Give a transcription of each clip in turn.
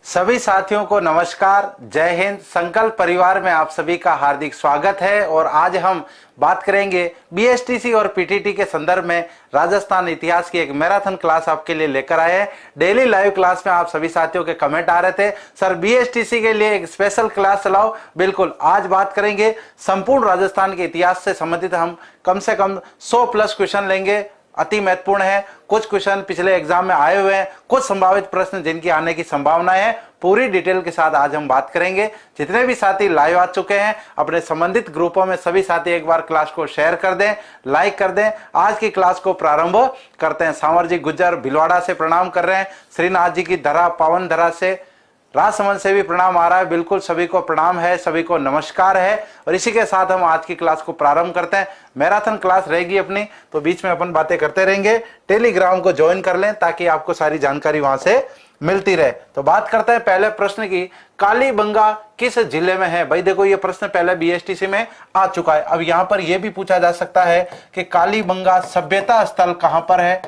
सभी साथियों को नमस्कार, जय हिंद। संकल्प परिवार में आप सभी का हार्दिक स्वागत है। और आज हम बात करेंगे बीएसटीसी और पीटीटी के संदर्भ में राजस्थान इतिहास की एक मैराथन क्लास आपके लिए लेकर आए हैं। डेली लाइव क्लास में आप सभी साथियों के कमेंट आ रहे थे, सर बीएसटीसी के लिए एक स्पेशल क्लास चलाओ। बिल्कुल, आज बात करेंगे संपूर्ण राजस्थान के इतिहास से संबंधित। हम कम से कम 100 प्लस क्वेश्चन लेंगे, अति महत्वपूर्ण है। कुछ क्वेश्चन पिछले एग्जाम में आए हुए हैं, कुछ संभावित प्रश्न जिनकी आने की संभावनाएं है, पूरी डिटेल के साथ आज हम बात करेंगे। जितने भी साथी लाइव आ चुके हैं अपने संबंधित ग्रुपों में सभी साथी एक बार क्लास को शेयर कर दें, लाइक कर दें। आज की क्लास को प्रारंभ करते हैं। सांवर जी गुज्जर भिलवाड़ा से प्रणाम कर रहे हैं, श्रीनाथ जी की धरा पावन धरा से, राजसमंद से भी प्रणाम आ रहा है। बिल्कुल सभी को प्रणाम है, सभी को नमस्कार है। और इसी के साथ हम आज की क्लास को प्रारंभ करते हैं। मैराथन क्लास रहेगी अपनी, तो बीच में अपन बातें करते रहेंगे। टेलीग्राम को ज्वाइन कर लें ताकि आपको सारी जानकारी वहां से मिलती रहे। तो बात करते हैं पहले प्रश्न की, कालीबंगा किस जिले में है? भाई देखो, ये प्रश्न पहले बीएसटीसी में आ चुका है। अब यहां पर यह भी पूछा जा सकता है कि कालीबंगा सभ्यता स्थल कहां पर है?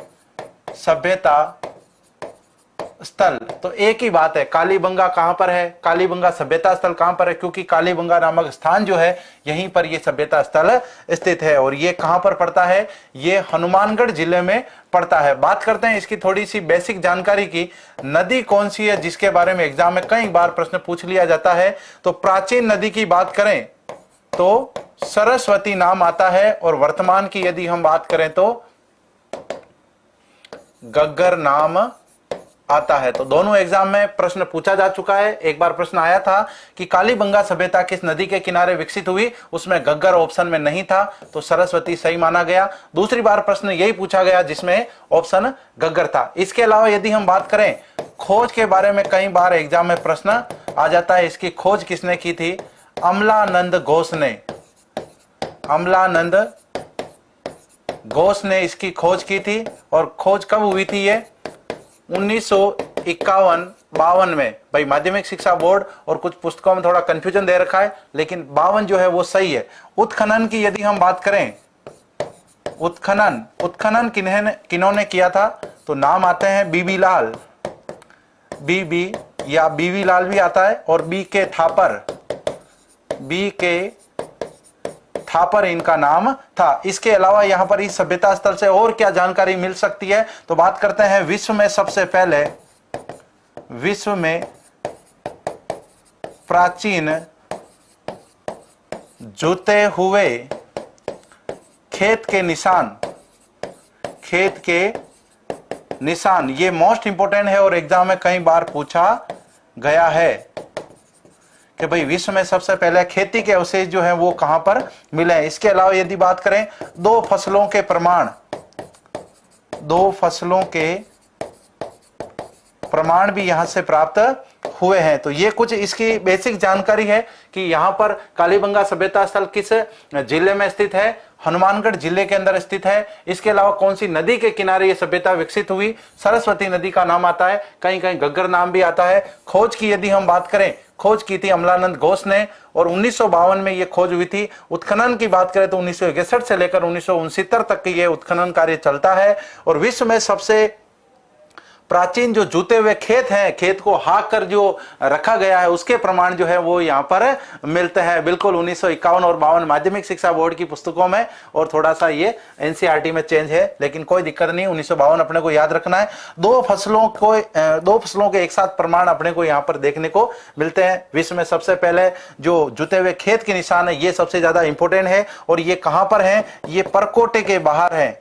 सभ्यता स्थल, तो एक ही बात है, कालीबंगा कहां पर है, कालीबंगा सभ्यता स्थल कहां पर है? क्योंकि कालीबंगा नामक स्थान जो है यहीं पर यह सभ्यता स्थल स्थित है। और ये कहां पर पड़ता है? ये हनुमानगढ़ जिले में पड़ता है। बात करते हैं इसकी थोड़ी सी बेसिक जानकारी की। नदी कौन सी है जिसके बारे में एग्जाम में कई बार प्रश्न पूछ लिया जाता है? तो प्राचीन नदी की बात करें तो सरस्वती नाम आता है, और वर्तमान की यदि हम बात करें तो गग्गर नाम आता है। तो दोनों एग्जाम में प्रश्न पूछा जा चुका है। एक बार प्रश्न आया था कि कालीबंगा सभ्यता किस नदी के किनारे विकसित हुई, उसमें गग्गर ऑप्शन में नहीं था, तो सरस्वती सही माना गया। दूसरी बार प्रश्न यही पूछा गया जिसमें ऑप्शन गग्गर था। इसके अलावा यदि हम बात करें खोज के बारे में, कई बार एग्जाम में प्रश्न आ जाता है, इसकी खोज किसने की थी? अमलानंद घोष ने। अमलानंद घोष ने इसकी खोज की थी। और खोज कब हुई थी? ये 1951-52 में। भाई माध्यमिक शिक्षा बोर्ड और कुछ पुस्तकों में थोड़ा कंफ्यूजन दे रखा है, लेकिन 52 जो है वो सही है। उत्खनन की यदि हम बात करें, उत्खनन किन्होंने किया था? तो नाम आते हैं बीबी लाल, बीबी या बीवी लाल भी आता है, और बी के थापर इनका नाम था। इसके अलावा यहां पर इस सभ्यता स्थल से और क्या जानकारी मिल सकती है? तो बात करते हैं विश्व में सबसे पहले, विश्व में प्राचीन जुते हुए खेत के निशान, ये मोस्ट इंपोर्टेंट है और एग्जाम में कई बार पूछा गया है कि भाई विश्व में सबसे पहले खेती के अवशेष जो हैं वो कहां पर मिले हैं। इसके अलावा यदि बात करें दो फसलों के प्रमाण भी यहां से प्राप्त हुए हैं। तो ये कुछ इसकी बेसिक जानकारी है कि यहां पर कालीबंगा सभ्यता स्थल किस जिले में स्थित है? हनुमानगढ़ जिले के अंदर स्थित है। इसके अलावा कौन सी नदी के किनारे ये सभ्यता विकसित हुई? सरस्वती नदी का नाम आता है, कहीं कहीं गग्गर नाम भी आता है। खोज की यदि हम बात करें, खोज की थी अमलानंद घोष ने, और 1952 में यह खोज हुई थी। उत्खनन की बात करें तो 1961 से लेकर 1969 तक ये उत्खनन कार्य चलता है। और विश्व में सबसे प्राचीन जो जूते हुए खेत हैं, खेत को हाँक कर जो रखा गया है, उसके प्रमाण जो है वो यहाँ पर मिलते हैं। बिल्कुल 1951 और 52 माध्यमिक शिक्षा बोर्ड की पुस्तकों में, और थोड़ा सा ये एनसीईआरटी में चेंज है, लेकिन कोई दिक्कत नहीं। 1952 अपने को याद रखना है। दो फसलों के एक साथ प्रमाण अपने को यहाँ पर देखने को मिलते हैं। विश्व में सबसे पहले जो जुते हुए खेत के निशान है, ये सबसे ज्यादा इंपोर्टेंट है। और ये कहां पर है? ये परकोटे के बाहर है,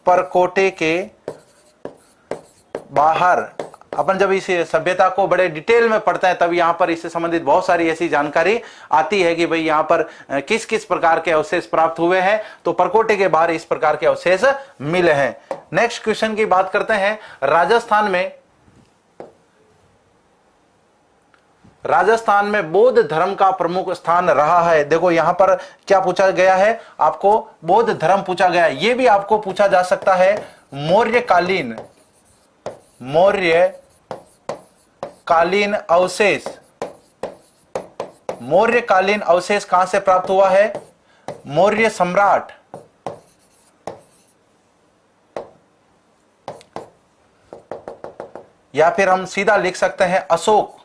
परकोटे के बाहर। अपन जब इस सभ्यता को बड़े डिटेल में पढ़ते हैं तब यहां पर इससे संबंधित बहुत सारी ऐसी जानकारी आती है कि भाई यहां पर किस किस प्रकार के अवशेष प्राप्त हुए हैं। तो परकोटे के बाहर इस प्रकार के अवशेष मिले हैं। नेक्स्ट क्वेश्चन की बात करते हैं। राजस्थान में बौद्ध धर्म का प्रमुख स्थान रहा है। देखो यहां पर क्या पूछा गया है? आपको बौद्ध धर्म पूछा गया है। यह भी आपको पूछा जा सकता है मौर्यकालीन अवशेष कहां से प्राप्त हुआ है? मौर्य सम्राट या फिर हम सीधा लिख सकते हैं अशोक,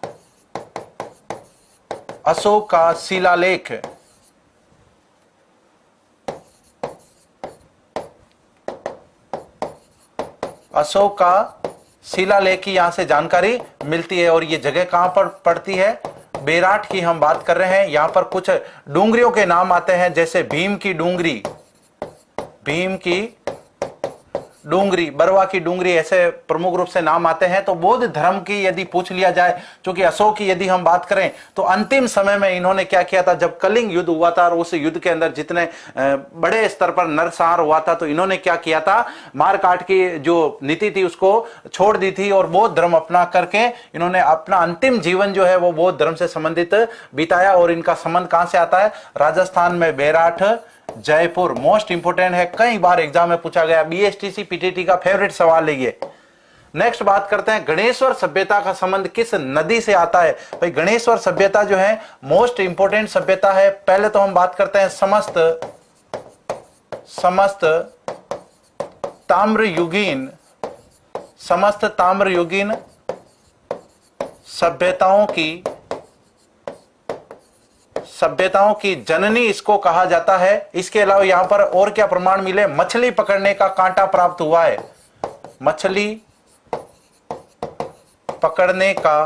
अशोक का शिलालेख। अशोक का शिलालेख की यहां से जानकारी मिलती है। और ये जगह कहां पर पड़ती है? बेराट की हम बात कर रहे हैं। यहां पर कुछ डूंगरियों के नाम आते हैं, जैसे भीम की डूंगरी, भीम की डूंगरी, बरवा की डूंगरी, ऐसे प्रमुख रूप से नाम आते हैं। तो बौद्ध धर्म की यदि पूछ लिया जाए, क्योंकि अशोक की यदि हम बात करें तो अंतिम समय में इन्होंने क्या किया था, जब कलिंग युद्ध हुआ था और उस युद्ध के अंदर जितने बड़े स्तर पर नरसंहार हुआ था, तो इन्होंने क्या किया था, मार काट की जो नीति थी उसको छोड़ दी थी और बौद्ध धर्म अपना करके इन्होंने अपना अंतिम जीवन जो है वो बौद्ध धर्म से संबंधित बिताया। और इनका संबंध कहां से आता है? राजस्थान में बेराट, जयपुर। मोस्ट इंपोर्टेंट है, कई बार एग्जाम में पूछा गया, बीएसटीसी पीटीटी का फेवरेट सवाल है ये। नेक्स्ट बात करते हैं, गणेश्वर सभ्यता का संबंध किस नदी से आता है? भाई गणेश्वर सभ्यता जो है मोस्ट इंपोर्टेंट सभ्यता है। पहले तो हम बात करते हैं समस्त ताम्रयुगीन, समस्त ताम्रयुगीन सभ्यताओं की जननी इसको कहा जाता है। इसके अलावा यहां पर और क्या प्रमाण मिले? मछली पकड़ने का कांटा प्राप्त हुआ है, मछली पकड़ने का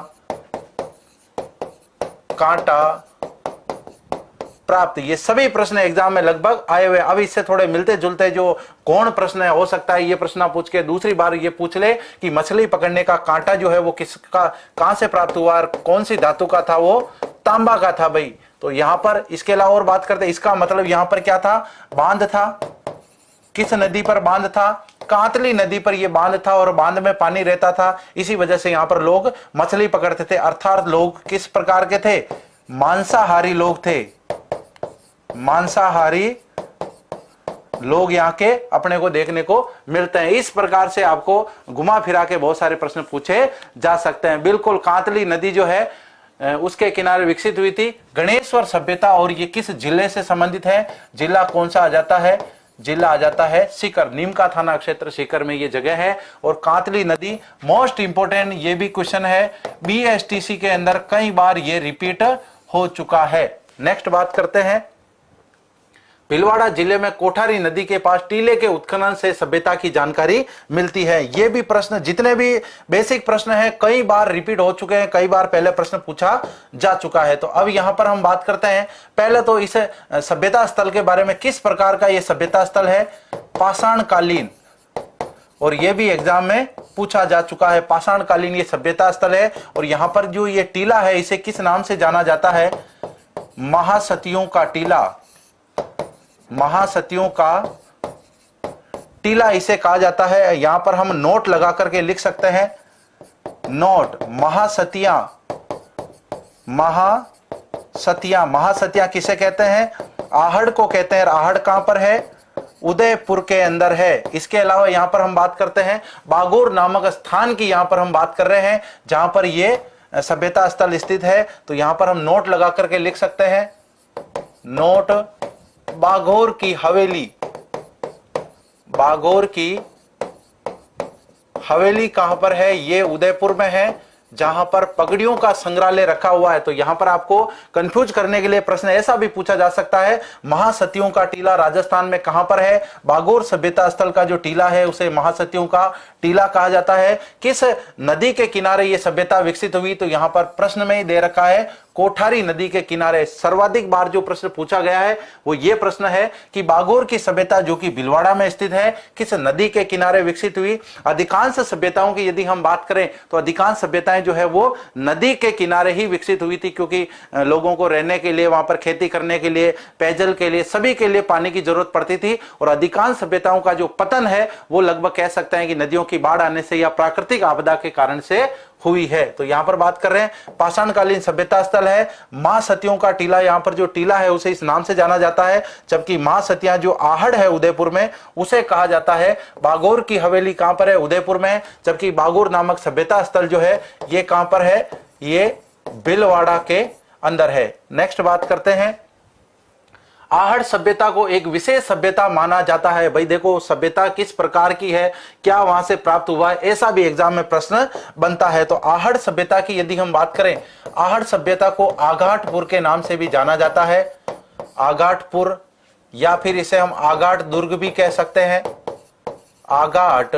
कांटा प्राप्त। ये सभी प्रश्न एग्जाम में लगभग आए हुए। अब इससे थोड़े मिलते जुलते जो कौन प्रश्न है, हो सकता है ये प्रश्न पूछ के दूसरी बार ये पूछ ले कि मछली पकड़ने का कांटा जो है वो किसका, कहां से प्राप्त हुआ और कौन सी धातु का था? वो तांबा का था भाई। तो यहां पर इसके अलावा और बात करते हैं, इसका मतलब यहां पर क्या था? बांध था। किस नदी पर बांध था? कांतली नदी पर यह बांध था और बांध में पानी रहता था, इसी वजह से यहां पर लोग मछली पकड़ते थे। अर्थात लोग किस प्रकार के थे? मांसाहारी लोग थे, मांसाहारी लोग यहाँ के अपने को देखने को मिलते हैं। इस प्रकार से आपको घुमा फिरा के बहुत सारे प्रश्न पूछे जा सकते हैं। बिल्कुल, कांतली नदी जो है उसके किनारे विकसित हुई थी गणेश्वर सभ्यता। और ये किस जिले से संबंधित है? जिला कौन सा आ जाता है? जिला आ जाता है सीकर, नीम का थाना क्षेत्र सीकर में ये जगह है। और कांतली नदी मोस्ट इंपोर्टेंट, ये भी क्वेश्चन है बीएसटीसी के अंदर, कई बार ये रिपीट हो चुका है। नेक्स्ट बात करते हैं, भीलवाड़ा जिले में कोठारी नदी के पास टीले के उत्खनन से सभ्यता की जानकारी मिलती है। ये भी प्रश्न, जितने भी बेसिक प्रश्न हैं, कई बार रिपीट हो चुके हैं, कई बार पहले प्रश्न पूछा जा चुका है। तो अब यहां पर हम बात करते हैं पहले तो इस सभ्यता स्थल के बारे में। किस प्रकार का यह सभ्यता स्थल है? पाषाणकालीन। और यह भी एग्जाम में पूछा जा चुका है। पाषाणकालीन ये सभ्यता स्थल है। और यहां पर जो ये टीला है, इसे किस नाम से जाना जाता है? महासतियों का टीला, महासतियों का टीला इसे कहा जाता है। यहां पर हम नोट लगा करके लिख सकते हैं, नोट। महासतियां, महासतियां, महासतियां किसे कहते हैं? आहड़ को कहते हैं। आहड़ कहां पर है? उदयपुर के अंदर है। इसके अलावा यहां पर हम बात करते हैं बागोर नामक स्थान की, यहां पर हम बात कर रहे हैं जहां पर यह सभ्यता स्थल स्थित है। तो यहां पर हम नोट लगा करके लिख सकते हैं, नोट बागोर की हवेली। बागोर की हवेली कहां पर है? ये उदयपुर में है, जहां पर पगड़ियों का संग्रहालय रखा हुआ है। तो यहां पर आपको कंफ्यूज करने के लिए प्रश्न ऐसा भी पूछा जा सकता है, महासतियों का टीला राजस्थान में कहां पर है? बागोर सभ्यता स्थल का जो टीला है उसे महासतियों का टीला कहा जाता है। किस नदी के किनारे यह सभ्यता विकसित हुई? तो यहां पर प्रश्न में ही दे रखा है, कोठारी नदी के किनारे। सर्वाधिक बार जो प्रश्न पूछा गया है वो ये प्रश्न है कि बागोर की सभ्यता जो कि भीलवाड़ा में स्थित है, किस नदी के किनारे विकसित हुई? अधिकांश सभ्यताओं की यदि हम बात करें तो अधिकांश सभ्यताएं जो है वो नदी के किनारे ही विकसित हुई थी, क्योंकि लोगों को रहने के लिए, वहां पर खेती करने के लिए, पेयजल के लिए, सभी के लिए पानी की जरूरत पड़ती थी। और अधिकांश सभ्यताओं का जो पतन है वो लगभग कह सकते हैं कि नदियों की बाढ़ आने से या प्राकृतिक आपदा के कारण से हुई है। तो यहां पर बात कर रहे हैं पाषाणकालीन सभ्यता स्थल है। मां सतियों का टीला, यहां पर जो टीला है उसे इस नाम से जाना जाता है, जबकि मां सतियां जो आहड़ है उदयपुर में उसे कहा जाता है। बागोर की हवेली कहां पर है? उदयपुर में। जबकि बागोर नामक सभ्यता स्थल जो है ये कहां पर है? ये भीलवाड़ा के अंदर है। नेक्स्ट बात करते हैं, आहड़ सभ्यता को एक विशेष सभ्यता माना जाता है। भाई देखो सभ्यता किस प्रकार की है, क्या वहां से प्राप्त हुआ है, ऐसा भी एग्जाम में प्रश्न बनता है। तो आहड़ सभ्यता की यदि हम बात करें, आहड़ सभ्यता को आगाटपुर के नाम से भी जाना जाता है। आगाटपुर, या फिर इसे हम आगाट दुर्ग भी कह सकते हैं। आगाट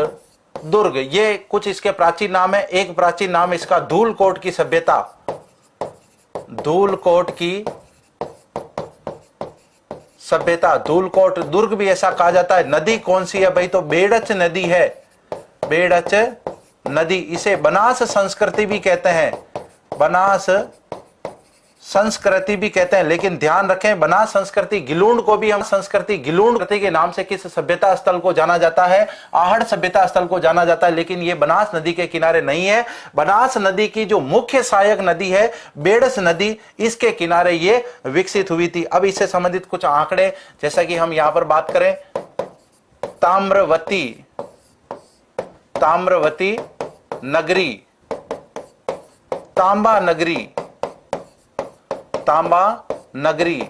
दुर्ग, ये कुछ इसके प्राचीन नाम है। एक प्राचीन नाम इसका धूलकोट की सभ्यता, धूलकोट की सभ्यता। धूलकोट दुर्ग भी ऐसा कहा जाता है। नदी कौन सी है भाई, तो बेड़च नदी है, बेड़च नदी। इसे बनास संस्कृति भी कहते हैं, बनास संस्कृति भी कहते हैं। लेकिन ध्यान रखें, बनास संस्कृति गिलूंड को भी हम संस्कृति गिलूंड के नाम से किस सभ्यता स्थल को जाना जाता है, आहड़ सभ्यता स्थल को जाना जाता है। लेकिन ये बनास नदी के किनारे नहीं है। बनास नदी की जो मुख्य सहायक नदी है बेड़स नदी, इसके किनारे ये विकसित हुई थी। अब इससे संबंधित कुछ आंकड़े, जैसा कि हम यहां पर बात करें, ताम्रवती, ताम्रवती नगरी, तांबा नगरी, तांबा नगरी,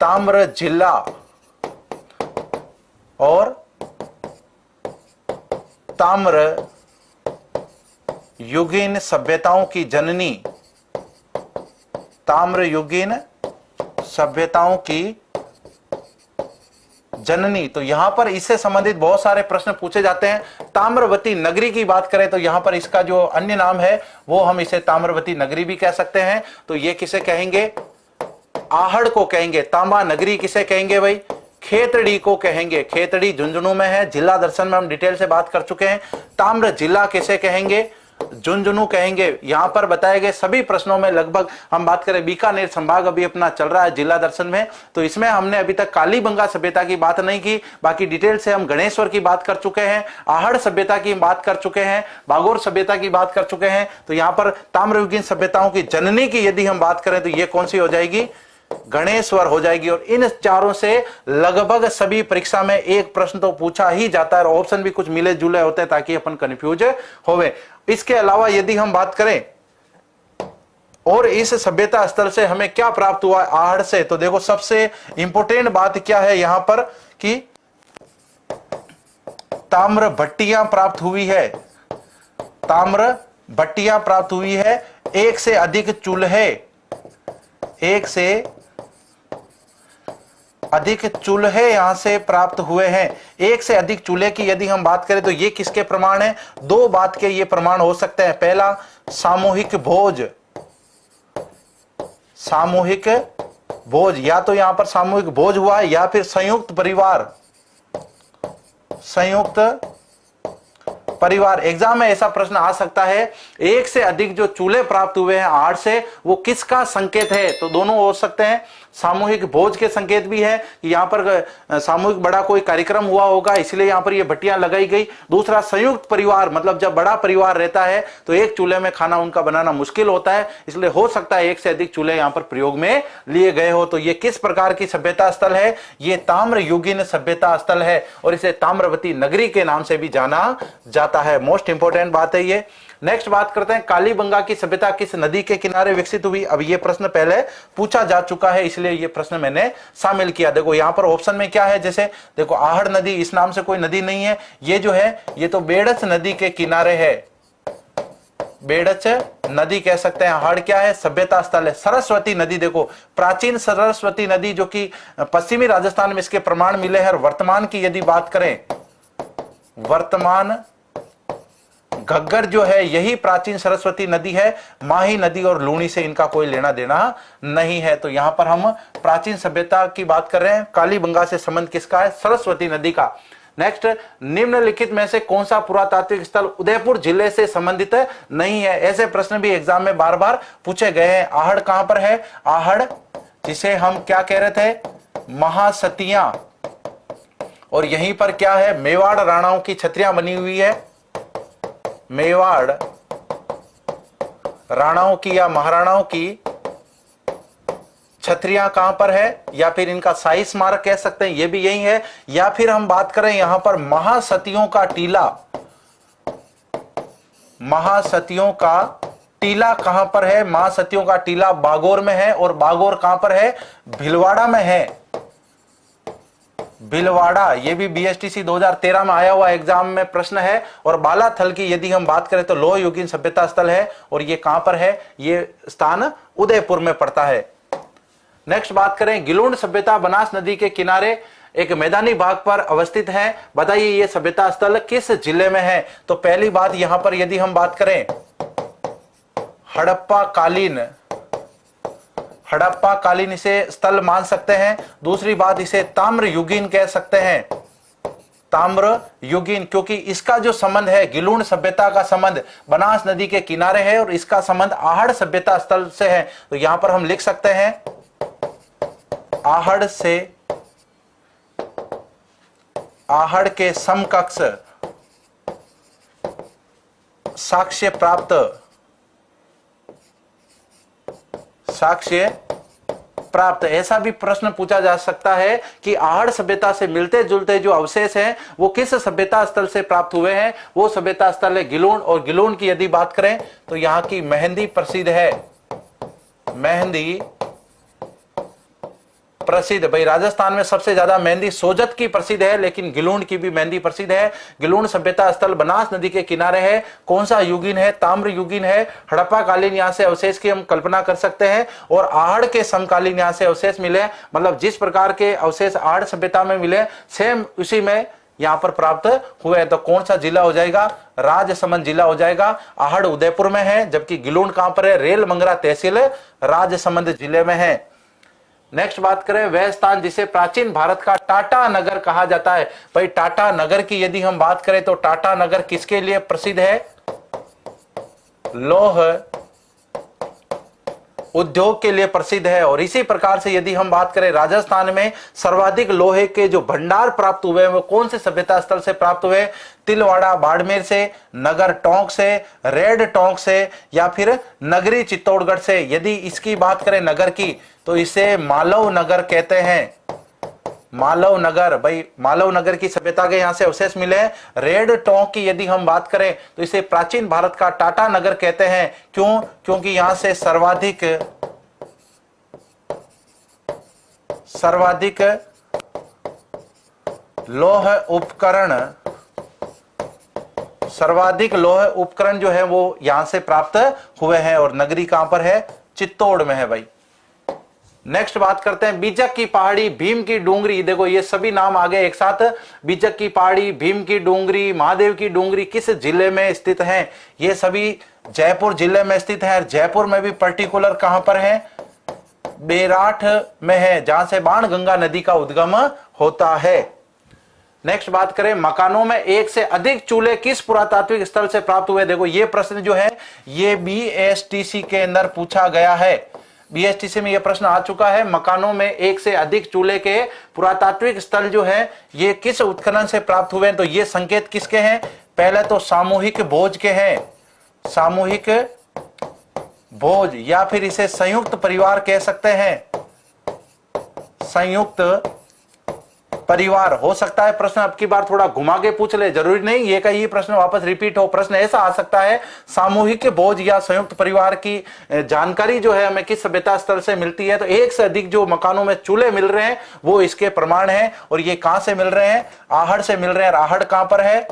ताम्र जिला और ताम्र युगीन सभ्यताओं की जननी, ताम्र युगीन सभ्यताओं की जननी। तो यहां पर इससे संबंधित बहुत सारे प्रश्न पूछे जाते हैं। ताम्रवती नगरी की बात करें तो यहां पर इसका जो अन्य नाम है वो हम इसे ताम्रवती नगरी भी कह सकते हैं। तो ये किसे कहेंगे, आहड़ को कहेंगे। तांबा नगरी किसे कहेंगे भाई, खेतड़ी को कहेंगे। खेतड़ी झुंझुनू में है, जिला दर्शन में हम डिटेल से बात कर चुके हैं। ताम्र जिला किसे कहेंगे, झुंझुनू कहेंगे। यहां पर बताए गए सभी प्रश्नों में लगभग हम बात करें, बीकानेर संभाग अभी अपना चल रहा है जिला दर्शन में, तो इसमें हमने अभी तक कालीबंगा सभ्यता की बात नहीं की। बाकी डिटेल से हम गणेश्वर की बात कर चुके हैं, आहड़ सभ्यता की बात कर चुके हैं, बागोर सभ्यता की बात कर चुके हैं। तो यहां पर ताम्रयुगीन सभ्यताओं की जननी की यदि हम बात करें तो यह कौन सी हो जाएगी, गणेश्वर हो जाएगी। और इन चारों से लगभग सभी परीक्षा में एक प्रश्न तो पूछा ही जाता है और ऑप्शन भी कुछ मिले जुले होते हैं ताकि अपन कंफ्यूज होवे। इसके अलावा यदि हम बात करें और इस सभ्यता स्तर से हमें क्या प्राप्त हुआ आहड़ से, तो देखो सबसे इंपॉर्टेंट बात क्या है यहां पर कि ताम्र भट्टियां प्राप्त हुई है, ताम्र भट्टियां प्राप्त हुई है। एक से अधिक चूल्हे, एक से अधिक चूल्हे यहां से प्राप्त हुए हैं। एक से अधिक चूल्हे की यदि हम बात करें तो ये किसके प्रमाण है, दो बात के ये प्रमाण हो सकते हैं। पहला, सामूहिक भोज, सामूहिक भोज, या तो यहां पर सामूहिक भोज हुआ है या फिर संयुक्त परिवार, संयुक्त परिवार। एग्जाम में ऐसा प्रश्न आ सकता है, एक से अधिक जो चूल्हे प्राप्त हुए हैं आहड़ से, वो किसका संकेत है, तो दोनों हो सकते हैं। सामूहिक भोज के संकेत भी है कि यहां पर सामूहिक बड़ा कोई कार्यक्रम हुआ होगा इसलिए यहां पर ये भट्टियां लगाई गई। दूसरा, संयुक्त परिवार, मतलब जब बड़ा परिवार रहता है तो एक चूल्हे में खाना उनका बनाना मुश्किल होता है, इसलिए हो सकता है एक से अधिक चूल्हे यहां पर प्रयोग में लिए गए हो। तो ये किस प्रकार की सभ्यता स्थल है, ये ताम्रयुगीन सभ्यता स्थल है और इसे ताम्रवती नगरी के नाम से भी जाना जाता है। मोस्ट इंपोर्टेंट बात है ये। नेक्स्ट बात करते हैं, कालीबंगा की सभ्यता किस नदी के किनारे विकसित हुई। अब ये प्रश्न पहले पूछा जा चुका है इसलिए ये प्रश्न मैंने शामिल किया। देखो यहां पर ऑप्शन में क्या है, जैसे देखो आहड़ नदी, इस नाम से कोई नदी नहीं है। ये जो है ये तो बेड़च नदी के किनारे है, बेड़च नदी कह सकते हैं। आहड़ क्या है, सभ्यता स्थल है। सरस्वती नदी, देखो प्राचीन सरस्वती नदी जो कि पश्चिमी राजस्थान में इसके प्रमाण मिले हैं। वर्तमान की यदि बात करें, वर्तमान घग्गर जो है यही प्राचीन सरस्वती नदी है। माही नदी और लूणी से इनका कोई लेना देना नहीं है। तो यहां पर हम प्राचीन सभ्यता की बात कर रहे हैं। कालीबंगा से संबंध किसका है, सरस्वती नदी का। नेक्स्ट, निम्नलिखित में से कौन सा पुरातात्विक स्थल उदयपुर जिले से संबंधित नहीं है। ऐसे प्रश्न भी एग्जाम में बार बार पूछे गए हैं। आहड़ कहां पर है, आहड़ जिसे हम क्या कह रहे थे, महासतियां, और यहीं पर क्या है, मेवाड़ राणाओं की छत्रियां बनी हुई है। मेवाड़ राणाओं की या महाराणाओं की छत्रियां कहां पर है, या फिर इनका शाही स्मारक कह सकते हैं, ये भी यही है। या फिर हम बात करें यहां पर महासतियों का टीला, महासतियों का टीला कहां पर है? महासतियों का टीला बागोर में है, और बागोर कहां पर है? भीलवाड़ा में है। भीलवाड़ा, ये भी बीएसटीसी 2013 में आया हुआ एग्जाम में प्रश्न है। और बालाथल की यदि हम बात करें तो लोह युगीन सभ्यता स्थल है, और ये कहां पर है? ये स्थान उदयपुर में पड़ता है। नेक्स्ट बात करें, गिलोंड सभ्यता बनास नदी के किनारे एक मैदानी भाग पर अवस्थित है। बताइए ये सभ्यता स्थल किस जिले में है? तो पहली बात यहां पर यदि हम बात करें हड़प्पा कालीन इसे स्थल मान सकते हैं। दूसरी बात, इसे ताम्र युगीन कह सकते हैं, ताम्र युगीन, क्योंकि इसका जो संबंध है गिलोंड सभ्यता का संबंध बनास नदी के किनारे है, और इसका संबंध आहड़ सभ्यता स्थल से है। तो यहां पर हम लिख सकते हैं आहड़ के समकक्ष साक्ष्य प्राप्त। ऐसा भी प्रश्न पूछा जा सकता है कि आहड़ सभ्यता से मिलते जुलते जो अवशेष हैं वो किस सभ्यता स्थल से प्राप्त हुए हैं? वो सभ्यता स्थल है गिलोंड। और गिलोंड की यदि बात करें तो यहां की मेहंदी प्रसिद्ध है, मेहंदी प्रसिद्ध। भाई राजस्थान में सबसे ज्यादा मेहंदी सोजत की प्रसिद्ध है, लेकिन गिलोंड की भी मेहंदी प्रसिद्ध है। गिलोंड सभ्यता स्थल बनास नदी के किनारे है। कौन सा युगीन है? ताम्र युगीन है। हड़प्पा कालीन यहां से अवशेष की हम कल्पना कर सकते हैं, और आहड़ के समकालीन यहां से अवशेष मिले। मतलब जिस प्रकार के अवशेष आहड़ सभ्यता में मिले सेम उसी में यहां पर प्राप्त हुए। तो कौन सा जिला हो जाएगा? राजसमंद जिला हो जाएगा। आहड़ उदयपुर में है, जबकि गिलोंड कहां पर है? रेल मंगरा तहसील राजसमंद जिले में है। नेक्स्ट बात करें, वह स्थान जिसे प्राचीन भारत का टाटा नगर कहा जाता है। भाई टाटा नगर की यदि हम बात करें तो टाटा नगर किसके लिए प्रसिद्ध है? लौह उद्योग के लिए प्रसिद्ध है। और इसी प्रकार से यदि हम बात करें राजस्थान में सर्वाधिक लोहे के जो भंडार प्राप्त हुए वो कौन से सभ्यता स्थल से प्राप्त हुए? तिलवाड़ा बाड़मेर से, नगर टोंक से, रेड टोंक से, या फिर नगरी चित्तौड़गढ़ से। यदि इसकी बात करें नगर की तो इसे मालव नगर कहते हैं, मालव नगर। भाई मालव नगर की सभ्यता के यहां से अवशेष मिले हैं। रेड टोंक की यदि हम बात करें तो इसे प्राचीन भारत का टाटा नगर कहते हैं। क्यों? क्योंकि यहां से सर्वाधिक लौह उपकरण जो है वो यहां से प्राप्त हुए हैं। और नगरी कहां पर है? चित्तौड़ में है भाई। नेक्स्ट बात करते हैं, बीजक की पहाड़ी, भीम की डूंगरी। देखो ये सभी नाम आ गए एक साथ। बीजक की पहाड़ी, भीम की डूंगरी, महादेव की डूंगरी किस जिले में स्थित हैं? ये सभी जयपुर जिले में स्थित हैं। जयपुर में भी पर्टिकुलर कहां पर है? बेराठ में है, जहां से बाणगंगा नदी का उद्गम होता है। नेक्स्ट बात करें, मकानों में एक से अधिक चूल्हे किस पुरातात्विक स्थल से प्राप्त हुए? देखो ये प्रश्न जो है ये बीएसटीसी के अंदर पूछा गया है। बीएसटीसी में यह प्रश्न आ चुका है, मकानों में एक से अधिक चूल्हे के पुरातात्विक स्थल जो है ये किस उत्खनन से प्राप्त हुए हैं? तो ये संकेत किसके हैं? पहले तो सामूहिक भोज के हैं, सामूहिक भोज, या फिर इसे संयुक्त परिवार कह सकते हैं, संयुक्त परिवार हो सकता है। प्रश्न अब की बार थोड़ा घुमा के पूछ ले, जरूरी नहीं ये का ये प्रश्न वापस रिपीट हो। प्रश्न ऐसा आ सकता है, सामूहिक भोज या संयुक्त परिवार की जानकारी जो है हमें किस सभ्यता स्थल से मिलती है? तो एक से अधिक जो मकानों में चूल्हे मिल रहे हैं वो इसके प्रमाण हैं। और ये कहां से मिल रहे हैं? आहड़ से मिल रहे हैं। आहड़ कहां पर है?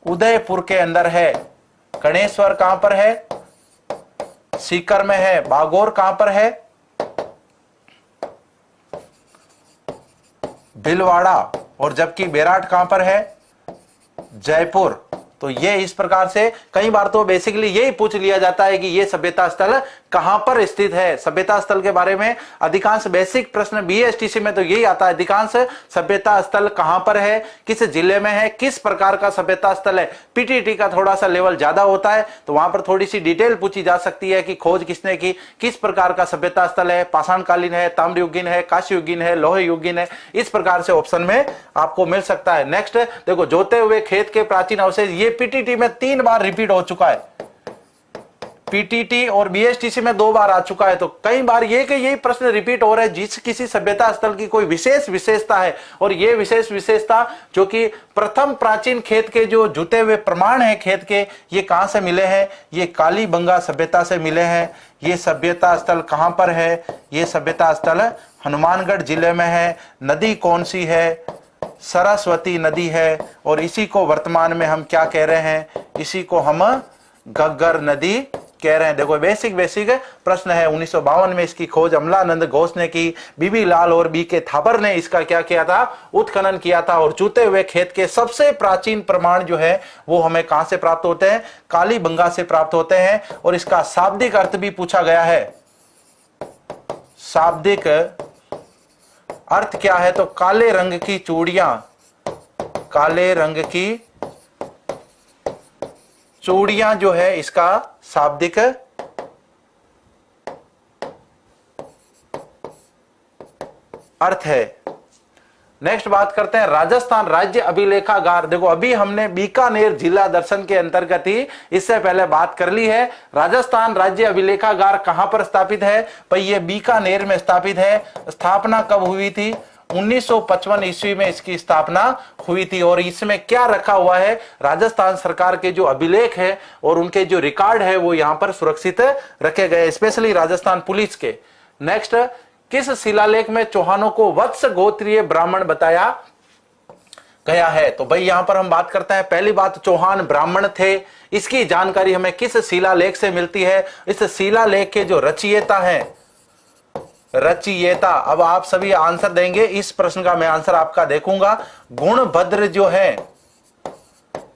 उदयपुर के अंदर है। गणेश्वर कहां पर है? सीकर में है। बागोर कहां पर है? भीलवाड़ा। और जबकि बेराट कहां पर है? जयपुर। तो ये इस प्रकार से कई बार तो बेसिकली यही पूछ लिया जाता है कि ये सभ्यता स्थल कहां पर स्थित है। सभ्यता स्थल के बारे में अधिकांश बेसिक प्रश्न बीएसटीसी में तो यही आता है, अधिकांश सभ्यता स्थल कहां पर है, किस जिले में है, किस प्रकार का सभ्यता स्थल है। पीटीटी का थोड़ा सा लेवल ज्यादा होता है तो वहां पर थोड़ी सी डिटेल पूछी जा सकती है कि खोज किसने की, किस प्रकार का सभ्यता स्थल है, पाषाणकालीन है, ताम्रयुगीन है, कांस्ययुगीन है, लोह युगीन है। इस प्रकार से ऑप्शन में आपको मिल सकता है। नेक्स्ट देखो, जोते हुए खेत के प्राचीन अवशेष, ये पीटीटी में 3 बार रिपीट हो चुका है। पीटीटी और बीएसटीसी में 2 बार आ चुका है। तो कई बार ये कि यही प्रश्न रिपीट हो रहा है, जिस किसी सभ्यता स्थल की कोई विशेष विशेषता है, और ये विशेष विशेषता जो कि प्रथम प्राचीन खेत के जो जुटे हुए प्रमाण है खेत के, ये कहां से मिले हैं? ये कालीबंगा सभ्यता से मिले हैं। ये सभ्यता स्थल कहां पर है? ये सभ्यता स्थल हनुमानगढ़ जिले में है। नदी कौन सी है? सरस्वती नदी है। और इसी को वर्तमान में हम क्या कह रहे हैं? इसी को हम घग्गर नदी कह रहे हैं। देखो बेसिक प्रश्न है। 1952 में इसकी खोज अमलानंद घोष ने की। बीबी लाल और बी के थापर ने इसका क्या किया था? उत्खनन किया था। और जुते हुए खेत के सबसे प्राचीन प्रमाण जो है वो हमें कहां से प्राप्त होते हैं? कालीबंगा से प्राप्त होते हैं। और इसका शाब्दिक अर्थ भी पूछा गया है। शाब्दिक अर्थ क्या है? तो काले रंग की चूड़ियां, काले रंग की चूड़ियां जो है इसका शाब्दिक अर्थ है। नेक्स्ट बात करते हैं राजस्थान राज्य अभिलेखागार। देखो अभी हमने बीकानेर जिला दर्शन के अंतर्गत ही इससे पहले बात कर ली है। राजस्थान राज्य अभिलेखागार कहां पर स्थापित है? भाई ये बीकानेर में स्थापित है। स्थापना कब हुई थी? 1955 ईस्वी में इसकी स्थापना हुई थी। और इसमें क्या रखा हुआ है? राजस्थान सरकार के जो अभिलेख है और उनके जो रिकॉर्ड है वो यहां पर सुरक्षित रखे गए, स्पेशली राजस्थान पुलिस के। नेक्स्ट, किस शिलालेख में चौहानों को वत्स गोत्रीय ब्राह्मण बताया गया है? तो भाई यहां पर हम बात करते हैं, पहली बात चौहान ब्राह्मण थे। इसकी जानकारी हमें किस शिलालेख से मिलती है? इस शिलालेख के जो रचयिता हैं, रचयिता, अब आप सभी आंसर देंगे। इस प्रश्न का मैं आंसर आपका देखूंगा। गुणभद्र जो है,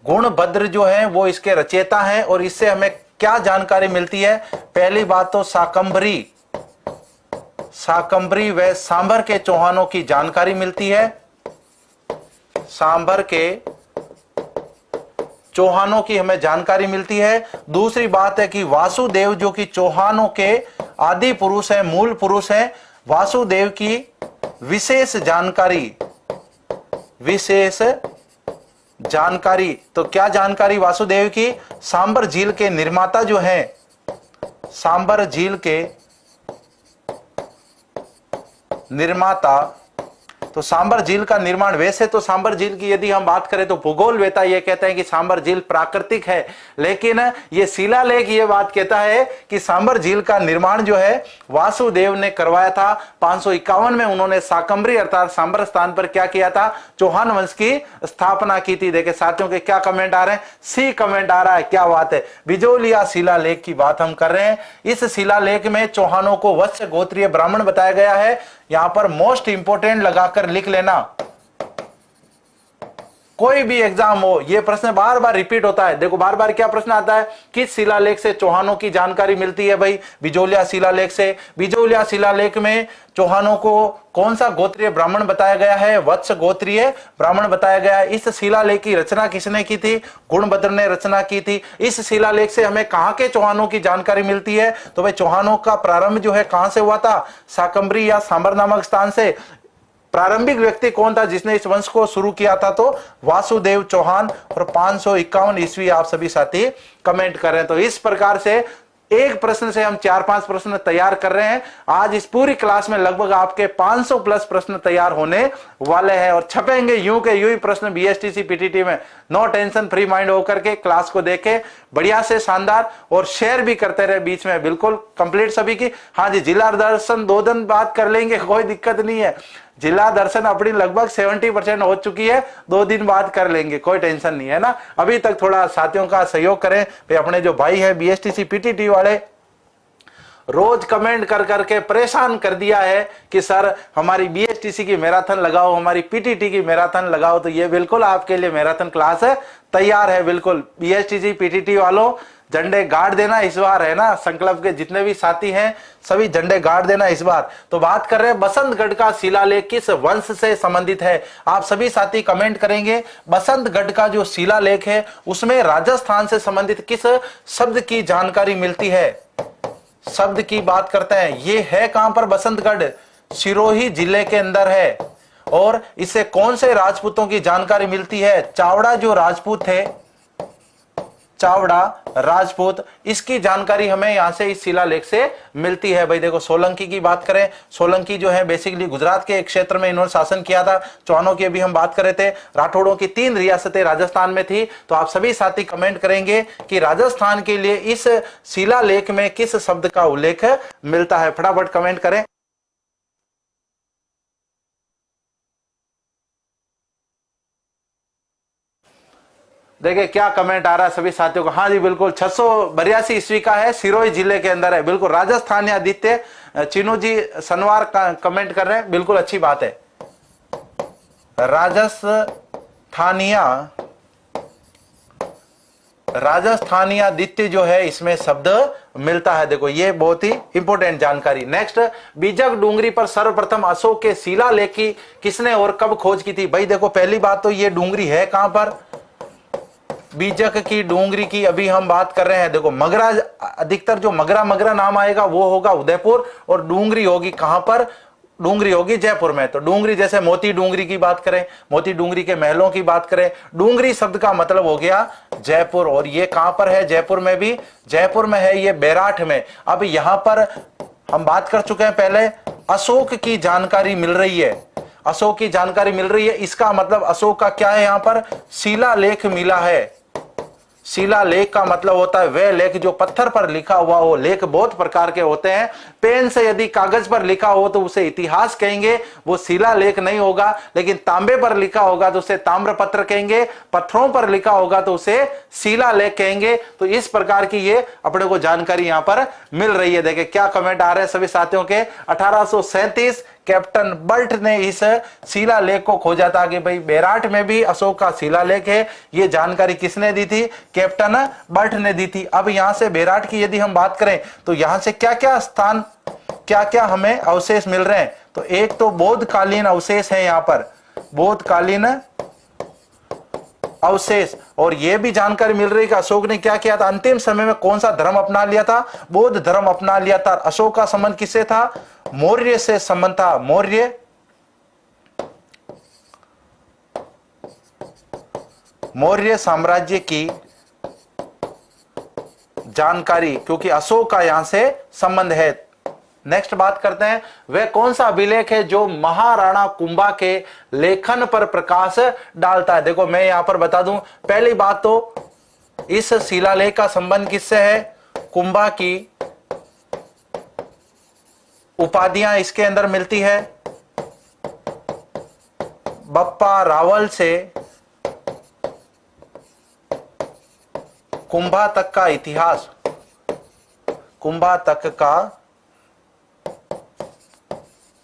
गुणभद्र जो है वो इसके रचयिता हैं। और इससे हमें क्या जानकारी मिलती है? पहली बात तो शाकंभरी व सांभर के चौहानों की जानकारी मिलती है। सांभर के चौहानों की हमें जानकारी मिलती है। दूसरी बात है कि वासुदेव जो कि चौहानों के आदि पुरुष है, मूल पुरुष है, वासुदेव की विशेष जानकारी। तो क्या जानकारी वासुदेव की? सांभर झील के निर्माता जो हैं, सांभर झील के निर्माता। तो सांभर झील का निर्माण, वैसे तो सांभर झील की यदि हम बात करें तो भूगोलवेता ये कहते हैं कि सांभर झील प्राकृतिक है, लेकिन ये शिलालेख ये बात कहता है कि सांभर झील का निर्माण जो है वासुदेव ने करवाया था। 551 में उन्होंने शाकंभरी अर्थात सांभर स्थान पर क्या किया था? चौहान वंश की स्थापना की थी। देखे साथियों के क्या कमेंट आ रहे हैं? सी कमेंट आ रहा है। क्या बात है, बिजोलिया शिलालेख की बात हम कर रहे हैं। इस शिलालेख में चौहानों को वत्स गोत्रीय ब्राह्मण बताया गया है। यहां पर मोस्ट इंपोर्टेंट लगाकर लिख लेना। कोई भी एग्जाम हो ये प्रश्न बार बार रिपीट होता है। देखो बार बार क्या प्रश्न आता है? किस शिलालेख से चौहानों की जानकारी मिलती है? भाई बिजोलिया शिलालेख से। बिजोलिया शिलालेख में चौहानों को कौन सा गोत्रीय ब्राह्मण बताया गया है? वत्स गोत्रीय ब्राह्मण बताया गया है। इस शिलालेख की रचना किसने की थी? गुणभद्र ने रचना की थी। इस शिलालेख से हमें कहां के चौहानों की जानकारी मिलती है? तो भाई चौहानों का प्रारंभ जो है कहां से हुआ था? शाकंभरी या सांभर नामक स्थान से। प्रारंभिक व्यक्ति कौन था जिसने इस वंश को शुरू किया था? तो वासुदेव चौहान। और 551 ईस्वी आप सभी साथी कमेंट कर रहे हैं। तो इस प्रकार से एक प्रश्न से हम 4-5 प्रश्न तैयार कर रहे हैं। आज इस पूरी क्लास में लगभग आपके 500 प्लस प्रश्न तैयार होने वाले हैं और छपेंगे यूं के यूं ही प्रश्न बीएसटीसी पीटीटी में। नो टेंशन, फ्री माइंड होकर के क्लास को देखे बढ़िया से शानदार, और शेयर भी करते रहे बीच में। बिल्कुल कंप्लीट सभी की। हाँ जी, जिला दर्शन 2 दिन बात कर लेंगे, कोई दिक्कत नहीं है। जिला दर्शन अपनी लगभग 70% हो चुकी है, 2 दिन बाद कर लेंगे, कोई टेंशन नहीं है ना। अभी तक थोड़ा साथियों का सहयोग करें। अपने जो भाई है बीएसटीसी पीटीटी वाले रोज कमेंट कर करके परेशान कर दिया है कि सर हमारी बीएसटीसी की मैराथन लगाओ, हमारी पीटीटी की मैराथन लगाओ। तो ये बिल्कुल आपके लिए मैराथन क्लास है, तैयार है। बिल्कुल बीएसटीसी पीटीटी वालों झंडे गाड़ देना इस बार, है ना। संकल्प के जितने भी साथी हैं सभी झंडे गाड़ देना इस बार। तो बात कर रहे हैं बसंतगढ़ का शिलालेख किस वंश से संबंधित है? आप सभी साथी कमेंट करेंगे। बसंतगढ़ का जो शिलालेख है उसमें राजस्थान से संबंधित किस शब्द की जानकारी मिलती है? शब्द की बात करते हैं। ये है कहां पर? बसंतगढ़ सिरोही जिले के अंदर है। और इससे कौन से राजपूतों की जानकारी मिलती है? चावड़ा जो राजपूत थे, चावड़ा, राजपूत, इसकी जानकारी हमें यहां से इस शिलालेख से मिलती है। भाई देखो सोलंकी की बात करें, सोलंकी जो है बेसिकली गुजरात के एक क्षेत्र में इन्होंने शासन किया था। चौहानों की अभी हम बात कर रहे थे, राठौड़ों की 3 रियासतें राजस्थान में थी। तो आप सभी साथी कमेंट करेंगे कि राजस्थान के लिए इस शिलालेख में किस शब्द का उल्लेख मिलता है, फटाफट कमेंट करें। देखिए क्या कमेंट आ रहा है सभी साथियों को। हाँ जी बिल्कुल, 682 ईस्वी का है, सिरोही जिले के अंदर है। बिल्कुल राजस्थान या आदित्य चिनू जी सनवार का कमेंट कर रहे हैं, बिल्कुल अच्छी बात है। राजस्थानिया आदित्य जो है इसमें शब्द मिलता है। देखो ये बहुत ही इंपॉर्टेंट जानकारी। नेक्स्ट, बीजक डूंगरी पर सर्वप्रथम अशोक के शिलालेख की किसने और कब खोज की थी? भाई देखो पहली बात तो ये डूंगरी है कहां पर, बीजक की डूंगरी की अभी हम बात कर रहे हैं। देखो मगरा, अधिकतर जो मगरा नाम आएगा वो होगा उदयपुर, और डूंगरी होगी कहां पर, डूंगरी होगी जयपुर में। तो डूंगरी जैसे मोती डूंगरी की बात करें, मोती डूंगरी के महलों की बात करें, डूंगरी शब्द का मतलब हो गया जयपुर। और ये कहां पर है? जयपुर में भी, जयपुर में है ये बैराठ में। अब यहां पर हम बात कर चुके हैं पहले, अशोक की जानकारी मिल रही है, अशोक की जानकारी मिल रही है। इसका मतलब अशोक का क्या है? यहां पर शिलालेख मिला है। शिलालेख का मतलब होता है वह लेख जो पत्थर पर लिखा हुआ हो। लेख बहुत प्रकार के होते हैं। पेन से यदि कागज पर लिखा हो तो उसे इतिहास कहेंगे, वो शिलालेख नहीं होगा। लेकिन तांबे पर लिखा होगा तो उसे ताम्रपत्र कहेंगे, पत्थरों पर लिखा होगा तो उसे शिलालेख कहेंगे। तो इस प्रकार की ये अपने को जानकारी यहां पर मिल रही है। देखिए क्या कमेंट आ रहे हैं सभी साथियों के। 1837 कैप्टन बल्ट ने इस शिलालेख को खोजा था कि भाई बैराठ में भी अशोक का शिलालेख है। ये जानकारी किसने दी थी? कैप्टन बल्ट ने दी थी। अब यहां से बैराठ की यदि हम बात करें तो यहां से क्या क्या स्थान, क्या क्या हमें अवशेष मिल रहे हैं? तो एक तो बौद्धकालीन अवशेष है यहां पर, बौद्धकालीन अवशेष। और यह भी जानकारी मिल रही है कि अशोक ने क्या किया था, अंतिम समय में कौन सा धर्म अपना लिया था? बौद्ध धर्म अपना लिया था। अशोक का संबंध किससे था? मौर्य से संबंध था। मौर्य साम्राज्य की जानकारी, क्योंकि अशोक का यहां से संबंध है। नेक्स्ट बात करते हैं, वह कौन सा अभिलेख है जो महाराणा कुंभा के लेखन पर प्रकाश डालता है? देखो मैं यहां पर बता दूं, पहली बात तो इस शिलालेख का संबंध किससे है? कुंभा की उपाधियां इसके अंदर मिलती है। बप्पा रावल से कुंभा तक का इतिहास, कुंभा तक का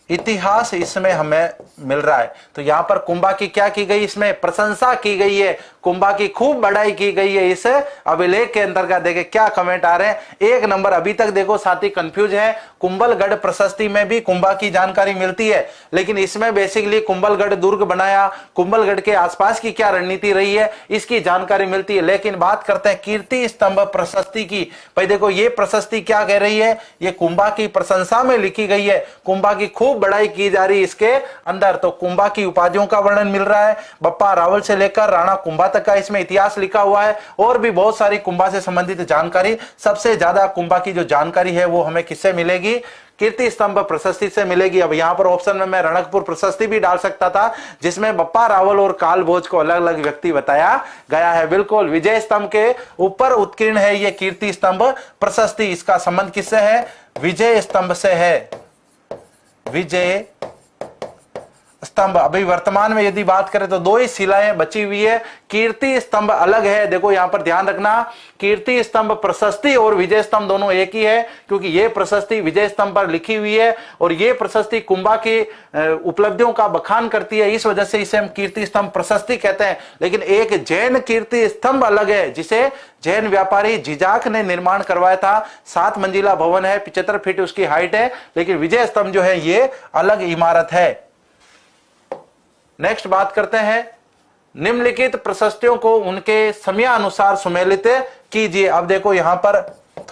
इतिहास इसमें हमें मिल रहा है। तो यहां पर कुंभा की क्या की गई? इसमें प्रशंसा की गई है, कुंभा की खूब बड़ाई की गई है इस अभिलेख के अंतर्गत। देखे क्या कमेंट आ रहे हैं। 1 नंबर अभी तक देखो साथी कंफ्यूज है। कुंभलगढ़ प्रशस्ति में भी कुंभा की जानकारी मिलती है, लेकिन इसमें बेसिकली कुंभलगढ़ दुर्ग बनाया, कुंभलगढ़ के आसपास की क्या रणनीति रही है इसकी जानकारी मिलती है। लेकिन बात करते हैं कीर्ति स्तंभ प्रशस्ति की। भाई देखो ये प्रशस्ति क्या कह रही है? ये कुंभा की प्रशंसा में लिखी गई है, कुंभा की खूब बड़ाई की जा रही है इसके अंदर। तो कुंभा की उपाधियों का वर्णन मिल रहा है। बप्पा रावल से लेकर राणा कुंभा तक का इसमें इतिहास लिखा हुआ है, और भी बहुत सारी कुंभा से संबंधित जानकारी। सबसे ज्यादा कुंभा की जो जानकारी है वो हमें किससे मिलेगी? कीर्ति स्तंभ प्रशस्ति से मिलेगी। अब यहां पर ऑप्शन में मैं रणकपुर प्रशस्ति भी डाल सकता था, जिसमें बप्पा रावल और काल भोज को अलग अलग व्यक्ति बताया गया है। बिल्कुल विजय स्तंभ के ऊपर उत्कीर्ण है ये कीर्ति स्तंभ प्रशस्ति। इसका संबंध किससे है? विजय स्तंभ से है, विजय स्तंभ। अभी वर्तमान में यदि बात करें तो 2 ही शिलाएं बची हुई है, कीर्ति स्तंभ अलग है। देखो यहां पर ध्यान रखना, कीर्ति स्तंभ प्रशस्ति और विजय स्तंभ दोनों एक ही है, क्योंकि ये प्रशस्ति विजय स्तंभ पर लिखी हुई है और ये प्रशस्ति कुंभा की उपलब्धियों का बखान करती है। इस वजह से इसे हम कीर्ति स्तंभ प्रशस्ति कहते हैं। लेकिन एक जैन कीर्ति स्तंभ अलग है, जिसे जैन व्यापारी जिजाक ने निर्माण करवाया था। 7 मंजिला भवन है, 75 फीट उसकी हाइट है। लेकिन विजय स्तंभ जो है ये अलग इमारत है। नेक्स्ट बात करते हैं, निम्नलिखित प्रशस्तियों को उनके समयानुसार सुमेलित कीजिए। अब देखो यहां पर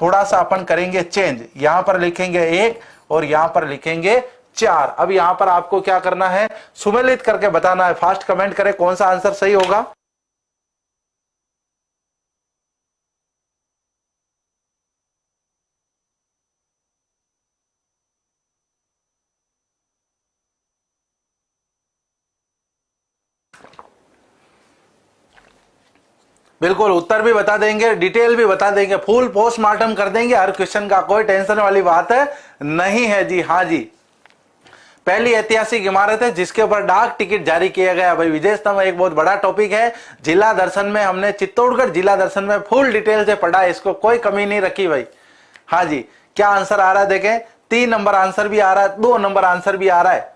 थोड़ा सा अपन करेंगे चेंज, यहां पर लिखेंगे 1 और यहां पर लिखेंगे 4। अब यहां पर आपको क्या करना है? सुमेलित करके बताना है। फास्ट कमेंट करें कौन सा आंसर सही होगा। बिल्कुल उत्तर भी बता देंगे, डिटेल भी बता देंगे, फुल पोस्टमार्टम कर देंगे हर क्वेश्चन का, कोई टेंशन वाली बात नहीं है जी। हाँ जी, पहली ऐतिहासिक इमारत है जिसके ऊपर डाक टिकट जारी किया गया। भाई विजय स्तंभ एक बहुत बड़ा टॉपिक है। जिला दर्शन में हमने चित्तौड़गढ़ जिला दर्शन में फुल डिटेल से पढ़ा है, इसको कोई कमी नहीं रखी भाई। हाँ जी, क्या आंसर आ रहा है देखें, 3 नंबर आंसर भी आ रहा है, 2 नंबर आंसर भी आ रहा है।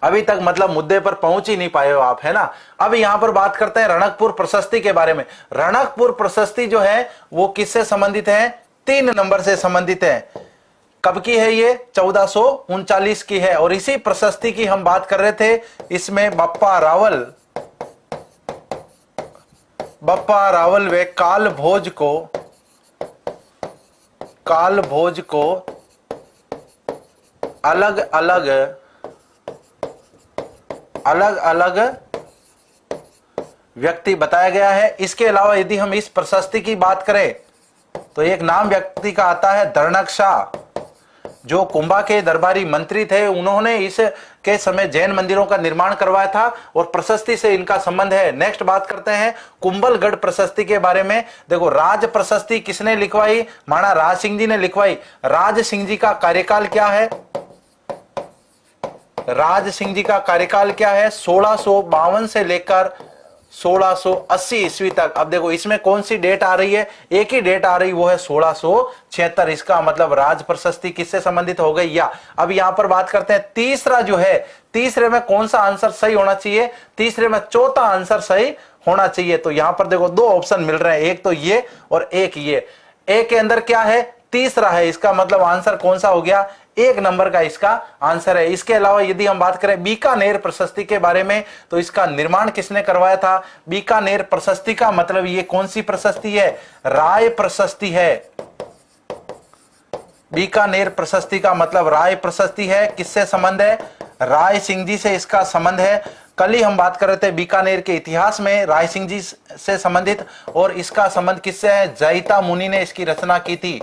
अभी तक मतलब मुद्दे पर पहुंच ही नहीं पाए हो आप, है ना। अब यहां पर बात करते हैं रणकपुर प्रशस्ति के बारे में। रणकपुर प्रशस्ति जो है वो किससे संबंधित है, 3 नंबर से संबंधित है। कब की है ये, 1439 की है। और इसी प्रशस्ति की हम बात कर रहे थे, इसमें बप्पा रावल वे काल भोज को अलग अलग व्यक्ति बताया गया है। इसके अलावा यदि हम इस प्रशस्ति की बात करें तो एक नाम व्यक्ति का आता है दर्णक शाह, जो कुंभा के दरबारी मंत्री थे। उन्होंने इस के समय जैन मंदिरों का निर्माण करवाया था और प्रशस्ति से इनका संबंध है। नेक्स्ट बात करते हैं कुंभलगढ़ प्रशस्ति के बारे में। देखो, राज प्रशस्ति किसने लिखवाई, महाराणा राज सिंह जी ने लिखवाई। राज सिंह जी का कार्यकाल क्या है, राज सिंह जी का कार्यकाल क्या है, 1652 से लेकर 1680 ईस्वी तक। अब देखो इसमें कौन सी डेट आ रही है, एक ही डेट आ रही, वो है 1676। इसका मतलब राज प्रशस्ति किससे संबंधित हो गई। या अब यहां पर बात करते हैं तीसरा जो है, तीसरे में कौन सा आंसर सही होना चाहिए, तीसरे में चौथा आंसर सही होना चाहिए। तो यहां पर देखो 2 ऑप्शन मिल रहे हैं, एक तो ये और एक ये। एक के अंदर क्या है, तीसरा है, इसका मतलब आंसर कौन सा हो गया, 1 नंबर का इसका आंसर है। इसके अलावा यदि हम बात करें बीकानेर प्रशस्ति के बारे में, तो इसका निर्माण किसने करवाया था। बीकानेर प्रशस्ति का मतलब ये कौन सी प्रशस्ति है, राय प्रशस्ति है। बीकानेर प्रशस्ति का मतलब राय प्रशस्ति है। किससे संबंध है, राय सिंह जी से इसका संबंध है। कल ही हम बात कर रहे थे बीकानेर के इतिहास में राय सिंह जी से संबंधित, और इसका संबंध किससे है, जयिता मुनि ने इसकी रचना की थी।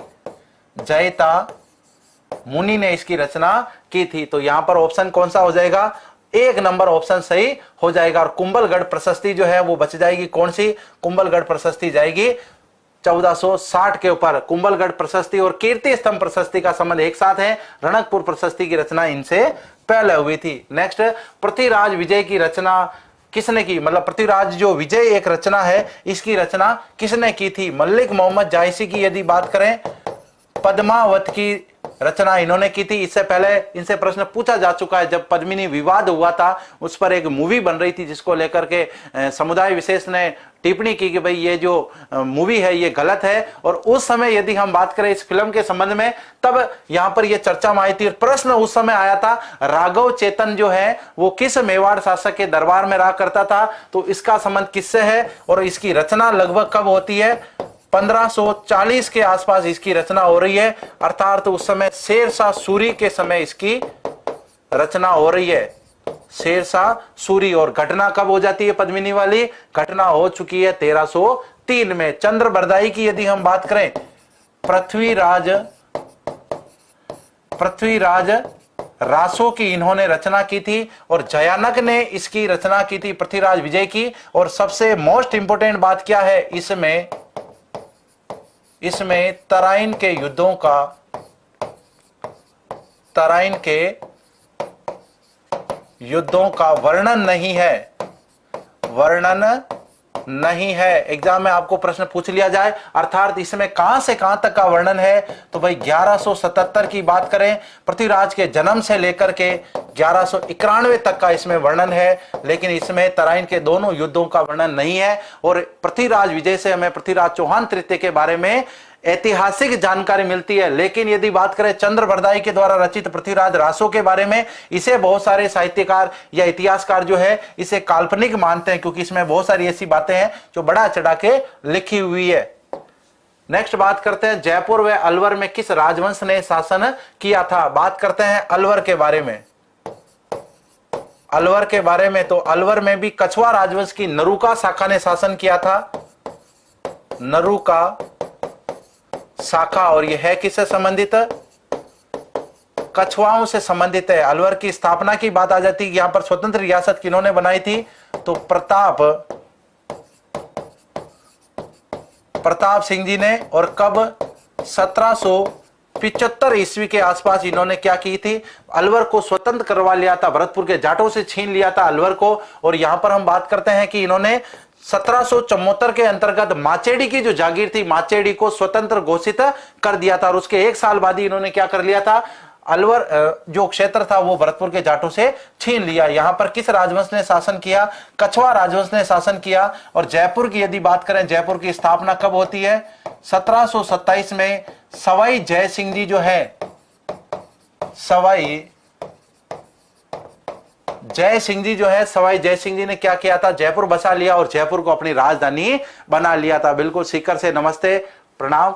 जयिता मुनि ने इसकी रचना की थी। तो यहां पर ऑप्शन कौन सा हो जाएगा, 1 नंबर ऑप्शन सही हो जाएगा। और कुंभलगढ़ प्रशस्ति जो है वो बच जाएगी, कौन सी, कुंभलगढ़ प्रशस्ति जाएगी 1460 के ऊपर। कुंभलगढ़ प्रशस्ति और कीर्ति स्तंभ प्रशस्ति का संबंध एक साथ है। रणकपुर प्रशस्ति की रचना इनसे पहले हुई थी। नेक्स्ट, पृथ्वीराज विजय की रचना किसने की, मतलब पृथ्वीराज जो विजय एक रचना है, इसकी रचना किसने की थी। मलिक मोहम्मद जायसी की यदि बात करें, पद्मावत की रचना इन्होंने की थी। इससे पहले इनसे प्रश्न पूछा जा चुका है, जब पद्मिनी विवाद हुआ था उस पर एक मूवी बन रही थी, जिसको लेकर के समुदाय विशेष ने टिप्पणी की कि भाई ये जो मूवी है ये गलत है। और उस समय यदि हम बात करें इस फिल्म के संबंध में, तब यहां पर यह चर्चा में आई थी। प्रश्न उस समय आया था, राघव चेतन जो है वो किस मेवाड़ शासक के दरबार में रहा करता था, तो इसका संबंध किससे है और इसकी रचना लगभग कब होती है, 1540 के आसपास इसकी रचना हो रही है। अर्थात उस समय शेरशाह सूरी के समय इसकी रचना हो रही है, शेरशाह सूरी। और घटना कब हो जाती है पद्मिनी वाली, घटना हो चुकी है 1303 में। चंद्रबरदाई की यदि हम बात करें, पृथ्वीराज रासो की इन्होंने रचना की थी, और जयानक ने इसकी रचना की थी पृथ्वीराज विजय की। और सबसे मोस्ट इंपोर्टेंट बात क्या है, इसमें तराइन के युद्धों का वर्णन नहीं है। एग्जाम में आपको प्रश्न पूछ लिया जाए, अर्थात इसमें कहां से कहां तक का वर्णन है, तो भाई 1177 की बात करें, पृथ्वीराज के जन्म से लेकर के 1191 तक का इसमें वर्णन है, लेकिन इसमें तराइन के दोनों युद्धों का वर्णन नहीं है। और पृथ्वीराज विजय से हमें पृथ्वीराज चौहान तृतीय के बारे में ऐतिहासिक जानकारी मिलती है। लेकिन यदि बात करें चंद्रबरदाई के द्वारा रचित पृथ्वीराज रासो के बारे में, इसे बहुत सारे साहित्यकार या इतिहासकार जो है इसे काल्पनिक मानते हैं, क्योंकि इसमें बहुत सारी ऐसी बातें हैं जो बड़ा चढ़ा के लिखी हुई है। नेक्स्ट बात करते हैं जयपुर व अलवर में किस राजवंश ने शासन किया था। बात करते हैं अलवर के बारे में, तो अलवर में भी कछवा राजवंश की नरुका शाखा ने शासन किया था, नरुका शाखा। और यह है किससे संबंधित, कछवाओं से संबंधित है। अलवर की स्थापना की बात आ जाती है, यहां पर स्वतंत्र रियासत किन्होंने बनाई थी, तो प्रताप सिंह जी ने। और कब? 1775 ईस्वी के आसपास इन्होंने क्या की थी? अलवर को स्वतंत्र करवा लिया था, भरतपुर के जाटों से छीन लिया था अलवर को। और यहां पर हम बात करते हैं कि इन्होंने 1774 के अंतर्गत माचेडी की जो जागीर थी, माचेडी को स्वतंत्र घोषित कर दिया था। और उसके एक साल बाद ही इन्होंने क्या कर लिया था? अलवर जो क्षेत्र था वो भरतपुर के जाटों से छीन लिया। यहां पर किस राजवंश ने शासन किया? कछवा राजवंश ने शासन किया। और जयपुर की यदि बात करें, जयपुर की स्थापना कब होती है? 1727 में सवाई जय सिंह जी जो है, सवाई जय सिंह जी जो है, सवाई जय सिंह जी ने क्या किया था? जयपुर बसा लिया और जयपुर को अपनी राजधानी बना लिया था। बिल्कुल सीकर से नमस्ते, प्रणाम।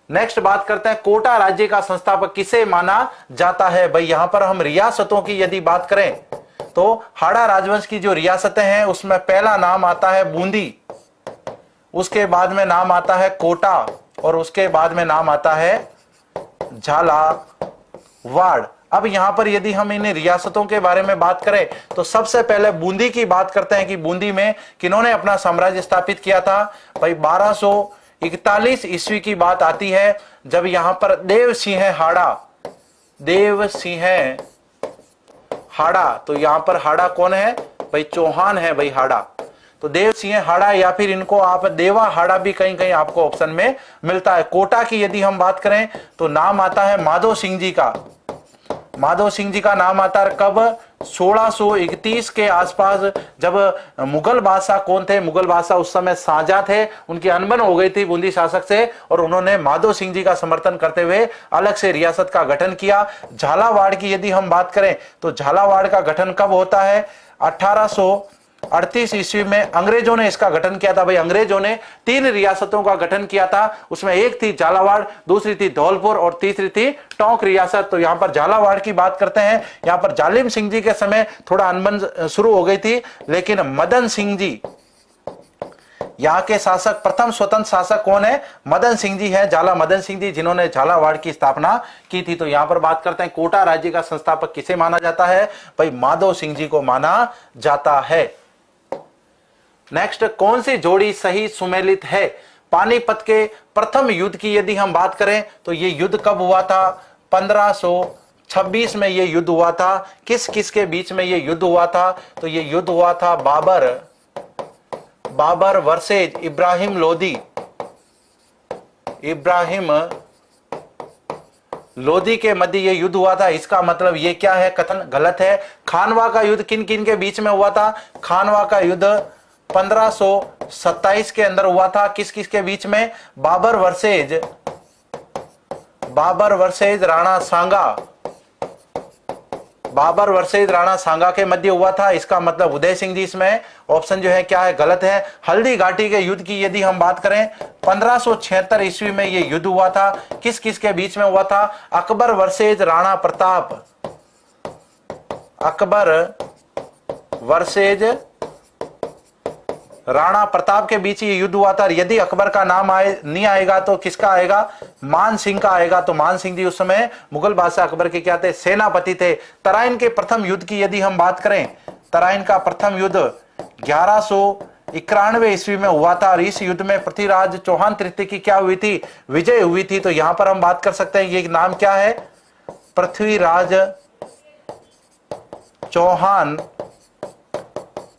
नेक्स्ट बात करते हैं, कोटा राज्य का संस्थापक किसे माना जाता है? भाई यहां पर हम रियासतों की यदि बात करें तो हाड़ा राजवंश की जो रियासतें हैं उसमें पहला नाम आता है बूंदी, उसके बाद में नाम आता है कोटा और उसके बाद में नाम आता है झालावाड़। अब यहां पर यदि हम इन रियासतों के बारे में बात करें तो सबसे पहले बूंदी की बात करते हैं कि बूंदी में किन्होंने अपना साम्राज्य स्थापित किया था? भाई 1241 ईस्वी की बात आती है, जब यहां पर देव सिंह हाड़ा, देव सिंह हाड़ा, तो यहां पर हाड़ा कौन है? भाई चौहान है भाई हाड़ा। तो देव सिंह हाड़ा या फिर इनको आप देवा हाड़ा भी कहीं कहीं आपको ऑप्शन में मिलता है। कोटा की यदि हम बात करें तो नाम आता है माधो सिंह जी का, माधव सिंह जी का नाम आता है कब? 1631 के आसपास, जब मुगल बादशाह कौन थे? मुगल बादशाह उस समय शाहजहां थे, उनकी अनबन हो गई थी बूंदी शासक से और उन्होंने माधव सिंह जी का समर्थन करते हुए अलग से रियासत का गठन किया। झालावाड़ की यदि हम बात करें तो झालावाड़ का गठन कब होता है? 1838 ईस्वी में अंग्रेजों ने इसका गठन किया था। भाई अंग्रेजों ने 3 रियासतों का गठन किया था, उसमें एक थी झालावाड़, दूसरी थी धौलपुर और तीसरी थी टोंक रियासत। तो यहां पर झालावाड़ की बात करते हैं। यहां पर जालिम सिंह जी के समय थोड़ा अनबन शुरू हो गई थी, लेकिन मदन सिंह जी यहाँ के शासक, प्रथम स्वतंत्र शासक कौन है? मदन सिंह जी है, झाला मदन सिंह जी, जिन्होंने झालावाड़ की स्थापना की थी। तो यहां पर बात करते हैं कोटा राज्य का संस्थापक किसे माना जाता है? भाई माधव सिंह जी को माना जाता है। नेक्स्ट, कौन सी जोड़ी सही सुमेलित है? पानीपत के प्रथम युद्ध की यदि हम बात करें तो ये युद्ध कब हुआ था? 1526 में ये युद्ध हुआ था। किस किस के बीच में ये युद्ध हुआ था? तो ये युद्ध हुआ था बाबर वर्सेज इब्राहिम लोदी, इब्राहिम लोदी के मध्य ये युद्ध हुआ था। इसका मतलब ये क्या है? कथन गलत है। खानवा का युद्ध किन किन के बीच में हुआ था? खानवा का युद्ध 1527 के अंदर हुआ था। किस किस के बीच में? बाबर वर्सेज राणा सांगा, बाबर वर्सेज राणा सांगा के मध्य हुआ था। इसका मतलब उदय सिंह जी इसमें ऑप्शन जो है क्या है? गलत है। हल्दी घाटी के युद्ध की यदि हम बात करें 1576 ईस्वी में यह युद्ध हुआ था। किस किस के बीच में हुआ था? अकबर वर्सेज राणा प्रताप, अकबर वर्सेज राणा प्रताप के बीच ये युद्ध हुआ था। यदि अकबर का नाम नहीं आएगा तो किसका आएगा? मान सिंह का आएगा। तो मान सिंह जी उस समय मुगल बादशाह अकबर के क्या थे? सेनापति थे। तराइन के प्रथम युद्ध की यदि हम बात करें, तराइन का प्रथम युद्ध 1191 ईस्वी में हुआ था और इस युद्ध में पृथ्वीराज चौहान तृतीय की क्या हुई थी? विजय हुई थी। तो यहां पर हम बात कर सकते हैं, ये नाम क्या है? पृथ्वीराज चौहान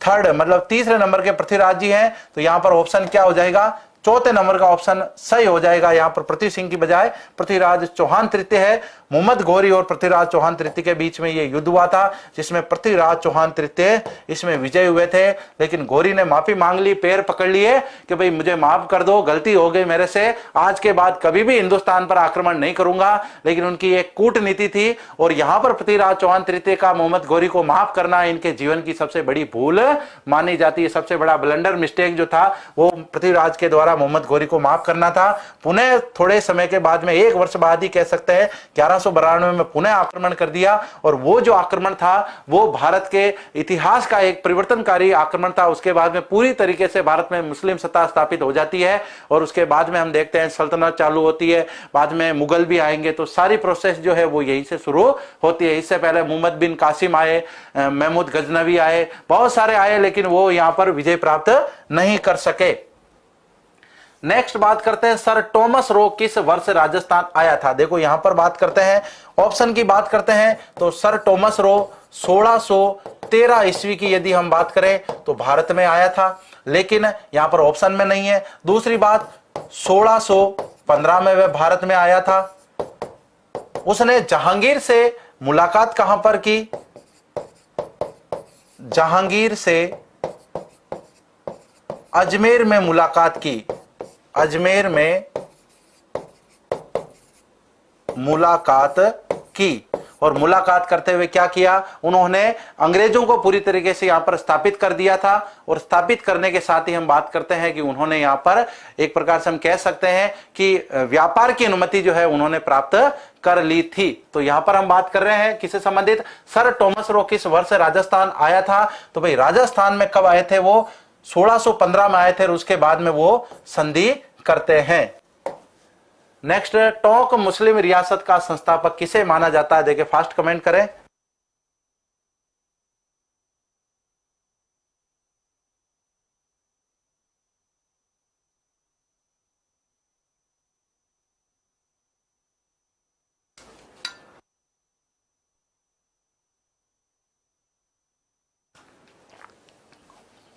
थर्ड, मतलब तीसरे नंबर के पृथ्वीराज जी हैं। तो यहां पर ऑप्शन क्या हो जाएगा? चौथे नंबर का ऑप्शन सही हो जाएगा। यहां पर पृथ्वी सिंह की बजाय पृथ्वीराज चौहान तृतीय है। मोहम्मद घोरी और पृथ्वीराज चौहान तृतीय के बीच में यह युद्ध हुआ था, जिसमें पृथ्वीराज चौहान तृतीय इसमें विजय हुए थे। लेकिन घोरी ने माफी मांग ली, पैर पकड़ लिए कि भाई मुझे माफ कर दो, गलती हो गई मेरे से, आज के बाद कभी भी हिंदुस्तान पर आक्रमण नहीं करूंगा। लेकिन उनकी एक कूटनीति थी और यहां पर पृथ्वीराज चौहान तृतीय का मोहम्मद घोरी को माफ करना इनके जीवन की सबसे बड़ी भूल मानी जाती है। सबसे बड़ा ब्लंडर मिस्टेक जो था वो पृथ्वीराज के द्वारा मोहम्मद घोरी को माफ करना था। पुनः थोड़े समय के बाद में, 1 वर्ष बाद ही कह सकते हैं, 1192 में पुनः आक्रमण कर दिया। और वो जो आक्रमण था वो भारत के इतिहास का एक परिवर्तनकारी आक्रमण था। उसके बाद में पूरी तरीके से भारत में मुस्लिम सत्ता स्थापित हो जाती है और उसके बाद में हम देखते हैं सल्तनत चालू होती है, बाद में मुगल भी आएंगे। तो सारी प्रोसेस जो है वो यहीं से शुरू होती है। इससे पहले मोहम्मद बिन कासिम आए, महमूद गजनवी आए, बहुत सारे आए, लेकिन वो यहां पर विजय प्राप्त नहीं कर सके। नेक्स्ट बात करते हैं सर टॉमस रो किस वर्ष राजस्थान आया था। देखो यहां पर बात करते हैं, ऑप्शन की बात करते हैं तो सर टॉमस रो 1613 ईस्वी की यदि हम बात करें तो भारत में आया था, लेकिन यहां पर ऑप्शन में नहीं है। दूसरी बात 1615 में वह भारत में आया था। उसने जहांगीर से मुलाकात कहां पर की? जहांगीर से अजमेर में मुलाकात की, अजमेर में मुलाकात की। और मुलाकात करते हुए क्या किया? उन्होंने अंग्रेजों को पूरी तरीके से यहां पर स्थापित कर दिया था। और स्थापित करने के साथ ही हम बात करते हैं कि उन्होंने यहां पर एक प्रकार से हम कह सकते हैं कि व्यापार की अनुमति जो है उन्होंने प्राप्त कर ली थी। तो यहां पर हम बात कर रहे हैं किससे संबंधित? सर टॉमस रो किस वर्ष राजस्थान आया था? तो भाई राजस्थान में कब आए थे? वो 1615 में आए थे और उसके बाद में वो संधि करते हैं। नेक्स्ट, टोंक मुस्लिम रियासत का संस्थापक किसे माना जाता है? देखिए फास्ट कमेंट करें।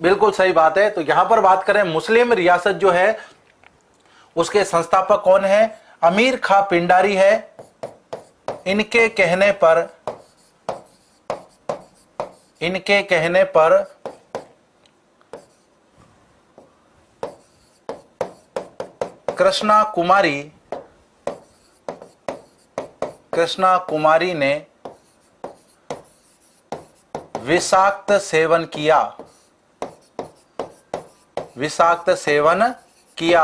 बिल्कुल सही बात है। तो यहां पर बात करें मुस्लिम रियासत जो है उसके संस्थापक कौन है? अमीर खां पिंडारी है। इनके कहने पर कृष्णा कुमारी ने विषाक्त सेवन किया।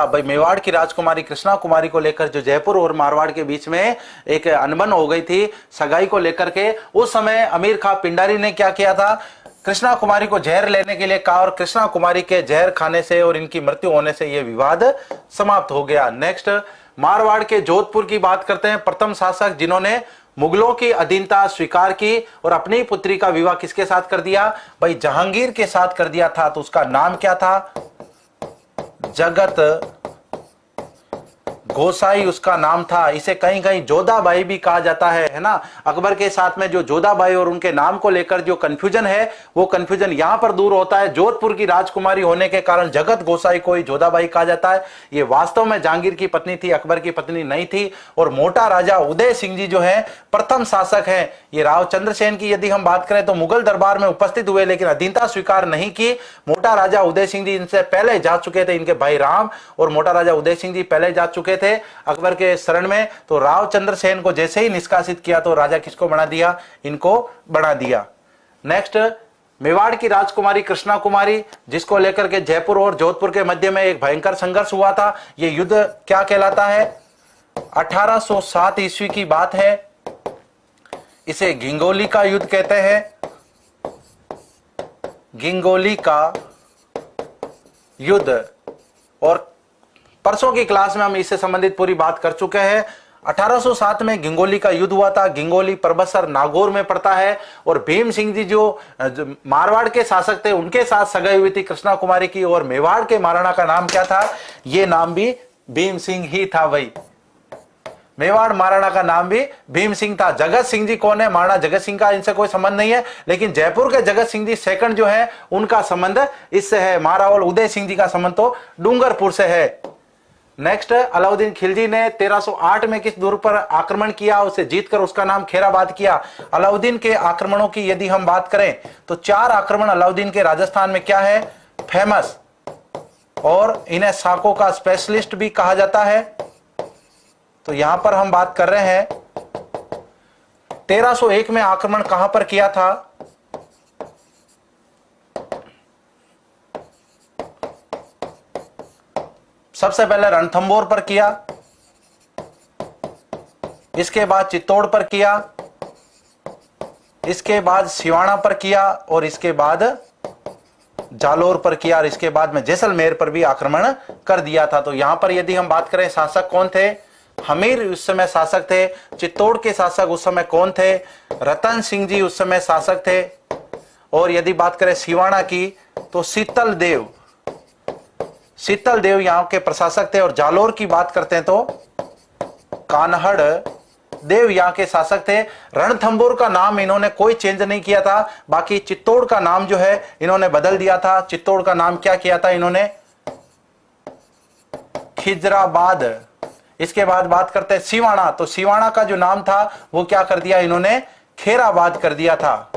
भाई मेवाड़ की राजकुमारी कृष्णा कुमारी को लेकर जो जयपुर और मारवाड़ के बीच में एक अनबन हो गई थी सगाई को लेकर के, उस समय अमीर खां पिंडारी ने क्या किया था? कृष्णा कुमारी को जहर लेने के लिए कहा और कृष्णा कुमारी के जहर खाने से और इनकी मृत्यु होने से यह विवाद समाप्त हो गया। नेक्स्ट, मारवाड़ के जोधपुर की बात करते हैं। प्रथम शासक जिन्होंने मुगलों की अधीनता स्वीकार की और अपनी पुत्री का विवाह किसके साथ कर दिया? भाई जहांगीर के साथ कर दिया था। तो उसका नाम क्या था? जगत गोसाई उसका नाम था। इसे कहीं कहीं जोधाबाई भी कहा जाता है ना। अकबर के साथ में जो जोधाबाई और उनके नाम को लेकर जो कंफ्यूजन है वो कंफ्यूजन यहां पर दूर होता है। जोधपुर की राजकुमारी होने के कारण जगत गोसाई को ही जोधाबाई कहा जाता है। ये वास्तव में जहांगीर की पत्नी थी, अकबर की पत्नी नहीं थी। और मोटा राजा उदय सिंह जी जो है प्रथम शासक है। ये राव चंद्रसेन की यदि हम बात करें तो मुगल दरबार में उपस्थित हुए लेकिन अधीनता स्वीकार नहीं की। मोटा राजा उदय सिंह जी इनसे पहले जा चुके थे। इनके भाई राम और मोटा राजा उदय सिंह जी पहले जा चुके थे अकबर के शरण में। तो राव चंद्रसेन को जैसे ही निष्कासित किया तो राजा किसको बना दिया? इनको बना दिया। नेक्स्ट, मेवाड़ की राजकुमारी कृष्णा कुमारी जिसको लेकर के जयपुर और जोधपुर के मध्य में एक भयंकर संघर्ष हुआ था। यह युद्ध क्या कहलाता है? 1807 ईस्वी की बात है। इसे गिंगोली का युद्ध कहते हैं। गिंगोली का युद्ध। और परसों की क्लास में हम इससे संबंधित पूरी बात कर चुके हैं। 1807 में गिंगोली का युद्ध हुआ था। गिंगोली परबतसर नागौर में पड़ता है। और भीम सिंह जी जो मारवाड़ के शासक थे उनके साथ सगाई हुई थी कृष्णा कुमारी की। और मेवाड़ के महाराणा का नाम क्या था? ये नाम भी भीम सिंह ही था। भाई मेवाड़ महाराणा का नाम भी भीम सिंह था। जगत सिंह जी कौन है? महाराणा जगत सिंह का इनसे कोई संबंध नहीं है। लेकिन जयपुर के जगत सिंह जी सेकंड जो है उनका संबंध इससे है। महारावल उदय सिंह जी का संबंध तो डूंगरपुर से है। नेक्स्ट, अलाउद्दीन खिलजी ने 1308 में किस दुर्ग पर आक्रमण किया? उसे जीतकर उसका नाम खेराबाद किया। अलाउद्दीन के आक्रमणों की यदि हम बात करें तो 4 आक्रमण अलाउद्दीन के राजस्थान में क्या है? फेमस। और इन्हें साकों का स्पेशलिस्ट भी कहा जाता है। तो यहां पर हम बात कर रहे हैं 1301 में आक्रमण कहां पर किया था? सबसे पहले रणथंबोर पर किया, इसके बाद चित्तौड़ पर किया, इसके बाद सिवाना पर किया और इसके बाद जालोर पर किया और इसके बाद में जैसलमेर पर भी आक्रमण कर दिया था। तो यहां पर यदि हम बात करें शासक कौन थे? हमीर उस समय शासक थे। चित्तौड़ के शासक उस समय कौन थे? रतन सिंह जी उस समय शासक थे। और यदि बात करें सिवाना की तो शीतल देव शीतल देव यहाँ के प्रशासक थे। और जालोर की बात करते हैं तो कान्हड़ देव यहाँ के शासक थे। रणथंभौर का नाम इन्होंने कोई चेंज नहीं किया था, बाकी चित्तौड़ का नाम जो है इन्होंने बदल दिया था। चित्तौड़ का नाम क्या किया था इन्होंने? खिजराबाद। इसके बाद बात करते हैं सिवाना, तो सिवाना का जो नाम था वो क्या कर दिया इन्होंने? खेराबाद कर दिया था,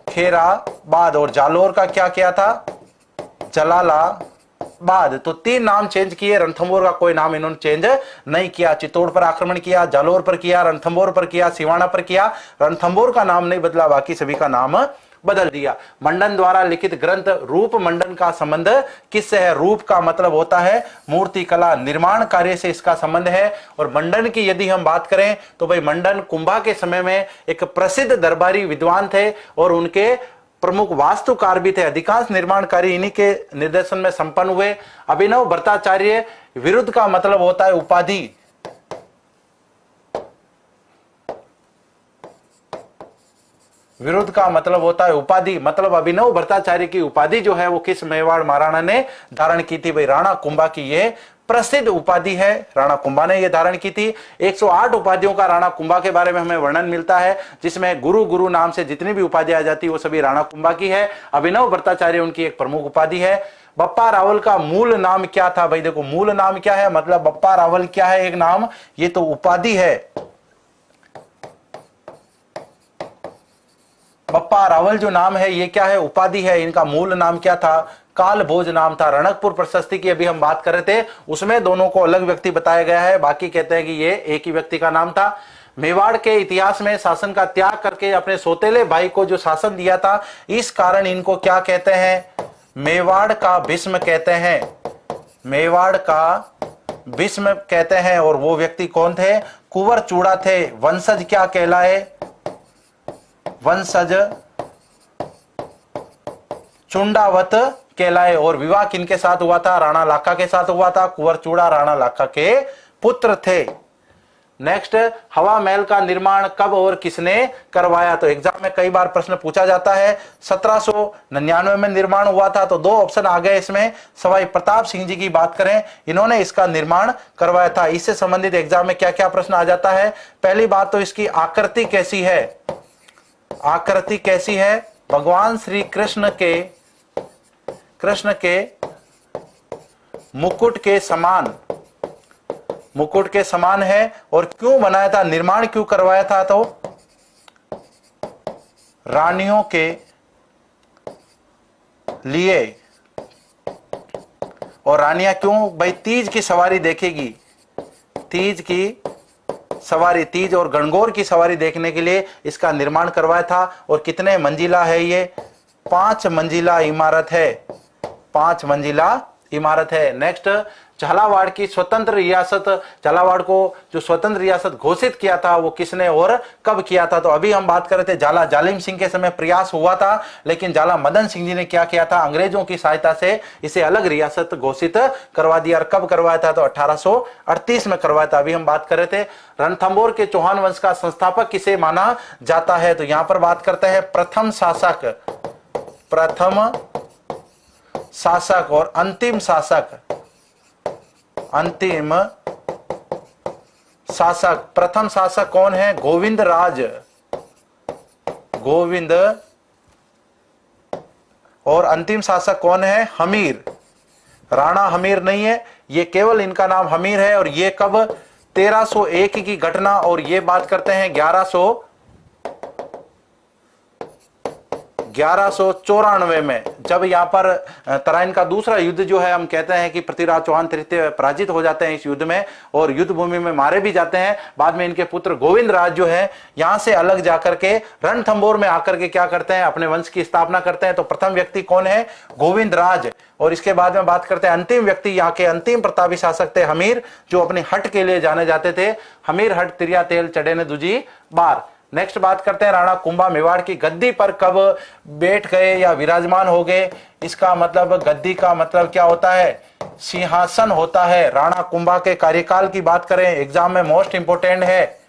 खेराबाद। और जालोर का क्या किया था? जलालाबाद। तो 3 नाम चेंज किए, रणथंभौर का कोई नाम इन्होंने चेंज नहीं किया। चित्तौड़ पर आक्रमण किया, जालोर पर किया, रणथंभौर पर किया, सिवाना पर किया। रणथंभौर का नाम नहीं बदला, बाकी सभी का नाम बदल दिया। मंडन द्वारा लिखित ग्रंथ रूप मंडन का संबंध किससे है? रूप का मतलब होता है मूर्ति कला, निर्माण कार्य से इसका संबंध है। और मंडन की यदि हम बात करें तो भाई मंडन कुंभा के समय में एक प्रसिद्ध दरबारी विद्वान थे और उनके प्रमुख वास्तुकार भी थे। अधिकांश निर्माण कार्य इन्हीं के निर्देशन में संपन्न हुए। अभिनव भट्टाचार्य, विरुद्ध का मतलब होता है उपाधि। विरुद्ध का मतलब होता है उपाधि, मतलब अभिनव भट्टाचार्य की उपाधि जो है वो किस मेवाड़ महाराणा ने धारण की थी? भाई राणा कुंभा की ये प्रसिद्ध उपाधि है, राणा कुंभा ने ये धारण की थी। 108 उपाधियों का राणा कुंभा के बारे में हमें वर्णन मिलता है, जिसमें गुरु नाम से जितनी भी उपाधि आ जाती है वो सभी राणा कुंभा की है। अभिनव भट्टाचार्य उनकी एक प्रमुख उपाधि है। बप्पा रावल का मूल नाम क्या था? भाई देखो मूल नाम क्या है, मतलब बप्पा रावल क्या है? एक नाम, ये तो उपाधि है। बप्पा रावल जो नाम है ये क्या है? उपाधि है। इनका मूल नाम क्या था? काल भोज नाम था। रणकपुर प्रशस्ति की अभी हम बात कर रहे थे, उसमें दोनों को अलग व्यक्ति बताया गया है, बाकी कहते हैं कि ये एक ही व्यक्ति का नाम था। मेवाड़ के इतिहास में शासन का त्याग करके अपने सौतेले भाई को जो शासन दिया था, इस कारण इनको क्या कहते हैं? मेवाड़ का भीष्म कहते हैं। मेवाड़ का भीष्म कहते हैं। और वो व्यक्ति कौन थे? कुंवर चूड़ा थे। वंशज क्या कहलाए? वंशज चुंडावत कहलाए। और विवाह किनके साथ हुआ था? राणा लाखा के साथ हुआ था। कुंवर चूड़ा राणा लाखा के पुत्र थे। नेक्स्ट, हवा महल का निर्माण कब और किसने करवाया? तो एग्जाम में कई बार प्रश्न पूछा जाता है। 1799 में निर्माण हुआ था, तो 2 ऑप्शन आ गए इसमें। सवाई प्रताप सिंह जी की बात करें, इन्होंने इसका निर्माण करवाया था। इससे संबंधित एग्जाम में क्या क्या प्रश्न आ जाता है? पहली बात तो इसकी आकृति कैसी है? आकृति कैसी है? भगवान श्री कृष्ण के मुकुट के समान है। और क्यों बनाया था? निर्माण क्यों करवाया था? तो रानियों के लिए। और रानियां क्यों? भाई तीज की सवारी देखेगी, तीज की सवारी, तीज और गणगौर की सवारी देखने के लिए इसका निर्माण करवाया था। और कितने मंजिला है ये? 5 मंजिला इमारत है। 5 मंजिला इमारत है। नेक्स्ट, झालावाड़ की स्वतंत्र रियासत, झालावाड़ को जो स्वतंत्र रियासत घोषित किया था वो किसने और कब किया था? तो अभी हम बात कर रहे थे झाला जालिम सिंह के समय प्रयास हुआ था, लेकिन झाला मदन सिंह जी ने क्या किया था? अंग्रेजों की सहायता से इसे अलग रियासत घोषित करवा दिया। और कब करवाया था? तो 1838 में करवाया था। अभी हम बात कर रहे थे रणथंभौर के चौहान वंश का संस्थापक किसे माना जाता है? तो यहां पर बात करते हैं प्रथम शासक और अंतिम शासक। प्रथम शासक कौन है? गोविंद राज। और अंतिम शासक कौन है? हमीर। राणा हमीर नहीं है, ये केवल इनका नाम हमीर है। और ये कब? 1301 की घटना। और ये बात करते हैं 1194 में, जब यहां पर तराइन का दूसरा युद्ध जो है, हम कहते हैं कि पृथ्वीराज चौहान तृतीय पराजित हो जाते हैं इस युद्ध में और युद्ध भूमि में मारे भी जाते हैं। बाद में इनके पुत्र गोविंद राज जो है यहां से अलग जाकर के रणथंभौर में आकर के क्या करते हैं? अपने वंश की स्थापना करते हैं। तो प्रथम व्यक्ति कौन है? गोविंद राज। और इसके बाद में बात करते हैं अंतिम व्यक्ति, यहाँ के अंतिम प्रतापी शासक थे हमीर, जो अपनी हट के लिए जाने जाते थे। हमीर हट तिरिया तेल चढ़े ने दूजी बार। नेक्स्ट बात करते हैं राणा कुंभा मेवाड़ की गद्दी पर कब बैठ गए या विराजमान हो गए? इसका मतलब, गद्दी का मतलब क्या होता है? सिंहासन होता है। राणा कुंभा के कार्यकाल की बात करें, एग्जाम में मोस्ट इंपोर्टेंट है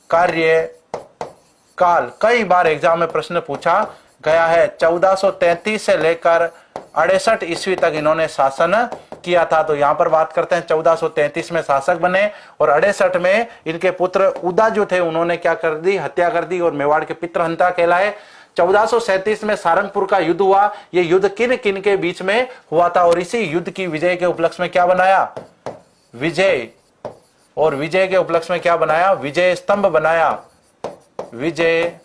कार्यकाल। कई बार एग्जाम में प्रश्न पूछा गया है। 1433 से लेकर 68 ईस्वी तक इन्होंने शासन किया था। तो यहां पर बात करते हैं 1433 में शासक बने और 68 में इनके पुत्र उदा जो थे उन्होंने क्या कर दी, हत्या कर दी और मेवाड़ के पितृहंता कहलाए। 1437 में सारंगपुर का युद्ध हुआ। यह युद्ध किन किन के बीच में हुआ था और इसी युद्ध की विजय के उपलक्ष्य में क्या बनाया, विजय, और विजय के उपलक्ष्य में क्या बनाया, विजय स्तंभ बनाया, विजय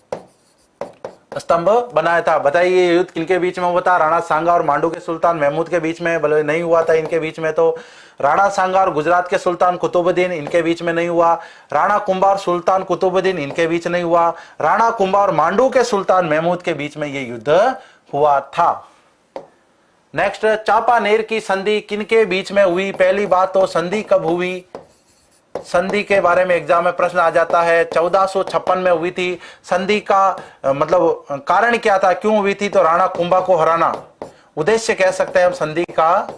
स्तंभ बनाया था। बताइए ये युद्ध किनके बीच में हुआ था, राणा सांगा और मांडू के सुल्तान महमूद के बीच में, भले नहीं हुआ था इनके बीच में, तो राणा सांगा और गुजरात के सुल्तान कुतुबुद्दीन इनके बीच में नहीं हुआ, राणा कुंभा और सुल्तान कुतुबुद्दीन इनके बीच नहीं हुआ, राणा कुंभा और मांडू के सुल्तान महमूद के बीच में ये युद्ध हुआ था। नेक्स्ट, चांपानेर की संधि किनके बीच में हुई, पहली बात तो संधि कब हुई, संधि के बारे में एग्जाम में प्रश्न आ जाता है। 1456 में हुई थी। संधि का मतलब कारण क्या था, क्यों हुई थी, तो राणा कुंभा को हराना, उद्देश्य कह सकते हैं हम संधि का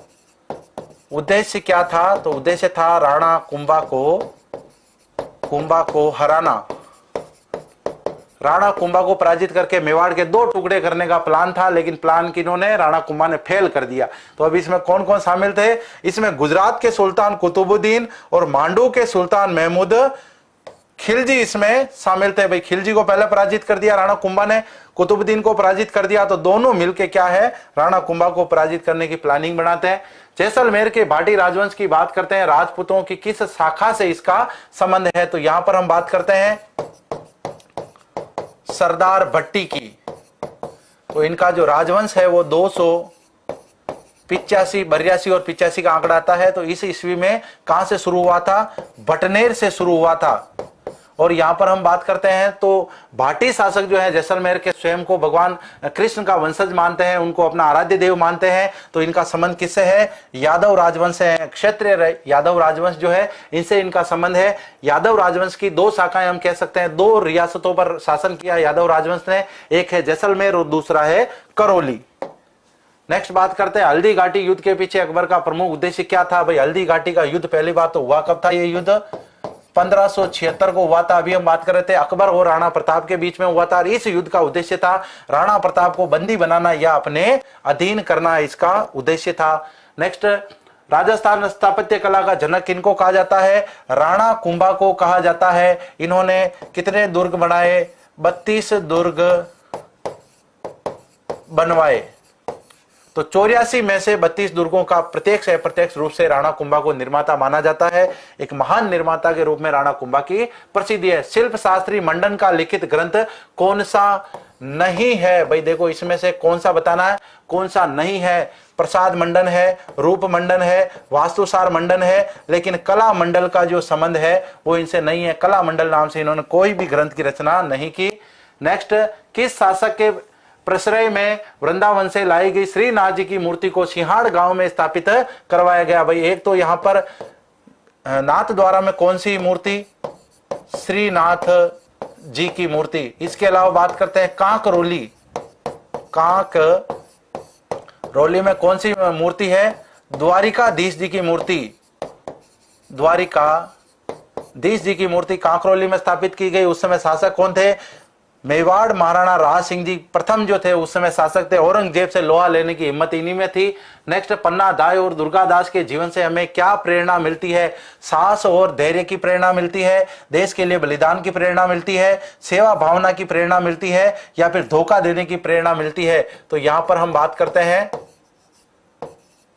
उद्देश्य क्या था, तो उद्देश्य था राणा कुंभा को हराना, राणा कुंभा को पराजित करके मेवाड़ के 2 टुकड़े करने का प्लान था, लेकिन प्लान किन्होंने, राणा कुंभा ने फेल कर दिया। तो अब इसमें कौन कौन शामिल थे, इसमें गुजरात के सुल्तान कुतुबुद्दीन और मांडू के सुल्तान महमूद खिलजी इसमें शामिल थे। भाई खिलजी को पहले पराजित कर दिया राणा कुंभा ने, कुतुबुद्दीन को पराजित कर दिया, तो दोनों मिलके क्या है, राणा कुंभा को पराजित करने की प्लानिंग बनाते हैं। जैसलमेर के भाटी राजवंश की बात करते हैं, राजपूतों की किस शाखा से इसका संबंध है, तो यहां पर हम बात करते हैं सरदार भट्टी की। तो इनका जो राजवंश है वो 285, 82 और 85 का आंकड़ा आता है। तो इस ईस्वी में कहां से शुरू हुआ था, भटनेर से शुरू हुआ था। और यहां पर हम बात करते हैं तो भाटी शासक जो है जैसलमेर के स्वयं को भगवान कृष्ण का वंशज मानते हैं, उनको अपना आराध्य देव मानते हैं। तो इनका संबंध किससे है, यादव राजवंश है, क्षेत्रीय यादव राजवंश जो है इनसे इनका संबंध है। यादव राजवंश की 2 शाखाएं हम कह सकते हैं, 2 रियासतों पर शासन किया यादव राजवंश ने, एक है जैसलमेर और दूसरा है करौली। नेक्स्ट बात करते हैं हल्दी घाटी युद्ध के पीछे अकबर का प्रमुख उद्देश्य क्या था। भाई हल्दी घाटी का युद्ध पहली बात तो हुआ कब था, ये युद्ध 1576 को हुआ था। अभी हम बात कर रहे थे अकबर और राणा प्रताप के बीच में हुआ था। इस युद्ध का उद्देश्य था राणा प्रताप को बंदी बनाना या अपने अधीन करना, इसका उद्देश्य था। नेक्स्ट, राजस्थान स्थापत्य कला का जनक किनको कहा जाता है, राणा कुंभा को कहा जाता है। इन्होंने कितने दुर्ग बनाए, 32 दुर्ग बनवाए। तो 84 में से 32 दुर्गों का प्रत्यक्ष या अप्रत्यक्ष रूप से राणा कुंभा को निर्माता माना जाता है। एक महान निर्माता के रूप में राणा कुंभा की प्रसिद्धि है। शिल्प शास्त्री मंडन का लिखित ग्रंथ कौन सा नहीं है, भाई देखो इसमें से कौन सा बताना है, कौन सा नहीं है। प्रसाद मंडन है, रूप मंडन है, वास्तुसार मंडन है, लेकिन कला मंडल का जो संबंध है वो इनसे नहीं है। कला मंडल नाम से इन्होंने कोई भी ग्रंथ की रचना नहीं की। नेक्स्ट, किस शासक के प्रश्रय में वृंदावन से लाई गई श्रीनाथ जी की मूर्ति को सिंहाड़ गांव में स्थापित करवाया गया। भाई एक तो यहां पर नाथ द्वारा में कौन सी मूर्ति, श्रीनाथ जी की मूर्ति। इसके अलावा बात करते हैं कांकरोली, कांकरोली में कौन सी मूर्ति है, द्वारिकाधीश जी की मूर्ति, द्वारिकाधीश जी की मूर्ति कांकरोली में स्थापित की गई। उस समय शासक कौन थे, मेवाड़ महाराणा राज सिंह जी प्रथम जो थे उस समय शासक थे। औरंगजेब से लोहा लेने की हिम्मत इन्हीं में थी। नेक्स्ट, पन्ना दाई और दुर्गादास के जीवन से हमें क्या प्रेरणा मिलती है, साहस और धैर्य की प्रेरणा मिलती है, देश के लिए बलिदान की प्रेरणा मिलती है, सेवा भावना की प्रेरणा मिलती है, या फिर धोखा देने की प्रेरणा मिलती है। तो यहां पर हम बात करते हैं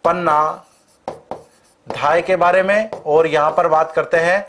पन्ना धाय के बारे में और यहां पर बात करते हैं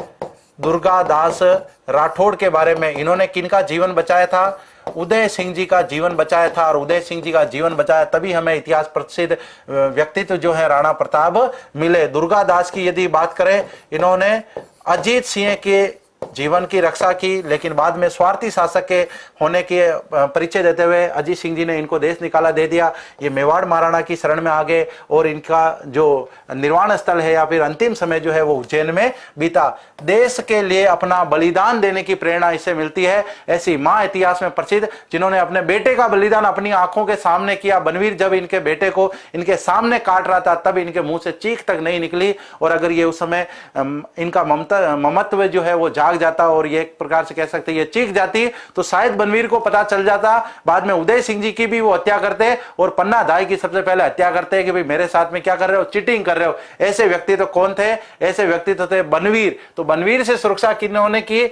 दुर्गादास राठौड़ के बारे में। इन्होंने किनका जीवन बचाया था, उदय सिंह जी का जीवन बचाया था। और उदय सिंह जी का जीवन बचाया तभी हमें इतिहास प्रसिद्ध व्यक्तित्व जो है राणा प्रताप मिले। दुर्गादास की यदि बात करें, इन्होंने अजीत सिंह के जीवन की रक्षा की, लेकिन बाद में स्वार्थी शासक के होने के परिचय देते हुए अजीत सिंह जी ने इनको देश निकाला दे दिया। ये मेवाड़ महाराणा की शरण में आ गए और इनका जो निर्वाण स्थल है या फिर अंतिम समय जो है वो उज्जैन में बीता। देश के लिए अपना बलिदान देने की प्रेरणा इससे मिलती है। ऐसी मां इतिहास में प्रसिद्ध जिन्होंने अपने बेटे का बलिदान अपनी आंखों के सामने किया। बनवीर जब इनके बेटे को इनके सामने काट रहा था तब इनके मुंह से चीख तक नहीं निकली, और अगर ये उस समय इनका ममत्व जो है वो जाग जाता और ये एक प्रकार से कह सकते ये चीख जाती तो शायद बनवीर को पता चल जाता। बाद में उदय सिंह जी की भी वो हत्या करते और पन्ना दाई की सबसे पहले हत्या करते कि भाई मेरे साथ में क्या कर रहे हो, चीटिंग कर रहे हो। ऐसे व्यक्ति तो कौन थे, ऐसे व्यक्ति तो थे बनवीर। तो बनवीर से सुरक्षा किन्होंने की,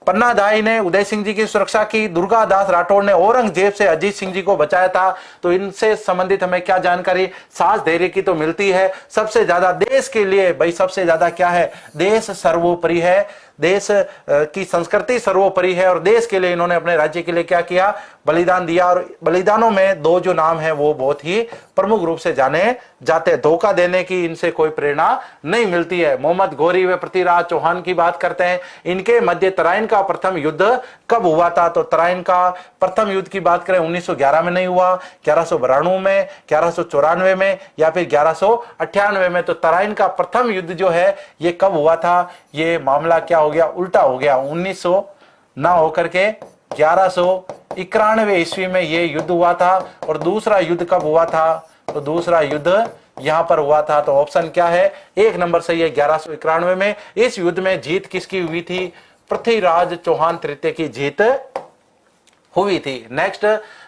पन्ना दाई ने उदय सिंह जी की सुरक्षा की, दुर्गा दास राठौड़ ने औरंगजेब से अजीत सिंह जी को बचाया था। तो इनसे संबंधित हमें क्या जानकारी, साहस धैर्य की तो मिलती है। सबसे ज्यादा देश के लिए भाई सबसे ज्यादा क्या है, देश सर्वोपरि है, देश की संस्कृति सर्वोपरि है और देश के लिए इन्होंने अपने राज्य के लिए क्या किया, बलिदान दिया। और बलिदानों में दो जो नाम है वो बहुत ही प्रमुख रूप से जाने जाते हैं। धोखा देने की इनसे कोई प्रेरणा नहीं मिलती है। मोहम्मद घोरी व पृथ्वीराज चौहान की बात करते हैं, इनके मध्य तराइन का प्रथम युद्ध कब हुआ था। तो तराइन का प्रथम युद्ध की बात करें 1911 में नहीं हुआ, 1192 में, 1194 में या फिर 1198 में। तो तराइन का प्रथम युद्ध जो है ये कब हुआ था, ये मामला क्या हो गया, उल्टा हो गया। 1900 ना होकर के 1191 ईस्वी में ये युद्ध हुआ था। और दूसरा युद्ध कब हुआ था, तो दूसरा युद्ध यहां पर हुआ था। तो ऑप्शन क्या है, एक नंबर सही है, 1191 में। इस युद्ध में जीत किसकी हुई थी, पृथ्वीराज चौहान तृतीय की जीत हुई थी। नेक्स्ट,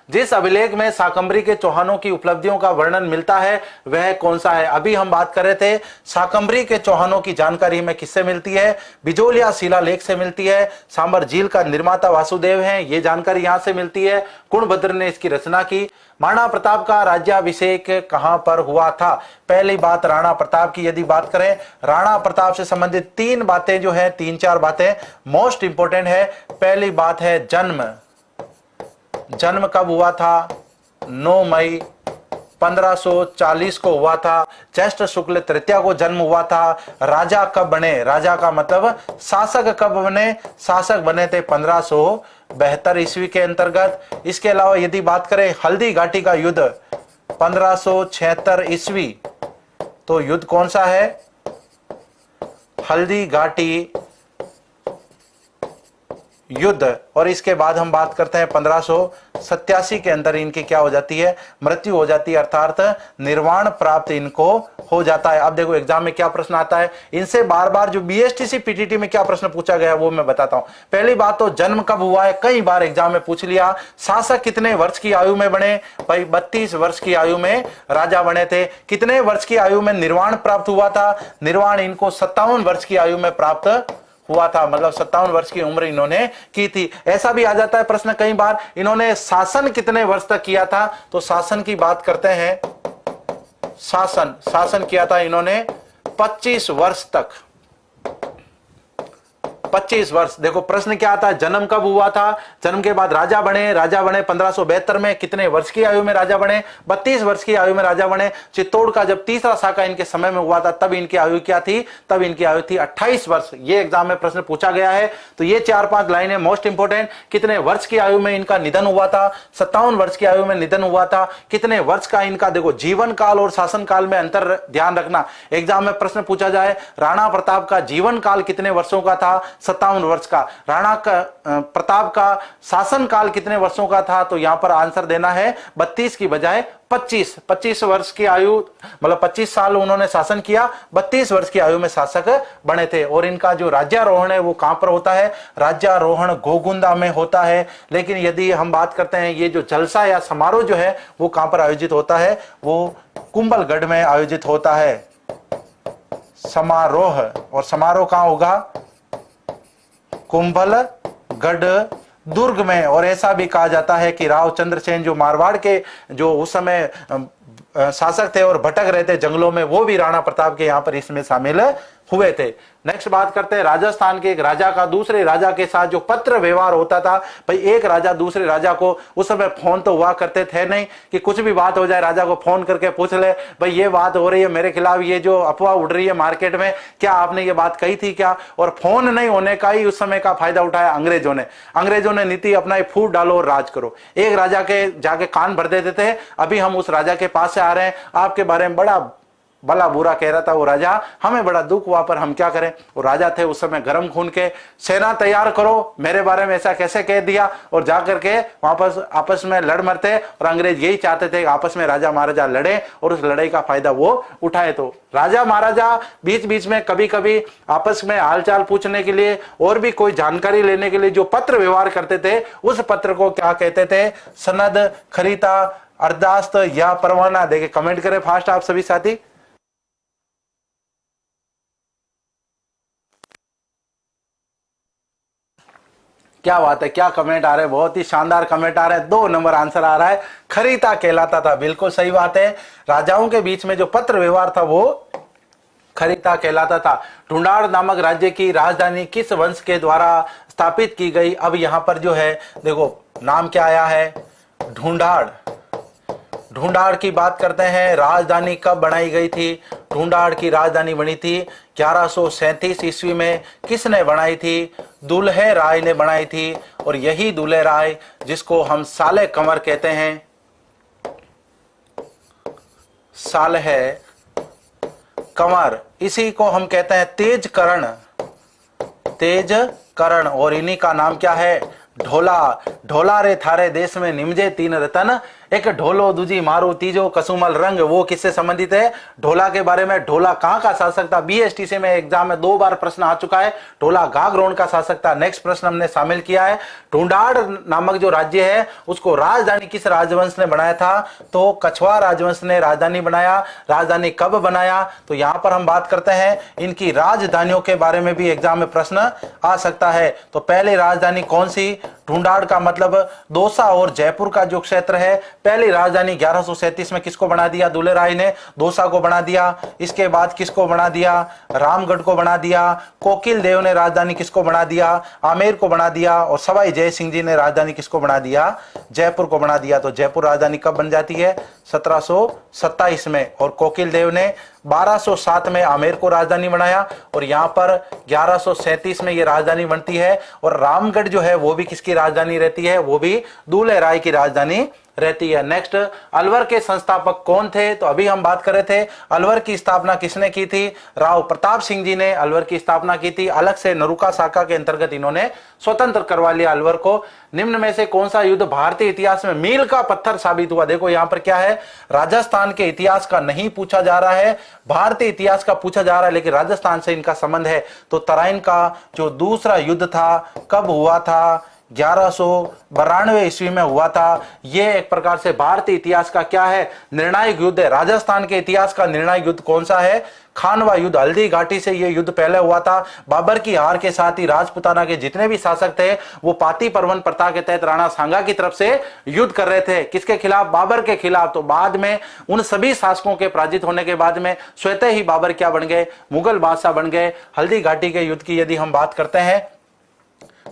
जिस अभिलेख में शाकंभरी के चौहानों की उपलब्धियों का वर्णन मिलता है वह कौन सा है। अभी हम बात कर रहे थे शाकंभरी के चौहानों की जानकारी हमें किससे मिलती है, बिजोलिया शिलालेख से मिलती है। सांबर झील का निर्माता वासुदेव हैं, ये जानकारी यहां से मिलती है। कुणभद्र ने इसकी रचना की। महाराणा प्रताप का राज्याभिषेक कहां पर हुआ था। पहली बात राणा प्रताप की यदि बात करें, राणा प्रताप से संबंधित तीन बातें जो है, तीन चार बातें मोस्ट इंपोर्टेंट है। पहली बात है जन्म, जन्म कब हुआ था, 9 मई 1540 को हुआ था। ज्येष्ठ शुक्ल तृतीया को जन्म हुआ था। राजा कब बने, राजा का मतलब शासक कब बने, शासक बने थे 1572 ईस्वी के अंतर्गत। इसके अलावा यदि बात करें हल्दी घाटी का युद्ध 1576 ईस्वी, तो युद्ध कौन सा है, हल्दी घाटी युद्ध। और इसके बाद हम बात करते हैं 1587 के अंदर इनकी क्या हो जाती है, मृत्यु हो जाती है, अर्थात निर्वाण प्राप्त इनको हो जाता है। अब देखो एग्जाम में क्या प्रश्न आता है, इनसे बार बार जो बीएसटीसी पीटीटी में क्या प्रश्न पूछा गया वो मैं बताता हूं। पहली बात तो जन्म कब हुआ है, कई बार एग्जाम में पूछ लिया। शासक कितने वर्ष की आयु में बने, भाई 32 वर्ष की आयु में राजा बने थे। कितने वर्ष की आयु में निर्वाण प्राप्त हुआ था, निर्वाण इनको 57 वर्ष की आयु में प्राप्त हुआ था, मतलब 57 वर्ष की उम्र इन्होंने की थी। ऐसा भी आ जाता है प्रश्न कई बार, इन्होंने शासन कितने वर्ष तक किया था। तो शासन की बात करते हैं, शासन किया था इन्होंने 25 वर्ष तक, 25 वर्ष। देखो प्रश्न क्या आता है, जन्म कब हुआ था, जन्म के बाद राजा बने 1572 में, कितने वर्ष की आयु में राजा बने, 32 वर्ष की आयु में राजा बने। चित्तौड़ का जब तीसरा शाखा इनके समय में हुआ था तब इनकी आयु क्या थी, तब इनकी आयु थी 28 वर्ष। ये एग्जाम में प्रश्न पूछा गया है। तो ये 4-5 लाइनें मोस्ट इंपोर्टेंट। कितने वर्ष की आयु में इनका निधन हुआ था, 57 वर्ष की आयु में निधन हुआ था। कितने वर्ष का इनका, देखो जीवन काल और शासन काल में अंतर ध्यान रखना। एग्जाम में प्रश्न पूछा जाए राणा प्रताप का जीवन काल कितने वर्षों का था, 57 वर्ष का। राणा प्रताप का शासन काल कितने वर्षों का था, तो यहां पर आंसर देना है 32 की बजाय 25 वर्ष की आयु, मतलब 25 साल उन्होंने शासन किया, 32 वर्ष की आयु में शासक बने थे। और इनका जो राज्यारोहण है वो कहां पर होता है, राज्यारोहण गोगुंदा में होता है। लेकिन यदि हम बात करते हैं ये जो जलसा या समारोह जो है वो कहां पर आयोजित होता है, वो कुंभलगढ़ में आयोजित होता है समारोह। और समारोह कहां होगा, कुंभलगढ़ दुर्ग में। और ऐसा भी कहा जाता है कि राव चंद्रसेन जो मारवाड़ के जो उस समय शासक थे और भटक रहे थे जंगलों में, वो भी राणा प्रताप के यहाँ पर इसमें शामिल हुए थे। नेक्स्ट बात करते हैं राजस्थान के एक राजा का दूसरे राजा के साथ जो पत्र व्यवहार होता था। भाई एक राजा दूसरे राजा को, उस समय फोन तो हुआ करते थे नहीं कि कुछ भी बात हो जाए राजा को फोन करके पूछ ले, भाई ये बात हो रही है मेरे खिलाफ, ये जो अफवाह उड़ रही है मार्केट में, क्या आपने ये बात कही थी क्या। और फोन नहीं होने का ही उस समय का फायदा उठाया अंग्रेजों ने नीति अपनाई, फूट डालो और राज करो। एक राजा के जाके कान भर देते थे, अभी हम उस राजा के पास से आ रहे हैं, आपके बारे में बड़ा भला बुरा कह रहा था वो राजा, हमें बड़ा दुख हुआ पर हम क्या करें। वो राजा थे उस समय गर्म खून के, सेना तैयार करो, मेरे बारे में ऐसा कैसे कह दिया, और जाकर के वापस आपस में लड़ मरते। और अंग्रेज यही चाहते थे कि आपस में राजा महाराजा लड़े और उस लड़ाई का फायदा वो उठाए। तो राजा महाराजा बीच बीच में कभी कभी आपस में हालचाल पूछने के लिए और भी कोई जानकारी लेने के लिए जो पत्र व्यवहार करते थे, उस पत्र को क्या कहते थे, सनद, खरीता, अरदास्त या परवाना। देखे कमेंट करें फास्ट आप सभी साथी। क्या बात है, क्या कमेंट आ रहे हैं, बहुत ही शानदार कमेंट आ रहे हैं। 2 नंबर आंसर आ रहा है, खरीता कहलाता था। बिल्कुल सही बात है, राजाओं के बीच में जो पत्र व्यवहार था वो खरीता कहलाता था। ढूंढाड़ नामक राज्य की राजधानी किस वंश के द्वारा स्थापित की गई। अब यहां पर जो है देखो नाम क्या आया है, ढूंढाड़। ढूंढाड़ की बात करते हैं, राजधानी कब बनाई गई थी। ढूंढाड़ की राजधानी बनी थी 1137 ईस्वी में। किसने बनाई थी, दुल्हे राय ने बनाई थी। और यही दुल्हे राय जिसको हम साले कमर कहते हैं, सालह कमर, इसी को हम कहते हैं तेज करण, तेज करण। और इन्हीं का नाम क्या है, ढोला। ढोला रे थारे देश में निमजे 3 रतन, एक ढोलो दूजी मारू तीजो कसुमल रंग। वो किससे संबंधित है, ढोला के बारे में। ढोला कहां का शासक था, बीएसटीसी में एग्जाम में 2 बार प्रश्न आ चुका है। ढोला गागरोन का शासक था। नेक्स्ट प्रश्न हमने शामिल किया है, ढूंढाड़ नामक जो राज्य है उसको राजधानी किस राजवंश ने बनाया था, तो कछवा राजवंश ने राजधानी बनाया। राजधानी कब बनाया, तो यहां पर हम बात करते हैं इनकी राजधानियों के बारे में भी एग्जाम में प्रश्न आ सकता है। तो पहली राजधानी कौन सी, ढूंढाड़ का मतलब दौसा और जयपुर का जो क्षेत्र है। पहली राजधानी 1137 में किसको बना दिया, दुल्हे राय ने दौसा को बना दिया। इसके बाद किसको बना दिया, रामगढ़ को बना दिया। कोकिल देव ने राजधानी किसको बना दिया, आमेर को बना दिया। और सवाई जय सिंह जी ने राजधानी किसको बना दिया, जयपुर को बना दिया। तो जयपुर राजधानी कब बन जाती है, 1727 में। और कोकिल देव ने 1207 में आमेर को राजधानी बनाया। और यहां पर 1137 में ये राजधानी बनती है। और रामगढ़ जो है वो भी किसकी राजधानी रहती है, वो भी दुल्हे राय की राजधानी रहती है। नेक्स्ट, अलवर के संस्थापक कौन थे, तो अभी हम बात कर रहे थे अलवर की स्थापना किसने की थी, राव प्रताप सिंह जी ने अलवर की स्थापना की थी। अलग से नरुका शाखा के अंतर्गत इन्होंने स्वतंत्र करवा लिया अलवर को। निम्न में से कौन सा युद्ध भारतीय इतिहास में मील का पत्थर साबित हुआ। देखो यहां पर क्या है, राजस्थान के इतिहास का नहीं पूछा जा रहा है, भारतीय इतिहास का पूछा जा रहा है, लेकिन राजस्थान से इनका संबंध है। तो तराइन का जो दूसरा युद्ध था कब हुआ था, 1192 ईस्वी में हुआ था। यह एक प्रकार से भारतीय इतिहास का क्या है, निर्णायक युद्ध है। राजस्थान के इतिहास का निर्णायक युद्ध कौन सा है, खानवा युद्ध। हल्दी घाटी से यह युद्ध पहले हुआ था। बाबर की हार के साथ ही राजपुताना के जितने भी शासक थे वो पाती परवन प्रथा के तहत राणा सांगा की तरफ से युद्ध कर रहे थे। किसके खिलाफ, बाबर के खिलाफ। तो बाद में उन सभी शासकों के पराजित होने के बाद में स्वतः ही बाबर क्या बन गए, मुगल बादशाह बन गए। हल्दी घाटी के युद्ध की यदि हम बात करते हैं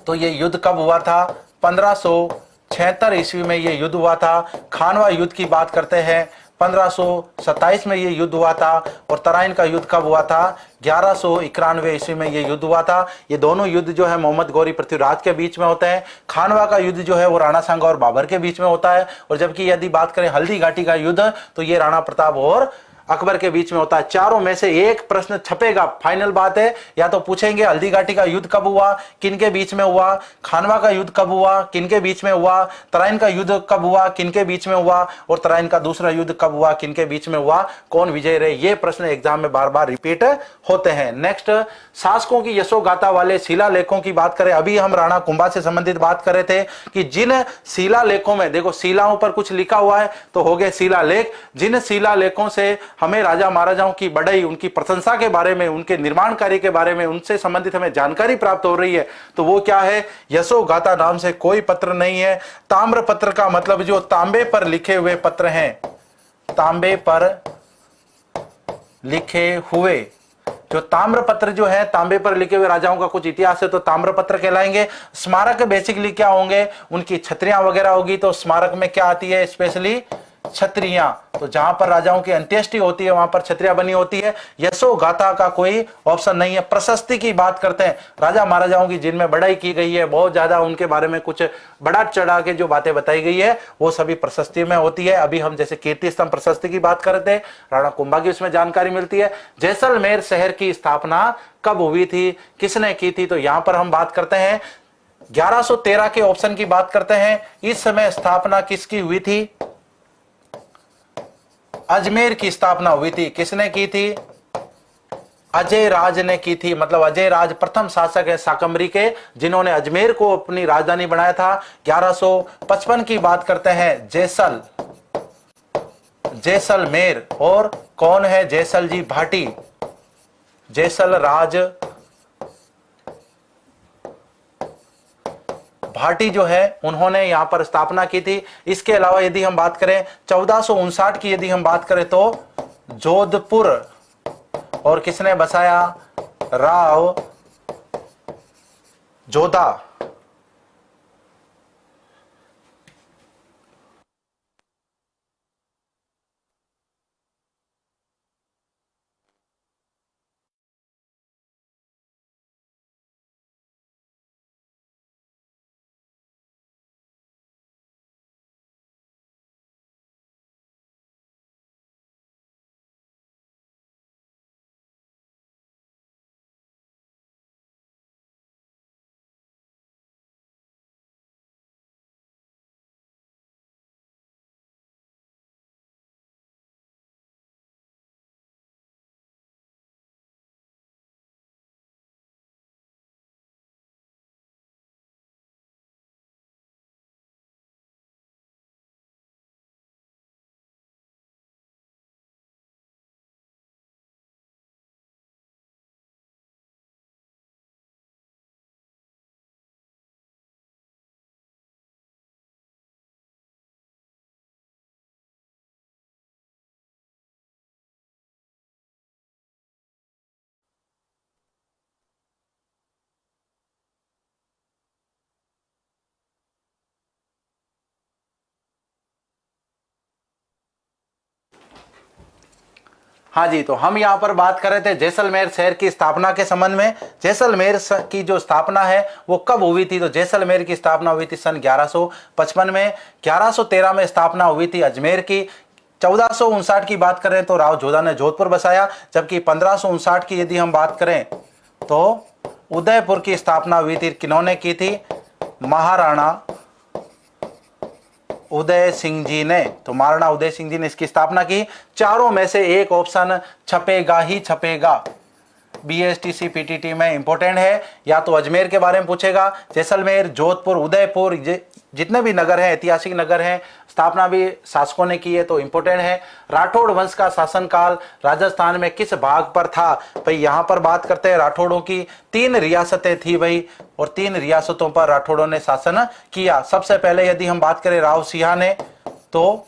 तो ये युद्ध कब हुआ था, 1576 ईस्वी में ये युद्ध हुआ था। खानवा युद्ध की बात करते हैं 1527 में ये युद्ध हुआ था। और तराइन का युद्ध कब हुआ था, 1191 ईस्वी में ये युद्ध हुआ था। ये दोनों युद्ध जो है मोहम्मद गौरी पृथ्वीराज के बीच में होते हैं। खानवा का युद्ध जो है वो राणा सांगा और बाबर के बीच में होता है। और जबकि यदि बात करें हल्दी घाटी का युद्ध तो ये राणा प्रताप और अकबर के बीच में होता है। चारों में से एक प्रश्न छपेगा, फाइनल बात है। या तो पूछेंगे हल्दी घाटी का युद्ध कब हुआ, किनके बीच में हुआ, खानवा का युद्ध कब हुआ, किनके बीच में हुआ, तराइन का युद्ध कब हुआ, किनके बीच में हुआ, और तराइन का दूसरा युद्ध कब हुआ, किनके बीच में हुआ, कौन विजय रहे। ये प्रश्न एग्जाम में बार बार रिपीट होते हैं। नेक्स्ट, शासकों की यशोगाथा वाले शिलालेखों की बात करें। अभी हम राणा कुंभा से संबंधित बात कर रहे थे कि जिन शिलालेखों में, देखो शिलाओं पर कुछ लिखा हुआ है तो हो गए शिलालेख। जिन शिलालेखों से हमें राजा महाराजाओं की बढ़ई, उनकी प्रशंसा के बारे में, उनके निर्माण कार्य के बारे में, उनसे संबंधित हमें जानकारी प्राप्त हो रही है, तो वो क्या है, यशोगाथा नाम से कोई पत्र नहीं है। ताम्र पत्र का मतलब जो तांबे पर लिखे हुए पत्र हैं, तांबे पर लिखे हुए जो ताम्र पत्र जो है, तांबे पर लिखे हुए राजाओं का कुछ इतिहास है तो ताम्र पत्र कहलाएंगे। स्मारक बेसिकली क्या होंगे, उनकी छतरियां वगैरह होगी तो स्मारक में क्या आती है, स्पेशली छत्रियां, तो जहां पर राजाओं की अंत्येष्टि होती है वहां पर छत्रियां बनी होती है। यशो गाथा का कोई ऑप्शन नहीं है। प्रशस्ति की बात करते हैं, राजा महाराजाओं की जिनमें बढ़ाई की गई है, बहुत ज्यादा उनके बारे में कुछ बढ़ा चढ़ा के जो बातें बताई गई है वो सभी प्रशस्ति में होती है। अभी हम जैसे कीर्ति स्तंभ प्रशस्ति की बात कर रहे थे, राणा कुंभा की उसमें जानकारी मिलती है। जैसलमेर शहर की स्थापना कब हुई थी, किसने की थी, तो यहां पर हम बात करते हैं 1113 के ऑप्शन की बात करते हैं। इस समय स्थापना किसकी हुई थी, अजमेर की स्थापना हुई थी। किसने की थी, अजय राज ने की थी। मतलब अजय राज प्रथम शासक है शाकंभरी के, जिन्होंने अजमेर को अपनी राजधानी बनाया था। 1155 की बात करते हैं, जैसलमेर, और कौन है, जैसल जी भाटी, जैसल राज भाटी जो है उन्होंने यहां पर स्थापना की थी। इसके अलावा यदि हम बात करें 1459 की, यदि हम बात करें तो जोधपुर, और किसने बसाया, राव जोधा। हाँ जी, तो हम यहाँ पर बात कर रहे थे जैसलमेर शहर की स्थापना के संबंध में। जैसलमेर की जो स्थापना है वो कब हुई थी, तो जैसलमेर की स्थापना हुई थी सन 1155 में। 1113 में स्थापना हुई थी अजमेर की। 1459 की बात करें तो राव जोधा ने जोधपुर बसाया, जबकि 1559 की यदि हम बात करें तो उदयपुर की स्थापना हुई थी। किन्होंने की थी, महाराणा उदय सिंह जी ने। तो महाराणा उदय सिंह जी ने इसकी स्थापना की। चारों में से एक ऑप्शन छपेगा ही छपेगा, बीएसटीसी पीटीटी में इंपॉर्टेंट है। या तो अजमेर के बारे में पूछेगा, जैसलमेर, जोधपुर, उदयपुर, जितने भी नगर हैं, ऐतिहासिक नगर हैं, स्थापना भी शासकों ने की है तो इंपॉर्टेंट है। राठौड़ वंश का शासनकाल राजस्थान में किस भाग पर था, भाई यहां पर बात करते हैं राठौड़ों की 3 रियासतें थी भाई, और 3 रियासतों पर राठौड़ों ने शासन किया। सबसे पहले यदि हम बात करें राव सिंहा ने, तो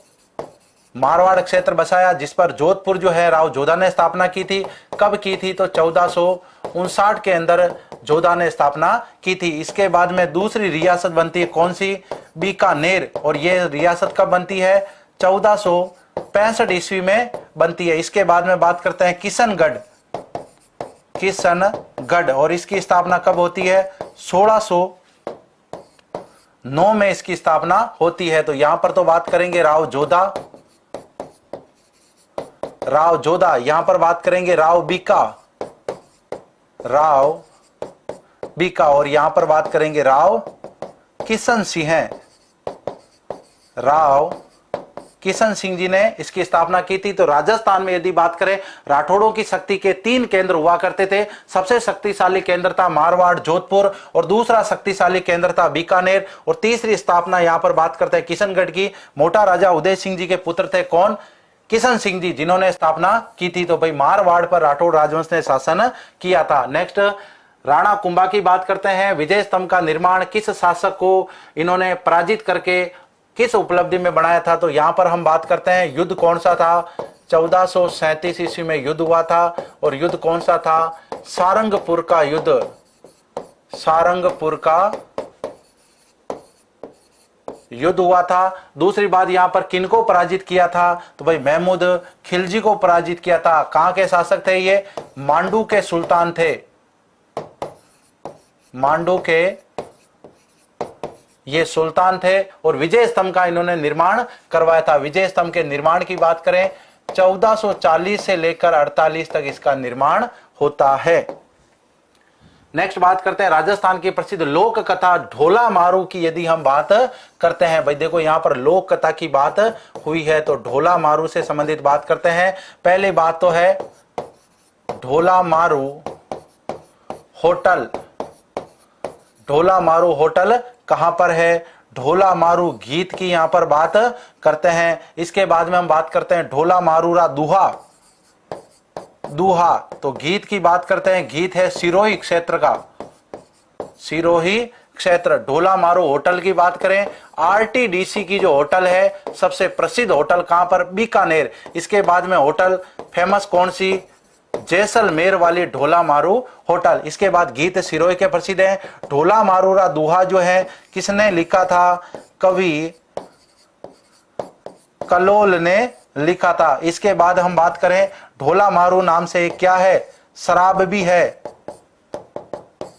मारवाड़ क्षेत्र बसाया, जिस पर जोधपुर जो है राव जोधा ने स्थापना की थी। कब की थी, तो 1459 के अंदर जोधा ने स्थापना की थी। इसके बाद में दूसरी रियासत बनती है कौन सी, बीकानेर, और ये रियासत कब बनती है, 1465 ईस्वी में बनती है। इसके बाद में बात करते हैं किशनगढ़, और इसकी स्थापना कब होती है, 1609 में इसकी स्थापना होती है। तो यहां पर तो बात करेंगे राव जोधा, यहां पर बात करेंगे राव बीका, और यहां पर बात करेंगे राव किशन सिंह जी ने इसकी स्थापना की थी। तो राजस्थान में यदि बात करें, राठौड़ों की शक्ति के 3 केंद्र हुआ करते थे। सबसे शक्तिशाली केंद्र था मारवाड़ जोधपुर, और दूसरा शक्तिशाली केंद्र था बीकानेर, और तीसरी स्थापना यहां पर बात करते हैं किशनगढ़ की। मोटा राजा उदय सिंह जी के पुत्र थे कौन, किशन सिंह जी, जिन्होंने स्थापना की थी। तो भाई मारवाड़ पर राठौड़ राजवंश ने शासन किया था। नेक्स्ट राणा कुंभा की बात करते हैं। विजय स्तंभ का निर्माण किस शासक को इन्होंने पराजित करके किस उपलब्धि में बनाया था, तो यहां पर हम बात करते हैं युद्ध कौन सा था, 1437 ईस्वी में युद्ध हुआ था। और युद्ध कौन सा था, सारंगपुर का युद्ध, युद्ध हुआ था। दूसरी बात, यहां पर किनको पराजित किया था, तो भाई महमूद खिलजी को पराजित किया था। कहां के शासक थे ये, मांडू के सुल्तान थे, मांडू के ये सुल्तान थे। और विजय स्तंभ का इन्होंने निर्माण करवाया था। विजय स्तंभ के निर्माण की बात करें 1440 से लेकर 48 तक इसका निर्माण होता है। नेक्स्ट बात करते हैं राजस्थान की प्रसिद्ध लोक कथा ढोला मारू की यदि हम बात करते हैं। भाई देखो यहां पर लोक कथा की बात हुई है तो ढोला मारू से संबंधित बात करते हैं। पहली बात तो है ढोला मारू होटल। ढोला मारू होटल कहां पर है, ढोला मारू गीत की यहां पर बात करते हैं। इसके बाद में हम बात करते हैं ढोला मारूरा दूहा। दूहा तो गीत की बात करते हैं, गीत है सिरोही क्षेत्र का, सिरोही क्षेत्र। ढोला मारू होटल की बात करें, आरटीडीसी की जो होटल है सबसे प्रसिद्ध होटल कहां पर, बीकानेर। इसके बाद में होटल फेमस कौन सी, जैसलमेर वाली ढोला मारू होटल। इसके बाद गीत सिरोही के प्रसिद्ध है। ढोला मारूरा दूहा जो है किसने लिखा था, कवि कलोल ने लिखा था। इसके बाद हम बात करें ढोला मारू नाम से एक क्या है, शराब भी है,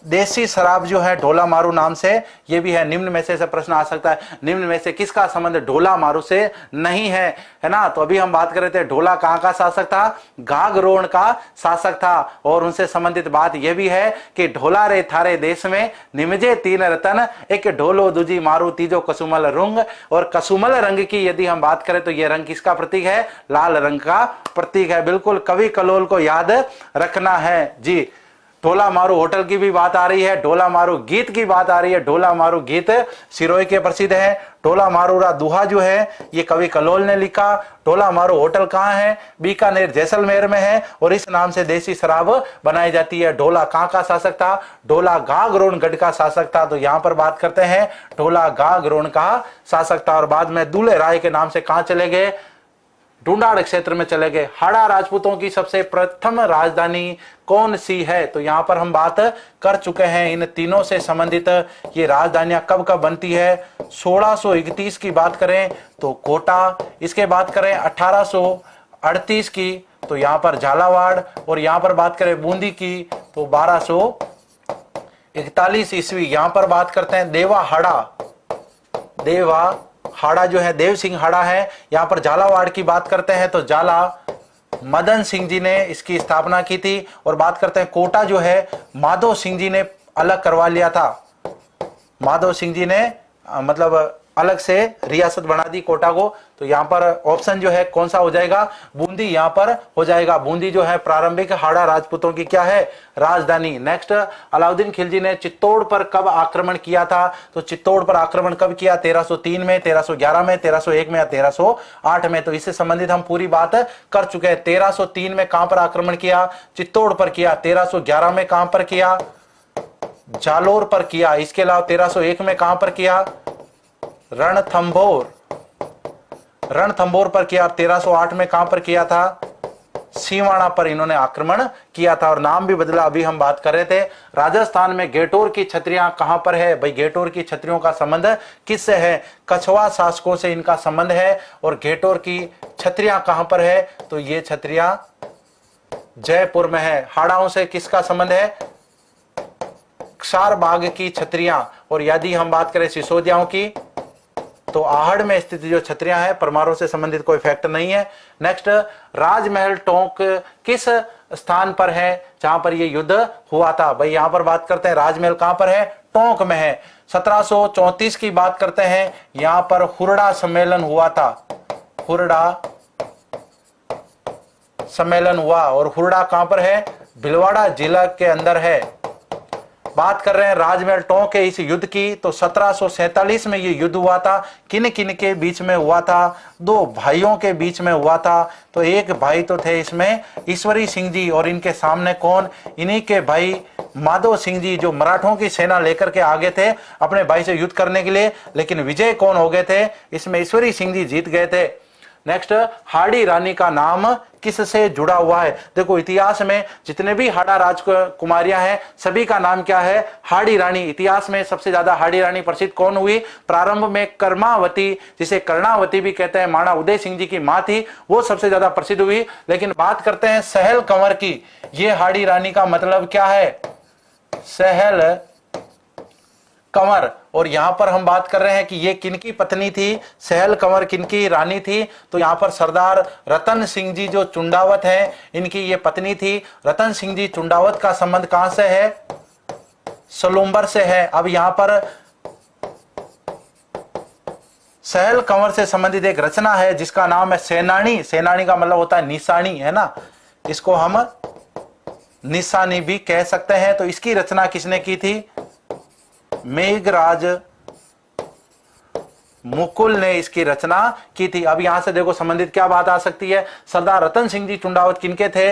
देसी शराब जो है ढोला मारू नाम से ये भी है। निम्न में से प्रश्न आ सकता है, निम्न में से किसका संबंध ढोला मारू से नहीं है, है ना। तो अभी हम बात कर रहे थे ढोला कहां का शासक था, गागरोण का शासक था। और उनसे संबंधित बात यह भी है कि ढोला रे थारे देश में निमजे तीन रतन, एक ढोलो दूजी मारू तीजो कसुमल रुंग। और कसुमल रंग की यदि हम बात करें तो यह रंग किसका प्रतीक है, लाल रंग का प्रतीक है। बिल्कुल कवि कलोल को याद रखना है जी। ढोला मारू होटल की भी बात आ रही है, ढोला मारू गीत की बात आ रही है। ढोला मारू गीत सिरोही के प्रसिद्ध है। ढोला मारूरा दूहा जो है ये कवि कलोल ने लिखा। ढोला मारू होटल कहां है, बीकानेर जैसलमेर में है और इस नाम से देसी शराब बनाई जाती है। ढोला कहां का शासक था, ढोला गागरोण गढ़ का शासक था। तो यहां पर बात करते हैं ढोला गागरोण का शासक था। और बाद में दूल्हे राय के नाम से कहां चले गए, ढूंढाड़ क्षेत्र में चले गए। हाड़ा राजपूतों की सबसे प्रथम राजधानी कौन सी है, तो यहां पर हम बात कर चुके हैं इन तीनों से संबंधित। ये राजधानियां कब कब बनती है, 1631 की बात करें तो कोटा। इसके बात करें 1838 की तो यहां पर झालावाड़। और यहां पर बात करें बूंदी की तो 1241 ईस्वी। यहां पर बात करते हैं देवा हाड़ा जो है देव सिंह हाड़ा है। यहां पर झालावाड़ की बात करते हैं तो झाला मदन सिंह जी ने इसकी स्थापना की थी। और बात करते हैं कोटा जो है माधो सिंह जी ने अलग करवा लिया था। माधो सिंह जी ने मतलब अलग से रियासत बना दी कोटा को। तो यहां पर ऑप्शन जो है कौन सा हो जाएगा, बूंदी यहां पर हो जाएगा। बूंदी जो है प्रारंभिक हाड़ा राजपूतों की क्या है, राजधानी। नेक्स्ट, अलाउद्दीन खिलजी ने चित्तौड़ पर कब आक्रमण किया था, तो चित्तौड़ पर आक्रमण कब किया, 1303 में, 1311 में, 1301 में या 1308 में। तो इससे संबंधित हम पूरी बात कर चुके हैं। 1303 में कहां पर आक्रमण किया, चित्तौड़ पर किया। 1311 में कहां पर किया, जालोर पर किया। इसके अलावा 1301 में कहां पर किया, रणथंभौर पर किया। 1308 में कहां पर किया था, सीवाणा पर इन्होंने आक्रमण किया था। और नाम भी बदला, अभी हम बात कर रहे थे। राजस्थान में गेटोर की छत्रियां कहां पर है, भाई गेटोर की छत्रियों का संबंध किससे है, कछवा शासकों से इनका संबंध है। और गेटोर की छत्रियां कहां पर है, तो ये छत्रियां जयपुर में है। हाड़ाओं से किसका संबंध है, क्षार बाग की छत्रियां। और यदि हम बात करें सिसोदियाओं की तो आहड़ में स्थित जो छत्रियां हैं, परमाणु से संबंधित कोई फैक्ट नहीं है। नेक्स्ट, राजमहल टोंक किस स्थान पर है जहां पर ये युद्ध हुआ था, भाई यहां पर बात करते हैं राजमहल कहां पर है, टोंक में है। 1734 की बात करते हैं, यहां पर हुरडा सम्मेलन हुआ था, हुरडा सम्मेलन हुआ। और हुरडा कहां पर है, भिलवाड़ा जिला के अंदर है। बात कर रहे हैं राजमहल टोंक के इस युद्ध की, तो 1747 में ये युद्ध हुआ था। किन किन के बीच में हुआ था, दो भाइयों के बीच में हुआ था। तो एक भाई तो थे इसमें ईश्वरी सिंह जी, और इनके सामने कौन, इन्हीं के भाई माधो सिंह जी, जो मराठों की सेना लेकर के आगे थे अपने भाई से युद्ध करने के लिए। लेकिन विजय कौन हो गए थे, इसमें ईश्वरी सिंह जी जीत गए थे। नेक्स्ट, हाड़ी रानी का नाम किससे जुड़ा हुआ है? देखो इतिहास में जितने भी हाड़ा राजकुमारियां हैं सभी का नाम क्या है? हाड़ी रानी। इतिहास में सबसे ज्यादा हाड़ी रानी प्रसिद्ध कौन हुई? प्रारंभ में कर्मावती, जिसे कर्णावती भी कहते हैं, महाराणा उदय सिंह जी की मां थी, वो सबसे ज्यादा प्रसिद्ध हुई। लेकिन बात करते हैं सहल कंवर की। ये हाड़ी रानी का मतलब क्या है? सहल कंवर। और यहां पर हम बात कर रहे हैं कि ये किनकी पत्नी थी? सहल कंवर किनकी रानी थी? तो यहां पर सरदार रतन सिंह जी जो चुंडावत हैं, इनकी ये पत्नी थी। रतन सिंह जी चुंडावत का संबंध कहां से है? सलूम्बर से है। अब यहां पर सहल कंवर से संबंधित एक रचना है जिसका नाम है सेनानी। सेनानी का मतलब होता है निशानी, है ना, इसको हम निशानी भी कह सकते हैं। तो इसकी रचना किसने की थी? मेघराज मुकुल ने इसकी रचना की थी। अब यहां से देखो संबंधित क्या बात आ सकती है? सरदार रतन सिंह जी चुंडावत किनके थे?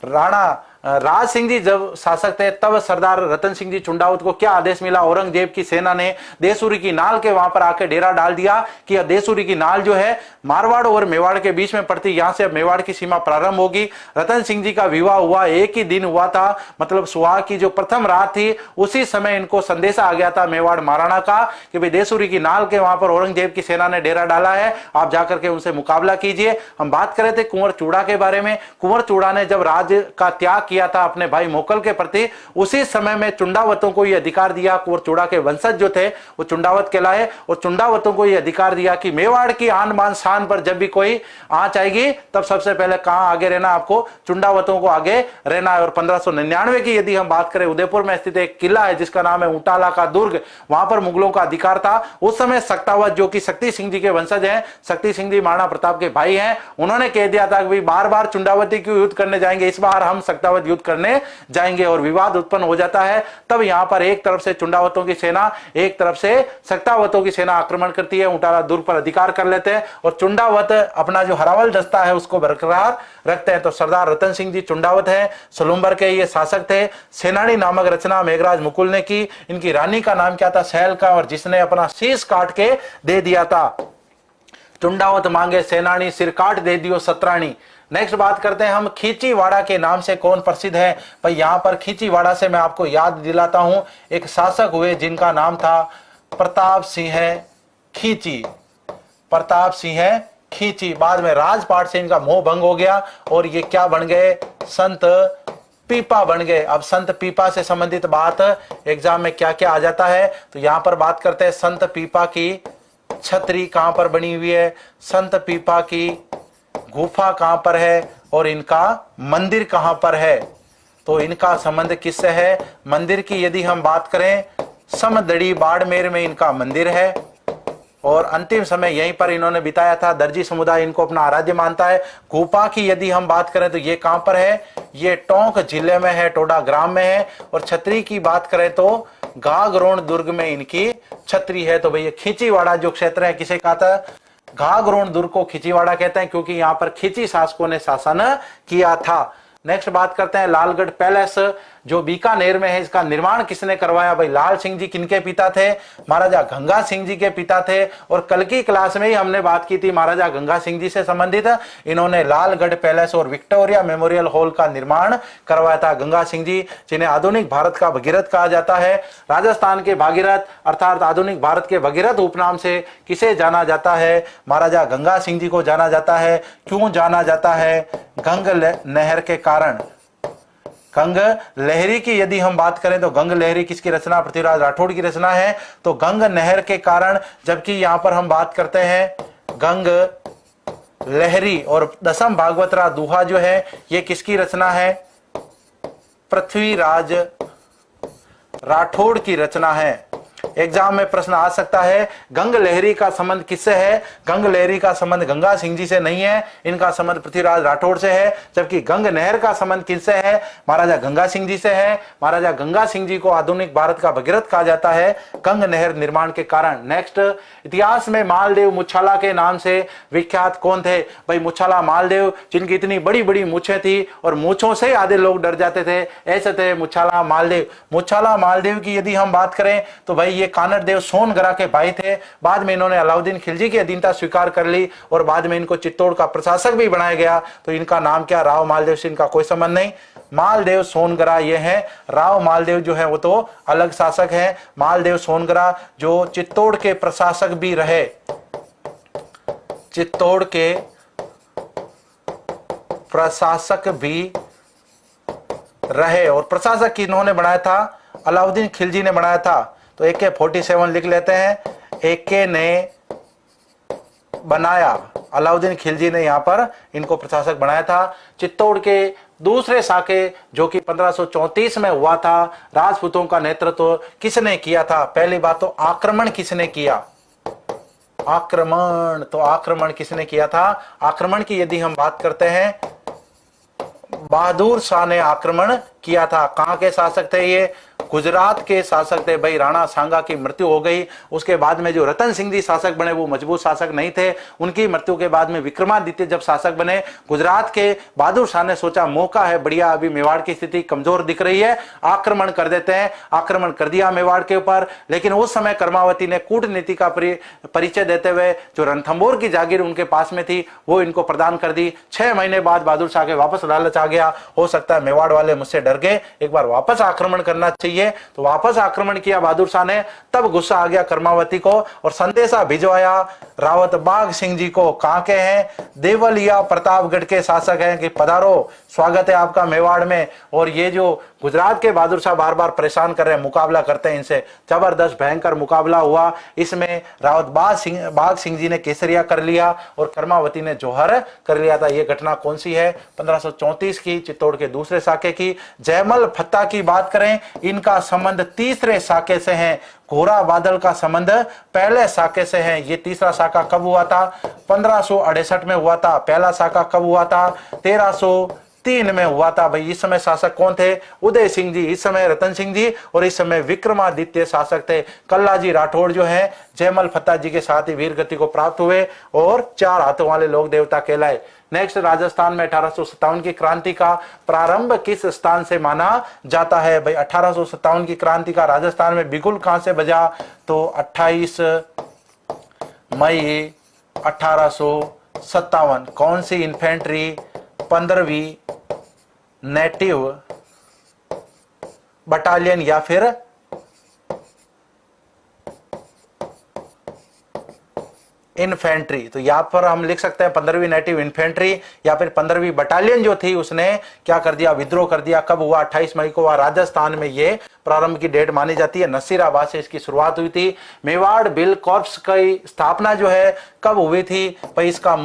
राणा राज सिंह जी जब शासक थे तब सरदार रतन सिंह जी चुंडावत को क्या आदेश मिला? औरंगजेब की सेना ने देसूरी की नाल के वहां पर आकर डेरा डाल दिया कि देसूरी की नाल जो है मारवाड़ और मेवाड़ के बीच में पड़ती, यहां से अब मेवाड़ की सीमा प्रारंभ होगी। रतन सिंह जी का विवाह हुआ, एक ही दिन हुआ था, मतलब सुहाग की जो प्रथम रात थी उसी समय इनको संदेशा आ गया था मेवाड़ महाराणा का कि भाई देसूरी की नाल के वहां पर औरंगजेब की सेना ने डेरा डाला है, आप जाकर के उनसे मुकाबला कीजिए। हम बात कर रहे थे कुंवर चूड़ा के बारे में। कुंवर चूड़ा ने जब राज्य का त्याग किया था अपने भाई मोकल के प्रति, उसी समय में चुंडावतों को यह अधिकार दिया, कुंवर चूड़ा के वंशज जो थे वो चुंडावत कहलाए, और चुंडावतों को यह अधिकार दिया कि मेवाड़ की आन बान शान पर जब भी कोई आंच आएगी तब सबसे पहले कहां आगे रहना? आपको चुंडावतों को आगे रहना है। और 1599 की यदि हम बात करें, उदयपुर में स्थित एक किला है जिसका नाम है ऊंटाला का दुर्ग, वहां पर मुगलों का अधिकार था। उस समय सक्तावत जो कि शक्ति सिंह जी के वंशज हैं, शक्ति सिंह जी महाराणा प्रताप के भाई हैं, उन्होंने कह दिया था कि बार बार चुंडावती क्यों युद्ध करने जाएंगे, इस बार हम सक्तावत युद्ध करने जाएंगे। और विवाद उत्पन्न हो जाता है। तब यहां पर एक तरफ से चुंडावतों की सेना, एक तरफ से सक्तावतों की सेना आक्रमण करती है, ऊंटाला दुर्ग पर अधिकार कर लेते हैं और चुंडावत अपना जो हरावल दस्ता है उसको बरकरार रखते हैं। तो सरदार रतन सिंह जी चुंडावत है, सलूम्बर के ये शासक थे। सेनानी नामक रचना मेघराज मुकुल ने की। इनकी रानी का नाम क्या था? सहल का, और जिसने अपना शीश काट के दे दिया था। चुंडावत मांगे सेनानी, सिर काट दे दियो सतरानी। नेक्स्ट बात करते हैं हम खींचीवाड़ा के नाम से कौन प्रसिद्ध है? भाई यहां पर खींचीवाड़ा से मैं आपको याद दिलाता हूं, एक शासक हुए जिनका नाम था प्रताप सिंह खींची। प्रताप सिंह खींची। बाद में राजपाट से इनका मोह भंग हो गया और ये क्या बन गए? संत पीपा बन गए। अब संत पीपा से संबंधित बात एग्जाम में क्या क्या आ जाता है, तो यहां पर बात करते हैं संत पीपा की छतरी कहां पर बनी हुई है, संत पीपा की गुफा कहां पर है और इनका मंदिर कहां पर है। तो इनका संबंध किससे है? मंदिर की यदि हम बात करें, समदड़ी बाड़मेर में इनका मंदिर है और अंतिम समय यहीं पर इन्होंने बिताया था। दर्जी समुदाय इनको अपना आराध्य मानता है। गुफा की यदि हम बात करें तो ये कहां पर है? ये टोंक जिले में है, टोडा ग्राम में है। और छतरी की बात करें तो घाघरोण दुर्ग में इनकी छतरी है। तो भैया खींचीवाड़ा जो क्षेत्र है किसे कहा था? घाघरोण दुर्ग को खींचीवाड़ा कहते हैं क्योंकि यहां पर खींची शासकों ने शासन किया था। नेक्स्ट बात करते हैं लालगढ़ पैलेस जो बीकानेर में है, इसका निर्माण किसने करवाया? भाई लाल सिंह जी किनके पिता थे? महाराजा गंगा सिंह जी के पिता थे। और कल की क्लास में ही हमने बात की थी महाराजा गंगा सिंह जी से संबंधित। इन्होंने लालगढ़ पैलेस और विक्टोरिया मेमोरियल हॉल का निर्माण करवाया था। गंगा सिंह जी, जिन्हें आधुनिक भारत का भगीरथ कहा जाता है। राजस्थान के भागीरथ अर्थात आधुनिक भारत के भगीरथ उपनाम से किसे जाना जाता है? महाराजा गंगा सिंह जी को जाना जाता है। क्यों जाना जाता है? गंग नहर के कारण। गंग लहरी की यदि हम बात करें तो गंग लहरी किसकी रचना? पृथ्वीराज राठौड़ की रचना है। तो गंग नहर के कारण, जबकि यहां पर हम बात करते हैं गंग लहरी और दसम भागवतरा दोहा जो है ये किसकी रचना है? पृथ्वीराज राठौड़ की रचना है। एग्जाम में प्रश्न आ सकता है गंग लहरी का संबंध किससे है? गंग लहरी का संबंध गंगा सिंह जी से नहीं है, इनका संबंध पृथ्वीराज राठौड़ से है। जबकि गंग नहर का संबंध किससे है? महाराजा गंगा सिंह जी से है। महाराजा गंगा सिंह जी को आधुनिक भारत का भगीरथ कहा जाता है गंग नहर निर्माण के कारण। नेक्स्ट, इतिहास में मालदेव मुच्छाला के नाम से विख्यात कौन थे? भाई मुच्छाला मालदेव, जिनकी इतनी बड़ी बड़ी मूछें थी और मूछों से आधे लोग डर जाते थे, ऐसे थे मुच्छाला मालदेव। मुच्छाला मालदेव की यदि हम बात करें तो भाई ये कानरदेव सोनगरा के भाई थे। बाद में इन्होंने अलाउद्दीन खिलजी की अधीनता स्वीकार कर ली और बाद में इनको चित्तौड़ का प्रशासक भी बनाया गया। तो इनका नाम क्या, राव मालदेव से इनका कोई संबंध नहीं। मालदेव सोनगरा ये है, राव मालदेव जो है वो तो अलग शासक है। मालदेव सोनगरा जो चित्तौड़ के प्रशासक भी रहे, चित्तौड़ के प्रशासक भी रहे। और प्रशासक इन्होंने बनाया था, अलाउद्दीन खिलजी ने बनाया था। तो AK-47 लिख लेते हैं, AK ने बनाया, अलाउद्दीन खिलजी ने यहां पर इनको प्रशासक बनाया था। चित्तौड़ के दूसरे साके जो कि 1534 में हुआ था, राजपूतों का नेतृत्व किसने किया था? पहली बात तो आक्रमण किसने किया? आक्रमण, तो आक्रमण किसने किया था? आक्रमण की यदि हम बात करते हैं, बहादुर शाह ने आक्रमण किया था। कहां के शासक थे ये? गुजरात के शासक थे भाई। राणा सांगा की मृत्यु हो गई, उसके बाद में जो रतन सिंह जी शासक बने वो मजबूत शासक नहीं थे। उनकी मृत्यु के बाद में विक्रमादित्य जब शासक बने, गुजरात के बहादुर शाह ने सोचा मौका है बढ़िया, अभी मेवाड़ की स्थिति कमजोर दिख रही है, आक्रमण कर देते हैं। आक्रमण कर दिया मेवाड़ के ऊपर। लेकिन उस समय कर्मावती ने कूटनीति का परिचय देते हुए जो रणथंभौर की जागीर उनके पास में थी वो इनको प्रदान कर दी। 6 महीने बाद बहादुर शाह के वापस लालच आ गया, हो सकता है मेवाड़ वाले मुझसे डर गए, एक बार वापस आक्रमण करना चाहिए। तो वापस आक्रमण किया बहादुर शाह ने। तब गुस्सा आ गया कर्मावती को और संदेशा भिजवाया रावत बाग सिंह जी को। कहां के हैं? देवलिया प्रतापगढ़ के शासक हैं कि पधारो, स्वागत है आपका मेवाड़ में। और ये जो गुजरात के बहादुर शाह बार बार परेशान कर रहे हैं, मुकाबला करते हैं इनसे। जबरदस्त भयंकर मुकाबला हुआ। इसमें रावत बाग सिंह जी ने केसरिया कर लिया और कर्मावती ने जौहर कर लिया था। यह घटना कौन सी है? 1534 की, चित्तौड़ के दूसरे साके की। जयमल फत्ता की बात करें, इनका संबंध तीसरे साके से है। घोड़ा बादल का संबंध पहले साके से है। ये तीसरा साका कब हुआ था? 1568 में हुआ था। पहला साका कब हुआ था? 1303 में हुआ था। भाई इस समय शासक कौन थे? उदय सिंह जी, इस समय रतन सिंह जी और इस समय विक्रमादित्य शासक थे। कल्लाजी राठौड़ जो है जयमल फत्ता जी के साथ ही वीर गति को प्राप्त हुए और 4 हाथों वाले लोक देवता कहलाए। नेक्स्ट, राजस्थान में 1857 की क्रांति का प्रारंभ किस स्थान से माना जाता है? भाई 1857 की क्रांति का राजस्थान में बिगुल कहां से बजा? तो 28 मई 1857। कौन सी इन्फेंट्री? 15वीं नेटिव बटालियन या फिर इन्फेंट्री। तो यहां पर हम लिख सकते हैं 15वीं नेटिव इन्फेंट्री या फिर 15वीं बटालियन जो थी उसने क्या कर दिया? विद्रोह कर दिया। कब हुआ? 28 मई को हुआ। राजस्थान में ये प्रारंभ की डेट मानी जाती है। नसीराबाद से इसकी शुरुआत हुई थी। मेवाड़ बिल कॉर्प्स की स्थापना जो है कब हुई थी? भाई इसका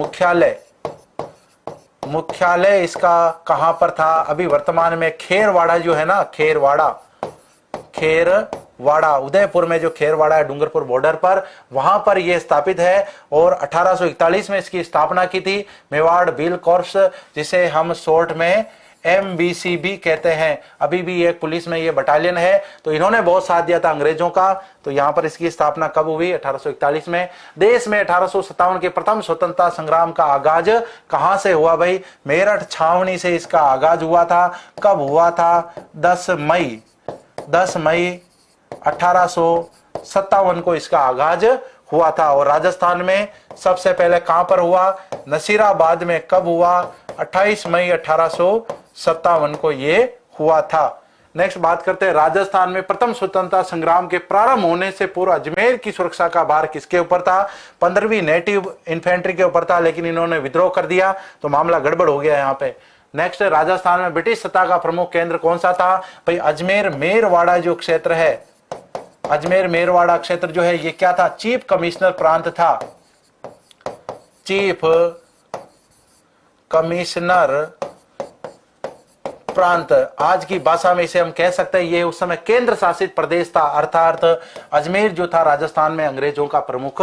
मुख्यालय इसका कहां पर था? अभी वर्तमान में खेरवाड़ा जो है ना, खेरवाड़ा उदयपुर में जो खेरवाड़ा है डूंगरपुर बॉर्डर पर, वहां पर यह स्थापित है। और 1841 में इसकी स्थापना की थी। मेवाड़ बिल कॉर्प्स, जिसे हम शॉर्ट में MBC भी कहते हैं। अभी भी एक पुलिस में ये बटालियन है। तो इन्होंने बहुत साथ दिया था अंग्रेजों का। तो यहां पर इसकी स्थापना कब हुई? 1841 में। देश में 1857 के प्रथम स्वतंत्रता संग्राम का आगाज कहां से हुआ? भाई मेरठ छावनी से इसका आगाज हुआ था। कब हुआ था? 10 मई 1857 को इसका आगाज हुआ था। और राजस्थान में सबसे पहले कहां पर हुआ? नसीराबाद में। कब हुआ? 28 मई 1857 को ये हुआ था। नेक्स्ट बात करते हैं, राजस्थान में प्रथम स्वतंत्रता संग्राम के प्रारंभ होने से पूर्व अजमेर की सुरक्षा का भार किसके ऊपर था? 15वीं नेटिव इन्फेंट्री के ऊपर था। लेकिन इन्होंने विद्रोह कर दिया तो मामला गड़बड़ हो गया यहाँ पे। नेक्स्ट, राजस्थान में ब्रिटिश सत्ता का प्रमुख केंद्र कौन सा था? भाई अजमेर मेरवाड़ा जो क्षेत्र है, अजमेर मेरवाड़ा क्षेत्र जो है ये क्या था? चीफ कमिश्नर प्रांत था। चीफ कमिश्नर प्रांत, आज की भाषा में इसे हम कह सकते हैं ये उस समय केंद्र शासित प्रदेश था। अर्थात अजमेर जो था राजस्थान में अंग्रेजों का प्रमुख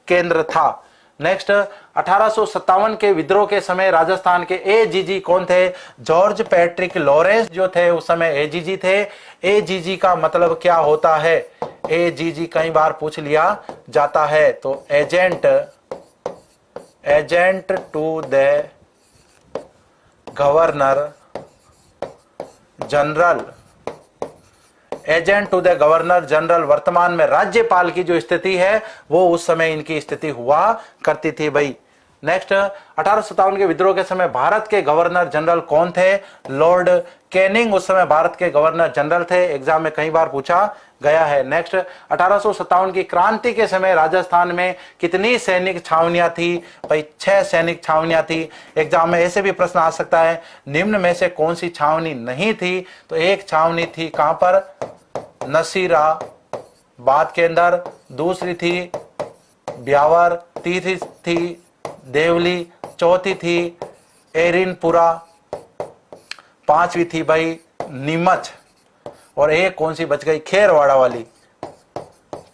केंद्र था। नेक्स्ट, 1857 के विद्रोह के समय राजस्थान के AGG कौन थे? जॉर्ज पैट्रिक लॉरेंस जो थे उस समय AGG थे। AGG का मतलब क्या होता है? AGG कई बार पूछ लिया जाता है। तो agent to the governor general agent to the governor general, वर्तमान में राज्यपाल की जो स्थिति है वो उस समय इनकी स्थिति हुआ करती थी भाई। नेक्स्ट, 1857 के विद्रोह के समय भारत के गवर्नर जनरल कौन थे? लॉर्ड कैनिंग उस समय भारत के गवर्नर जनरल थे। एग्जाम में कई बार पूछा गया है। नेक्स्ट, 1857 की क्रांति के समय राजस्थान में कितनी सैनिक छावनियां थी? भाई 6 सैनिक छावनियां थी। एग्जाम में ऐसे भी प्रश्न आ सकता है, निम्न में से कौन सी छावनी नहीं थी? तो एक छावनी थी कहां पर? नसीराबाद के अंदर, दूसरी थी ब्यावर, तीसरी थी देवली, चौथी थी एरिनपुरा, पांचवी थी भाई नीमच, और एक कौन सी बच गई? खेरवाड़ा वाली,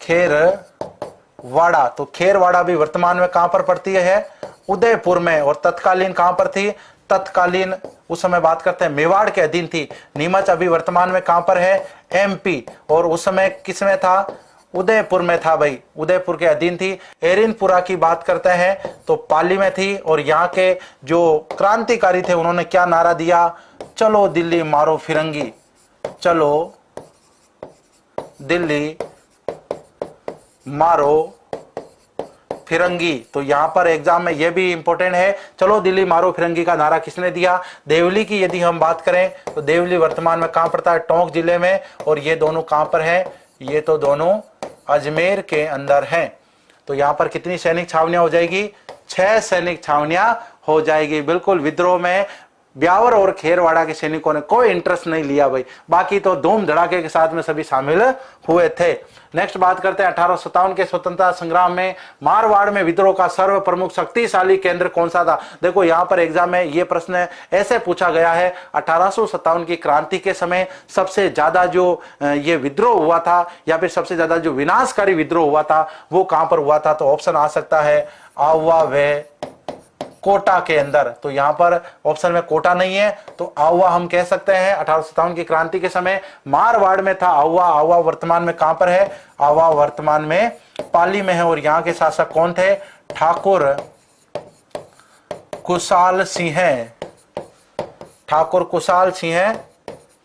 खेरवाड़ा। तो खेरवाड़ा भी वर्तमान में कहां पर पड़ती है? उदयपुर में। और तत्कालीन कहां पर थी? तत्कालीन उस समय बात करते हैं मेवाड़ के अधीन थी। नीमच अभी वर्तमान में कहां पर है? एमपी। और उस समय किस में था? उदयपुर में था भाई, उदयपुर के अधीन थी। एरिनपुरा की बात करते हैं तो पाली में थी। और यहाँ के जो क्रांतिकारी थे उन्होंने क्या नारा दिया? चलो दिल्ली मारो फिरंगी, चलो दिल्ली मारो फिरंगी। तो यहां पर एग्जाम में यह भी इंपॉर्टेंट है, चलो दिल्ली मारो फिरंगी का नारा किसने दिया? देवली की यदि हम बात करें तो देवली वर्तमान में कहां पड़ता है? टोंक जिले में। और ये दोनों कहां पर है? ये तो दोनों अजमेर के अंदर हैं। तो यहां पर कितनी सैनिक छावनियां हो जाएगी? 6 सैनिक छावनियां हो जाएगी। बिल्कुल, विद्रोह में ब्यावर और खेरवाड़ा के सैनिकों ने कोई इंटरेस्ट नहीं लिया भाई, बाकी तो धूम धड़ाके के साथ में सभी शामिल हुए थे। नेक्स्ट बात करते हैं 1857 के स्वतंत्रता संग्राम में मारवाड़ में विद्रोह का सर्व प्रमुख शक्तिशाली केंद्र कौन सा था? देखो यहां पर एग्जाम में ये प्रश्न ऐसे पूछा गया है, 1857 की क्रांति के समय सबसे ज्यादा जो ये विद्रोह हुआ था या फिर सबसे ज्यादा जो विनाशकारी विद्रोह हुआ था वो कहां पर हुआ था? तो ऑप्शन आ सकता है आहुआ व कोटा के अंदर। तो यहां पर ऑप्शन में कोटा नहीं है, तो आहुआ हम कह सकते हैं 1857 की क्रांति के समय मारवाड़ में था आहुआ। आहुआ वर्तमान में कहां पर है? आहुआ वर्तमान में पाली में है। और यहां के शासक कौन थे? ठाकुर कुशाल सिंह, ठाकुर कुशाल सिंह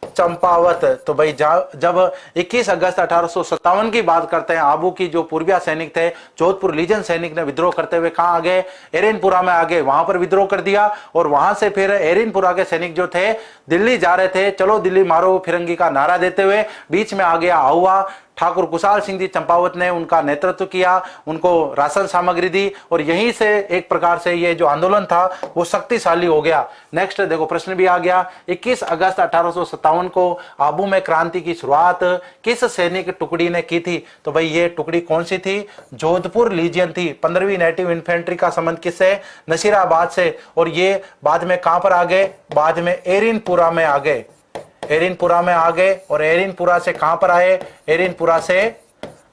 चंपावत। तो भाई जब 21 अगस्त 1857 की बात करते हैं, आबू की जो पूर्विया सैनिक थे, जोधपुर लीजन सैनिक ने विद्रोह करते हुए कहां आ गए? एरिनपुरा में आ गए, वहां पर विद्रोह कर दिया। और वहां से फिर एरिनपुरा के सैनिक जो थे दिल्ली जा रहे थे, चलो दिल्ली मारो फिरंगी का नारा देते हुए। बीच में आ गया आहुआ, ठाकुर कुशाल सिंह जी चंपावत ने उनका नेतृत्व किया, उनको राशन सामग्री दी, और यहीं से एक प्रकार से ये जो आंदोलन था वो शक्तिशाली हो गया। नेक्स्ट देखो प्रश्न भी आ गया, 21 अगस्त 1857 को आबू में क्रांति की शुरुआत किस सैनिक टुकड़ी ने की थी? तो भाई ये टुकड़ी कौन सी थी? जोधपुर लीजियन थी। 15वीं नेटिव इन्फेंट्री का संबंध किससे? नसीराबाद से। और ये बाद में कहां पर आ गए? बाद में एरिनपुरा में आ गए, एरिनपुरा में आ गए। और एरिनपुरा से कहां पर आए? एरिनपुरा से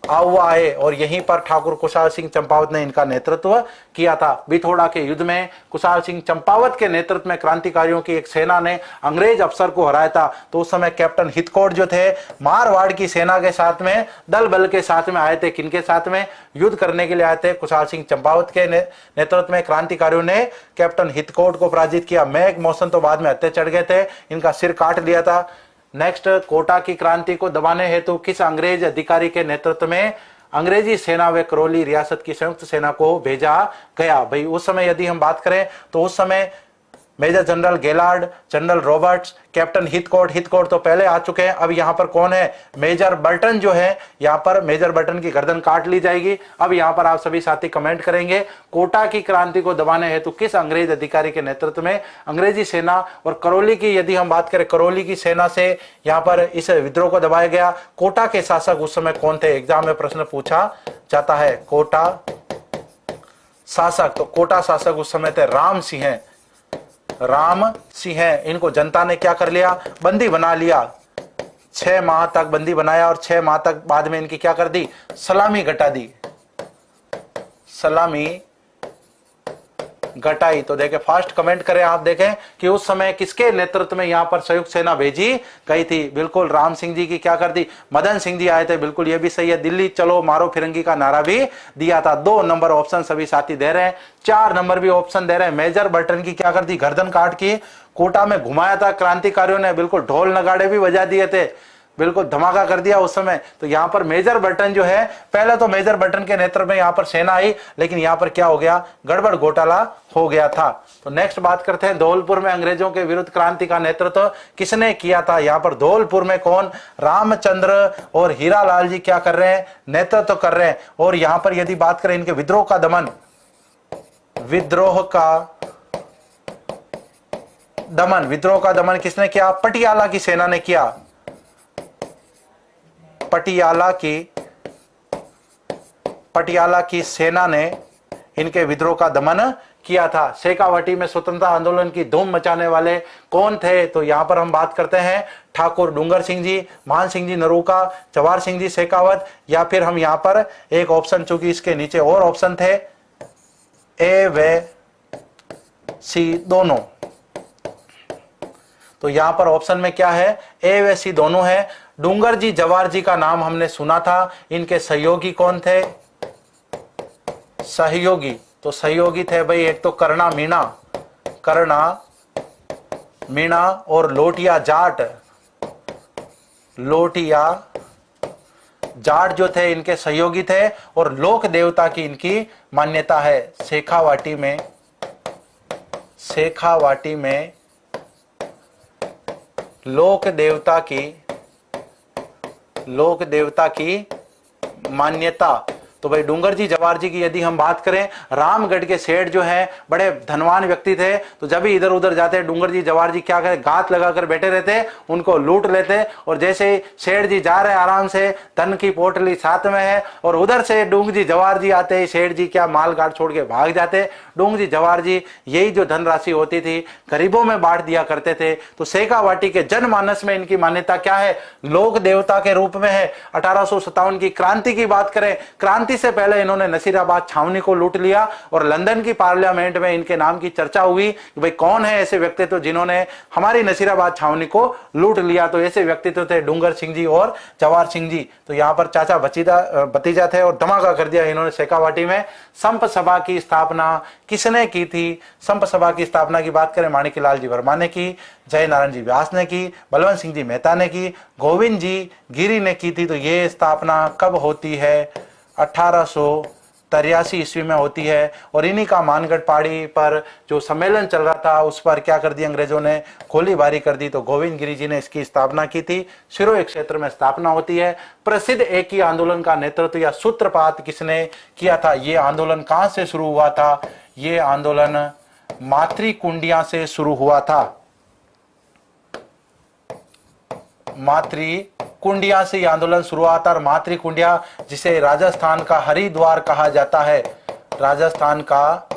आहुआ आए, और यहीं पर ठाकुर कुशाल सिंह चंपावत ने इनका नेतृत्व किया था। बिथोड़ा के युद्ध में कुशाल सिंह चंपावत के नेतृत्व में क्रांतिकारियों की एक सेना ने अंग्रेज अफसर को हराया था। तो उस समय कैप्टन हितकोट जो थे मारवाड़ की सेना के साथ में, दल बल के साथ में आए थे। किनके साथ में? युद्ध करने के लिए आए थे। कुशाल सिंह चंपावत के नेतृत्व में क्रांतिकारियों ने कैप्टन हितकोट को पराजित किया। मैघ मौसम तो बाद में हत्या चढ़ गए थे, इनका सिर काट लिया था। नेक्स्ट, कोटा की क्रांति को दबाने हेतु किस अंग्रेज अधिकारी के नेतृत्व में अंग्रेजी सेना व करौली रियासत की संयुक्त सेना को भेजा गया? भाई उस समय यदि हम बात करें तो उस समय major general Gaylord, general Roberts, captain Heathcote तो पहले आ चुके हैं। अब यहाँ पर कौन है? मेजर बर्टन जो है, यहाँ पर मेजर बर्टन की गर्दन काट ली जाएगी। अब यहाँ पर आप सभी साथी कमेंट करेंगे, कोटा की क्रांति को दबाने हेतु किस अंग्रेज अधिकारी के नेतृत्व में अंग्रेजी सेना और करौली की यदि हम बात करें, करौली की सेना से यहाँ पर इस विद्रोह को दबाया गया। कोटा के शासक उस समय कौन थे? एग्जाम में प्रश्न पूछा जाता है, कोटा शासक। तो कोटा शासक उस समय थे राम सिंह। इनको जनता ने क्या कर लिया? बंदी बना लिया। 6 माह तक बंदी बनाया, और 6 माह तक बाद में इनकी क्या कर दी? सलामी घटा दी, सलामी घटाई। तो देखें, फास्ट कमेंट करें आप, देखें कि उस समय किसके नेतृत्व में यहां पर संयुक्त सेना भेजी गई थी? बिल्कुल राम सिंह जी की क्या कर दी? मदन सिंह जी आए थे, बिल्कुल ये भी सही है। दिल्ली चलो मारो फिरंगी का नारा भी दिया था। 2 नंबर ऑप्शन सभी साथी दे रहे हैं, 4 नंबर भी ऑप्शन दे रहे हैं। मेजर बर्टन की क्या कर दी? गर्दन काट के कोटा में घुमाया था क्रांतिकारियों ने, बिल्कुल ढोल नगाड़े भी बजा दिए थे। बिल्कुल धमाका कर दिया उस समय। तो यहाँ पर मेजर बर्टन जो है, पहले तो मेजर बर्टन के नेतृत्व में यहाँ पर सेना आई, लेकिन यहाँ पर क्या हो गया, गड़बड़ घोटाला हो गया था। तो नेक्स्ट बात करते हैं, धौलपुर में अंग्रेजों के विरुद्ध क्रांति का नेतृत्व किसने किया था। यहाँ पर धौलपुर में कौन, रामचंद्र और हीरालाल जी क्या कर रहे हैं, नेतृत्व कर रहे हैं। और यहाँ पर यदि बात करें इनके विद्रोह का दमन, विद्रोह का दमन किसने किया, पटियाला की सेना ने किया। पटियाला की सेना ने इनके विद्रोह का दमन किया था। शेखावाटी में स्वतंत्रता आंदोलन की धूम मचाने वाले कौन थे, तो यहां पर हम बात करते हैं ठाकुर डूंगर सिंह जी, मान सिंह जी नरूका, जवाहर सिंह जी शेखावत, या फिर हम यहां पर एक ऑप्शन, चूंकि इसके नीचे और ऑप्शन थे, ए व सी दोनों। तो यहां पर ऑप्शन में क्या है, ए व सी दोनों है। डूंगर जी जवाहर जी का नाम हमने सुना था, इनके सहयोगी कौन थे, सहयोगी, तो सहयोगी थे भाई एक तो करना मीणा और लोटिया जाट जो थे इनके सहयोगी थे। और लोक देवता की इनकी मान्यता है। शेखावाटी में लोक देवता की मान्यता। तो भाई डूंगर जी जवाहर जी की यदि हम बात करें, रामगढ़ के सेठ जो हैं बड़े धनवान व्यक्ति थे, तो जब भी इधर उधर जाते डूंगर जी जवाहर जी क्या करते, घात लगाकर बैठे रहते, उनको लूट लेते। और जैसे ही सेठ जी जा रहे हैं आराम से, धन की पोटली साथ में है, और उधर से डूंगर जी जवाहर जी आते, सेठ जी क्या माल गाड़ छोड़ के भाग जाते। डूंगर जी जवाहर जी यही जो धनराशि होती थी गरीबों में बांट दिया करते थे। तो शेखावाटी के जनमानस में इनकी मान्यता क्या है, लोक देवता के रूप में है। 1857 की क्रांति की बात करें, क्रांति से पहले इन्होंने नसीराबाद छावनी को लूट लिया, और लंदन की पार्लियामेंट में इनके नाम की चर्चा हुई कि भाई कौन है ऐसे व्यक्तित्व जिन्होंने हमारी नसीराबाद छावनी को लूट लिया। तो ऐसे व्यक्तित्व थे डूंगर सिंह जी और जवाहर सिंह जी। तो यहाँ पर चाचा भतीजा थे और धमाका कर दिया इन्होंने शेखावाटी में। संप सभा की स्थापना किसने की थी, संप सभा की स्थापना की बात करें, माणिकलाल जी वर्मा ने की, जय नारायण जी व्यास ने की, बलवंत सिंह जी मेहता ने की, गोविंद जी गिरी ने की थी। तो ये स्थापना कब होती है, 1883 ईस्वी में होती है। और इन्हीं का मानगढ़ पहाड़ी पर जो सम्मेलन चल रहा था उस पर क्या कर दिया अंग्रेजों ने, गोलीबारी कर दी। तो गोविंद गिरी जी ने इसकी स्थापना की थी। सिरोही क्षेत्र में स्थापना होती है। प्रसिद्ध एक ही आंदोलन का नेतृत्व या सूत्रपात किसने किया था, ये आंदोलन कहां से शुरू हुआ था, ये आंदोलन मातृकुंडिया से शुरू हुआ था। मातृकुंडिया से यह आंदोलन शुरुआत, और मातृकुंडिया जिसे राजस्थान का हरिद्वार कहा जाता है, राजस्थान का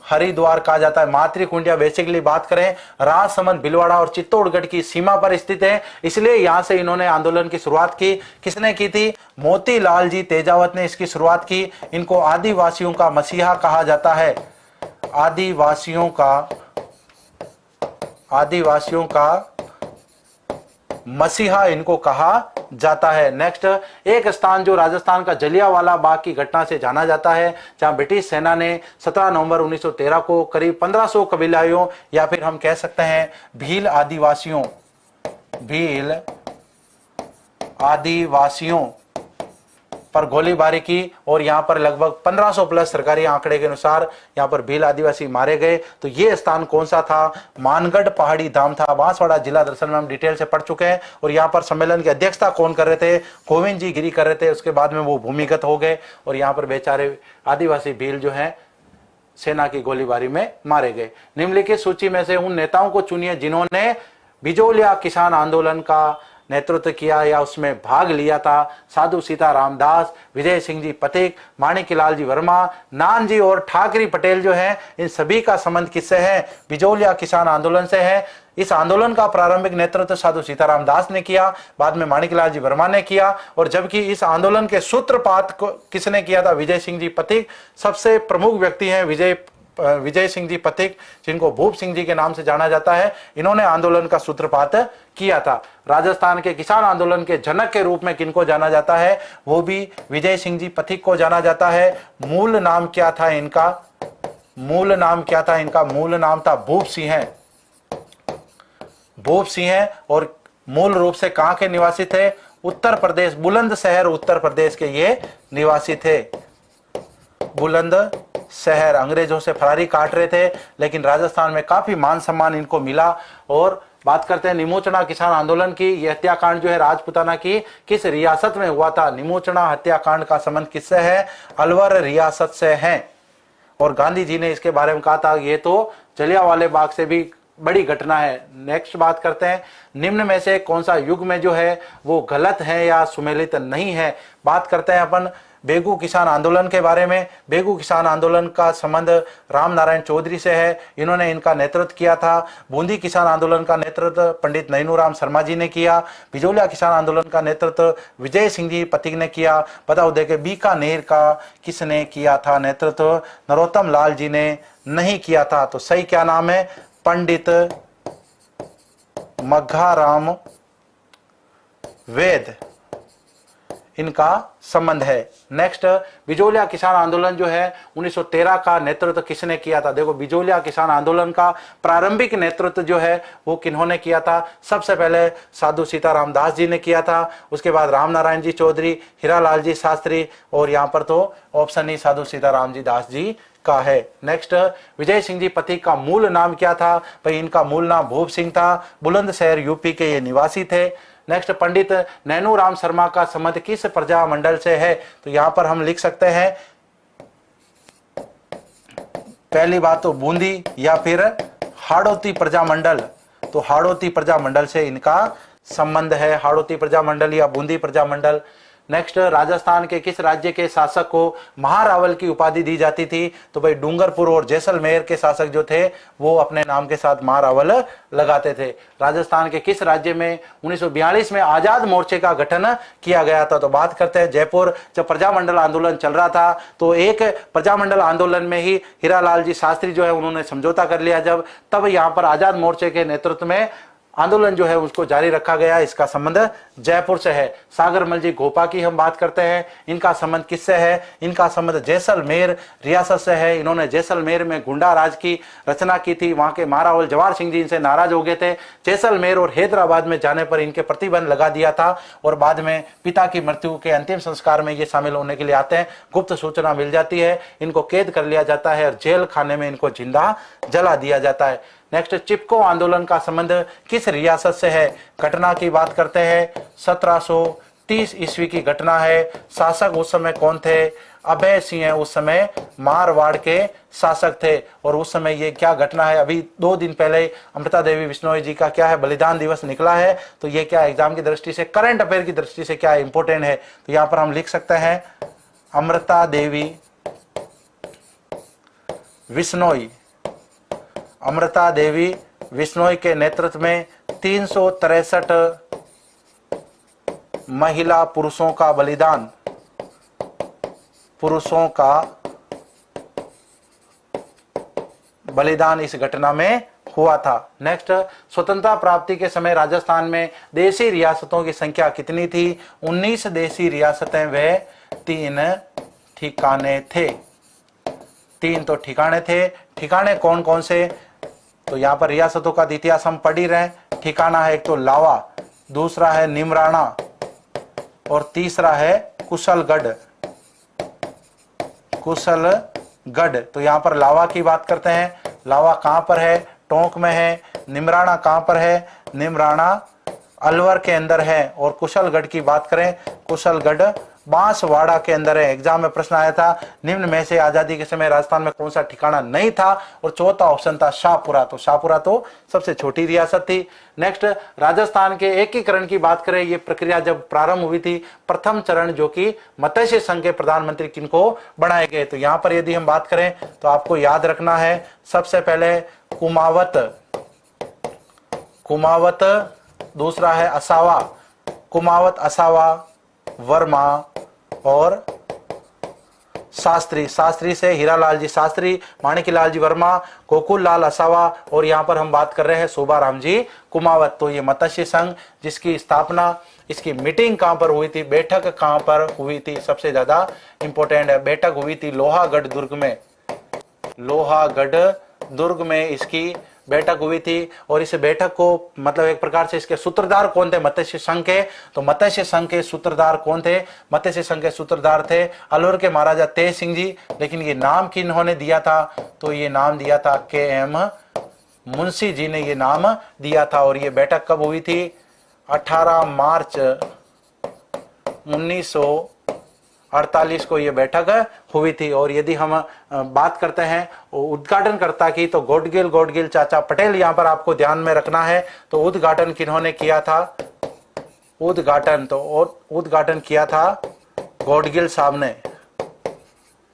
हरिद्वार कहा जाता है। मातृकुंडिया बेसिकली बात करें राजसमंद, भीलवाड़ा और चित्तौड़गढ़ की सीमा पर स्थित है, इसलिए यहां से इन्होंने आंदोलन की शुरुआत की। किसने की थी, मोतीलाल जी तेजावत ने इसकी शुरुआत की। इनको आदिवासियों का मसीहा कहा जाता है, आदिवासियों का मसीहा इनको कहा जाता है। नेक्स्ट, एक स्थान जो राजस्थान का जलियांवाला बाग की घटना से जाना जाता है, जहां ब्रिटिश सेना ने 17 नवंबर 1913 को करीब 1500 कबीलाइयों या फिर हम कह सकते हैं भील आदिवासियों पर गोलीबारी की। और यहां पर लगभग 1500 प्लस सरकारी आंकड़े के अनुसार यहां पर भील आदिवासी मारे गए। तो ये स्थान कौन सा था, मानगढ़ पहाड़ी धाम था, बांसवाड़ा जिला। दरअसल में हम डिटेल से पढ़ चुके हैं। और यहां पर सम्मेलन की अध्यक्षता कौन कर रहे थे, गोविंद जी गिरी कर रहे थे। उसके बाद में वो भूमिगत हो गए और यहां पर बेचारे आदिवासी भील जो है सेना की गोलीबारी में मारे गए। निम्नलिखित सूची में से उन नेताओं को चुनिए जिन्होंने बिजोलिया किसान आंदोलन का नेतृत्व किया या उसमें भाग लिया था। साधु सीता रामदास, विजय सिंह जी पथिक, माणिकलाल जी वर्मा, नानजी और ठाकरी पटेल जो हैं, इन सभी का संबंध किससे है, बिजोलिया किसान आंदोलन से है। इस आंदोलन का प्रारंभिक नेतृत्व साधु सीताराम दास ने किया, बाद में माणिकलाल जी वर्मा ने किया। और जबकि इस आंदोलन के सूत्रपात को किसने किया था, विजय सिंह जी पथिक। सबसे प्रमुख व्यक्ति हैं विजय सिंह जी पथिक, जिनको भूप सिंह जी के नाम से जाना जाता है। इन्होंने आंदोलन का सूत्रपात किया था। राजस्थान के किसान आंदोलन के जनक के रूप में किनको जाना जाता है, वो भी विजय सिंह जी पथिक को जाना जाता है। मूल नाम क्या था इनका, मूल नाम था भूप सिंह है। और मूल रूप से कहां के निवासी थे? उत्तर प्रदेश, बुलंदशहर उत्तर प्रदेश के ये निवासी थे। बुलंदशहर, अंग्रेजों से फरारी काट रहे थे, लेकिन राजस्थान में काफी मान सम्मान इनको मिला। और बात करते हैं निमोचना किसान आंदोलन की। यह हत्याकांड जो है राजपुताना की किस रियासत में हुआ था? निमोचना हत्याकांड का संबंध किससे है? अलवर रियासत से है। और गांधी जी ने इसके बारे में कहा था ये तो जलियांवाले बाग से भी बड़ी घटना है। नेक्स्ट बात करते हैं, निम्न में से कौन सा युग में जो है वो गलत है या सुमेलित नहीं है? बात करते हैं अपन बेगू किसान आंदोलन के बारे में। बेगू किसान आंदोलन का संबंध राम नारायण चौधरी से है, इन्होंने इनका नेतृत्व किया था। बूंदी किसान आंदोलन का नेतृत्व पंडित नैनूराम शर्मा जी ने किया। बिजोलिया किसान आंदोलन का नेतृत्व विजय सिंह जी पथिक ने किया। बताओ देखे बीकानेर का किसने किया था नेतृत्व? नरोत्तम लाल जी ने नहीं किया था। तो सही क्या नाम है? पंडित मघाराम वेद, इनका संबंध है। नेक्स्ट, बिजोलिया किसान आंदोलन जो है 1913 का नेतृत्व किसने किया था? देखो बिजोलिया किसान आंदोलन का प्रारंभिक नेतृत्व जो है वो किन्होंने किया था? सबसे पहले साधु सीताराम दास जी ने किया था, उसके बाद राम नारायण जी चौधरी, हीरालाल जी शास्त्री, और यहाँ पर तो ऑप्शन ही साधु सीताराम जी दास जी का है। नेक्स्ट, विजय सिंह जी पथिक का मूल नाम क्या था? भाई इनका मूल नाम भूप सिंह था, बुलंदशहर यूपी के ये निवासी थे। नेक्स्ट, पंडित नैनूराम शर्मा का संबंध किस प्रजा मंडल से है? तो यहां पर हम लिख सकते हैं पहली बात तो बूंदी या फिर हाड़ौती प्रजा मंडल। तो हाड़ौती प्रजा मंडल से इनका संबंध है, हाड़ौती प्रजा मंडल या बूंदी प्रजा मंडल। नेक्स्ट, राजस्थान के किस राज्य के शासक को महारावल की उपाधि दी जाती थी? तो भाई डूंगरपुर और जैसलमेर के शासक जो थे वो अपने नाम के साथ महारावल लगाते थे। राजस्थान के किस राज्य में 1942 में आजाद मोर्चे का गठन किया गया था? तो बात करते हैं जयपुर। जब प्रजामंडल आंदोलन चल रहा था तो एक प्रजामंडल आंदोलन में ही हीरालाल जी शास्त्री जो है उन्होंने समझौता कर लिया, जब तब यहाँ पर आजाद मोर्चे के नेतृत्व में आंदोलन जो है उसको जारी रखा गया। इसका संबंध जयपुर से है। सागरमल जी घोपा की हम बात करते हैं, इनका संबंध किससे है? इनका संबंध जैसलमेर रियासत से है। इन्होंने जैसलमेर में गुंडा राज की रचना की थी, वहां के महारावल जवाहर सिंह जी इनसे नाराज हो गए थे। जैसलमेर और हैदराबाद में जाने पर इनके प्रतिबंध लगा दिया था और बाद में पिता की मृत्यु के अंतिम संस्कार में ये शामिल होने के लिए आते हैं। गुप्त सूचना मिल जाती है, इनको कैद कर लिया जाता है और जेल खाने में इनको जिंदा जला दिया जाता है। नेक्स्ट, चिपको आंदोलन का संबंध किस रियासत से है? घटना की बात करते हैं 1730 ईस्वी की घटना है। शासक उस समय कौन थे? अभय सिंह उस समय मारवाड़ के शासक थे। और उस समय ये क्या घटना है? अभी 2 दिन पहले अमृता देवी बिश्नोई जी का क्या है बलिदान दिवस निकला है। तो ये क्या एग्जाम की दृष्टि से, करंट अफेयर की दृष्टि से क्या इंपोर्टेंट है? तो यहाँ पर हम लिख सकते हैं अमृता देवी बिश्नोई, अमृता देवी बिश्नोई के नेतृत्व में 363 महिला पुरुषों का बलिदान, पुरुषों का बलिदान इस घटना में हुआ था। नेक्स्ट, स्वतंत्रता प्राप्ति के समय राजस्थान में देशी रियासतों की संख्या कितनी थी? 19 देशी रियासतें व 3 ठिकाने थे। 3 तो ठिकाने थे। ठिकाने कौन कौन से? तो यहाँ पर रियासतों का इतिहास हम पढ़ ही रहे हैं। ठिकाना है एक तो लावा, दूसरा है निमराना और तीसरा है कुशलगढ़। कुशलगढ़। तो यहाँ पर लावा की बात करते हैं। लावा कहाँ पर है? टोंक में है। निमराना कहाँ पर है? निमराना अलवर के अंदर है। और कुशलगढ़ की बात करें, कुशलगढ़ बांसवाड़ा के अंदर है। एग्जाम में प्रश्न आया था निम्न में से आजादी के समय राजस्थान में कौन सा ठिकाना नहीं था? और चौथा ऑप्शन था शाहपुरा। तो शाहपुरा तो सबसे छोटी रियासत थी। नेक्स्ट, राजस्थान के एकीकरण की बात करें, ये प्रक्रिया जब प्रारंभ हुई थी, प्रथम चरण जो कि मत्स्य संघ के प्रधानमंत्री किनको बनाए गए? तो यहाँ पर यदि हम बात करें तो आपको याद रखना है सबसे पहले कुमावत, कुमावत, दूसरा है असावा, कुमावत, असावा, वर्मा और शास्त्री। शास्त्री से हीरालाल जी शास्त्री, माणिकलाल जी वर्मा, गोकुल लाल असावा और यहाँ पर हम बात कर रहे हैं शोभाराम जी कुमावत। तो ये मत्स्य संघ जिसकी स्थापना, इसकी मीटिंग कहाँ पर हुई थी, बैठक कहाँ पर हुई थी, सबसे ज्यादा इंपॉर्टेंट है। बैठक हुई थी लोहागढ़ दुर्ग में। लोहागढ़ दुर्ग में इसकी बैठक हुई थी। और इस बैठक को मतलब एक प्रकार से इसके सूत्रधार कौन थे, मत्स्य संघ के। तो मत्स्य संघ के सूत्रधार कौन थे, मत्स्य संघ के सूत्रधार थे अलवर के महाराजा तेज सिंह जी। लेकिन ये नाम किन्होंने दिया था, तो ये नाम दिया था के.एम. मुंशी जी ने ये नाम दिया था। और ये बैठक कब हुई थी, 18 मार्च 1948 को ये बैठक हुई थी। और यदि हम बात करते हैं उद्घाटनकर्ता की, तो गोडगिल चाचा पटेल यहाँ पर आपको ध्यान में रखना है। तो उद्घाटन किन्होंने किया था, उद्घाटन किया था गोडगिल साहब ने,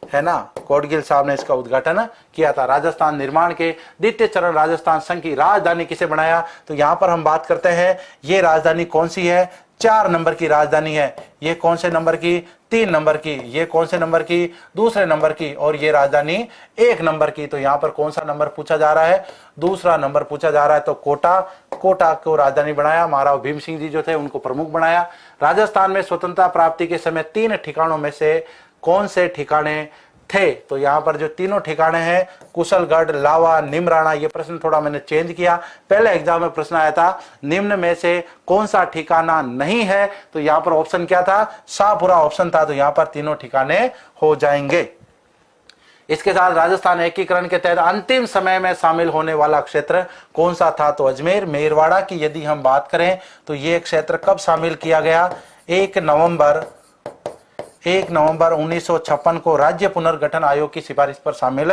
है ना, गोडगिल साहब ने इसका उद्घाटन किया था। राजस्थान निर्माण के द्वितीय चरण राजस्थान संघ की राजधानी किसे बनाया, तो यहां पर हम बात करते हैं ये राजधानी कौन सी है, 4 नंबर की राजधानी है। ये कौन से नंबर की, 3 नंबर की। ये कौन से नंबर की, दूसरे नंबर की। और ये राजधानी 1 नंबर की। तो यहां पर कौन सा नंबर पूछा जा रहा है, दूसरा नंबर पूछा जा रहा है। तो कोटा को राजधानी बनाया, महाराव भीम सिंह जी जो थे उनको प्रमुख बनाया। राजस्थान में स्वतंत्रता प्राप्ति के समय 3 ठिकानों में से कौन से ठिकाने थे, तो यहां पर जो तीनों ठिकाने हैं, कुशलगढ़, लावा, निमराना। ये प्रश्न थोड़ा मैंने चेंज किया, पहले एग्जाम में प्रश्न आया था निम्न में से कौन सा ठिकाना नहीं है, तो यहां पर ऑप्शन क्या था, शाहपुरा ऑप्शन था। तो यहां पर तीनों ठिकाने हो जाएंगे। इसके साथ राजस्थान एकीकरण के तहत अंतिम समय में शामिल होने वाला क्षेत्र कौन सा था, तो अजमेर मेरवाड़ा की यदि हम बात करें तो ये क्षेत्र कब शामिल किया गया, 1 नवंबर 1956 को राज्य पुनर्गठन आयोग की सिफारिश पर शामिल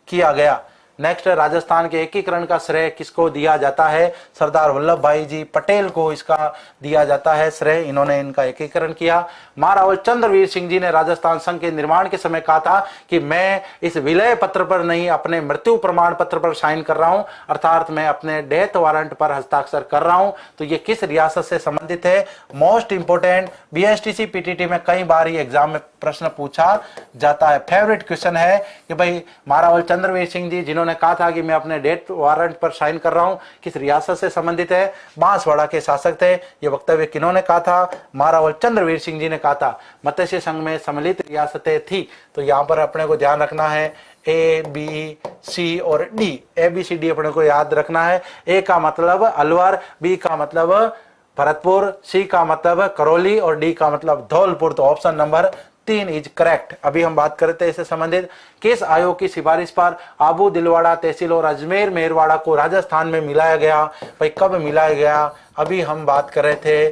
किया गया। नेक्स्ट, राजस्थान के एकीकरण का श्रेय किसको दिया जाता है, सरदार वल्लभ भाई जी पटेल को इसका दिया जाता है श्रेय, इन्होंने इनका एकीकरण किया। महारावल चंद्रवीर सिंह जी ने राजस्थान संघ के निर्माण के समय कहा था कि मैं इस विलय पत्र पर नहीं, अपने मृत्यु प्रमाण पत्र पर साइन कर रहा हूं, अर्थात मैं अपने डेथ वारंट पर हस्ताक्षर कर रहा हूं। तो ये किस रियासत से संबंधित है, मोस्ट इंपोर्टेंट, बीएसटीसी पीटीटी में कई बार ये एग्जाम में प्रश्न पूछा जाता है। फेवरेट क्वेश्चन है कि भाई महारावल चंद्रवीर सिंह जी जिन्होंने कहा था कि मैं अपने डेथ वारंट पर साइन कर रहा हूं, किस रियासत से संबंधित है, बांसवाड़ा के शासक थे। ये वक्तव्य किन्होंने कहा था, महारावल चंद्रवीर सिंह जी ने कहा था। मत्स्य संघ में सम्मिलित रियासतें थी, तो यहां पर अपने को ध्यान रखना है ए, बी, सी और डी, ABCD अपने को याद रखना है। ए का मतलब अलवर, बी का मतलब भरतपुर, सी का मतलब करौली और डी का मतलब धौलपुर। तो ऑप्शन नंबर 3 इज करेक्ट। अभी हम बात करते हैं इससे संबंधित, किस आयोग की सिफारिश पर आबू दिलवाड़ा तहसील और अजमेर मेरवाड़ा को राजस्थान में मिलाया गया, भाई कब मिलाया गया, अभी हम बात कर रहे थे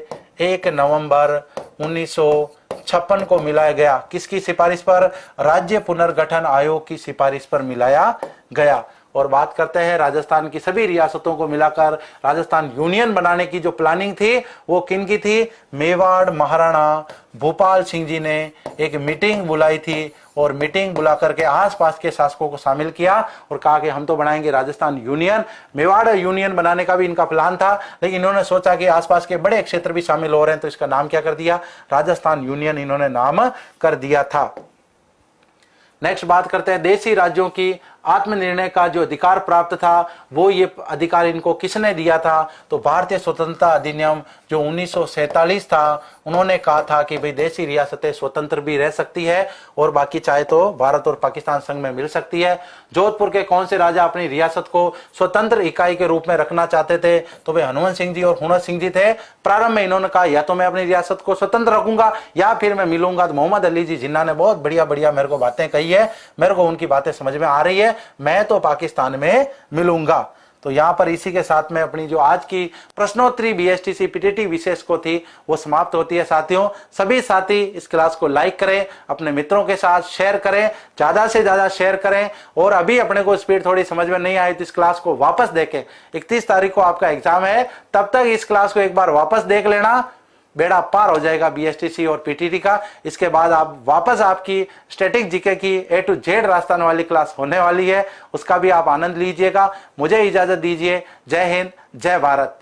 1 नवंबर 1956 को मिलाया गया। किसकी सिफारिश पर, राज्य पुनर्गठन आयोग की सिफारिश पर मिलाया गया। और बात करते हैं राजस्थान की सभी रियासतों को मिलाकर राजस्थान यूनियन बनाने की जो प्लानिंग थी वो किन की थी, मेवाड़ महाराणा भूपाल सिंह जी ने एक मीटिंग बुलाई थी और मीटिंग बुला करके आसपास के शासकों को शामिल किया और कहा कि हम तो बनाएंगे राजस्थान यूनियन। मेवाड़ यूनियन बनाने का भी इनका प्लान था, लेकिन इन्होंने सोचा कि आसपास के बड़े क्षेत्र भी शामिल हो रहे हैं, तो इसका नाम क्या कर दिया, राजस्थान यूनियन इन्होंने नाम कर दिया था। नेक्स्ट बात करते हैं देशी राज्यों की आत्मनिर्णय का जो अधिकार प्राप्त था, वो ये अधिकार इनको किसने दिया था, तो भारतीय स्वतंत्रता अधिनियम जो 1947 था, उन्होंने कहा था कि भाई देशी रियासतें स्वतंत्र भी रह सकती है और बाकी चाहे तो भारत और पाकिस्तान संघ में मिल सकती है। जोधपुर के कौन से राजा अपनी रियासत को स्वतंत्र इकाई के रूप में रखना चाहते थे, तो वे हनुमंत सिंह जी और हुनर सिंह जी थे। प्रारंभ में इन्होंने कहा या तो मैं अपनी रियासत को स्वतंत्र रखूंगा या फिर मैं मिलूंगा। तो मोहम्मद अली जी जिन्ना ने बहुत बढ़िया मेरे को बातें कही है, मेरे को उनकी बातें समझ में आ रही है, मैं तो पाकिस्तान में मिलूंगा। तो यहां पर इसी के साथ में अपनी जो आज की प्रश्नोत्तरी बीएसटीसी पीटीटी विशेष को थी वो समाप्त होती है। साथियों, सभी साथी इस क्लास को लाइक करें, अपने मित्रों के साथ शेयर करें, ज्यादा से ज्यादा शेयर करें। और अभी अपने को स्पीड थोड़ी समझ में नहीं आई तो इस क्लास को वापस देखें। 31 तारीख को आपका एग्जाम है, तब तक इस क्लास को एक बार वापस देख लेना, बेड़ा पार हो जाएगा बीएसटीसी और पीटीटी का। इसके बाद आप वापस आपकी स्टैटिक जीके की A to Z राजस्थान वाली क्लास होने वाली है, उसका भी आप आनंद लीजिएगा। मुझे इजाजत दीजिए। जय हिंद, जय भारत।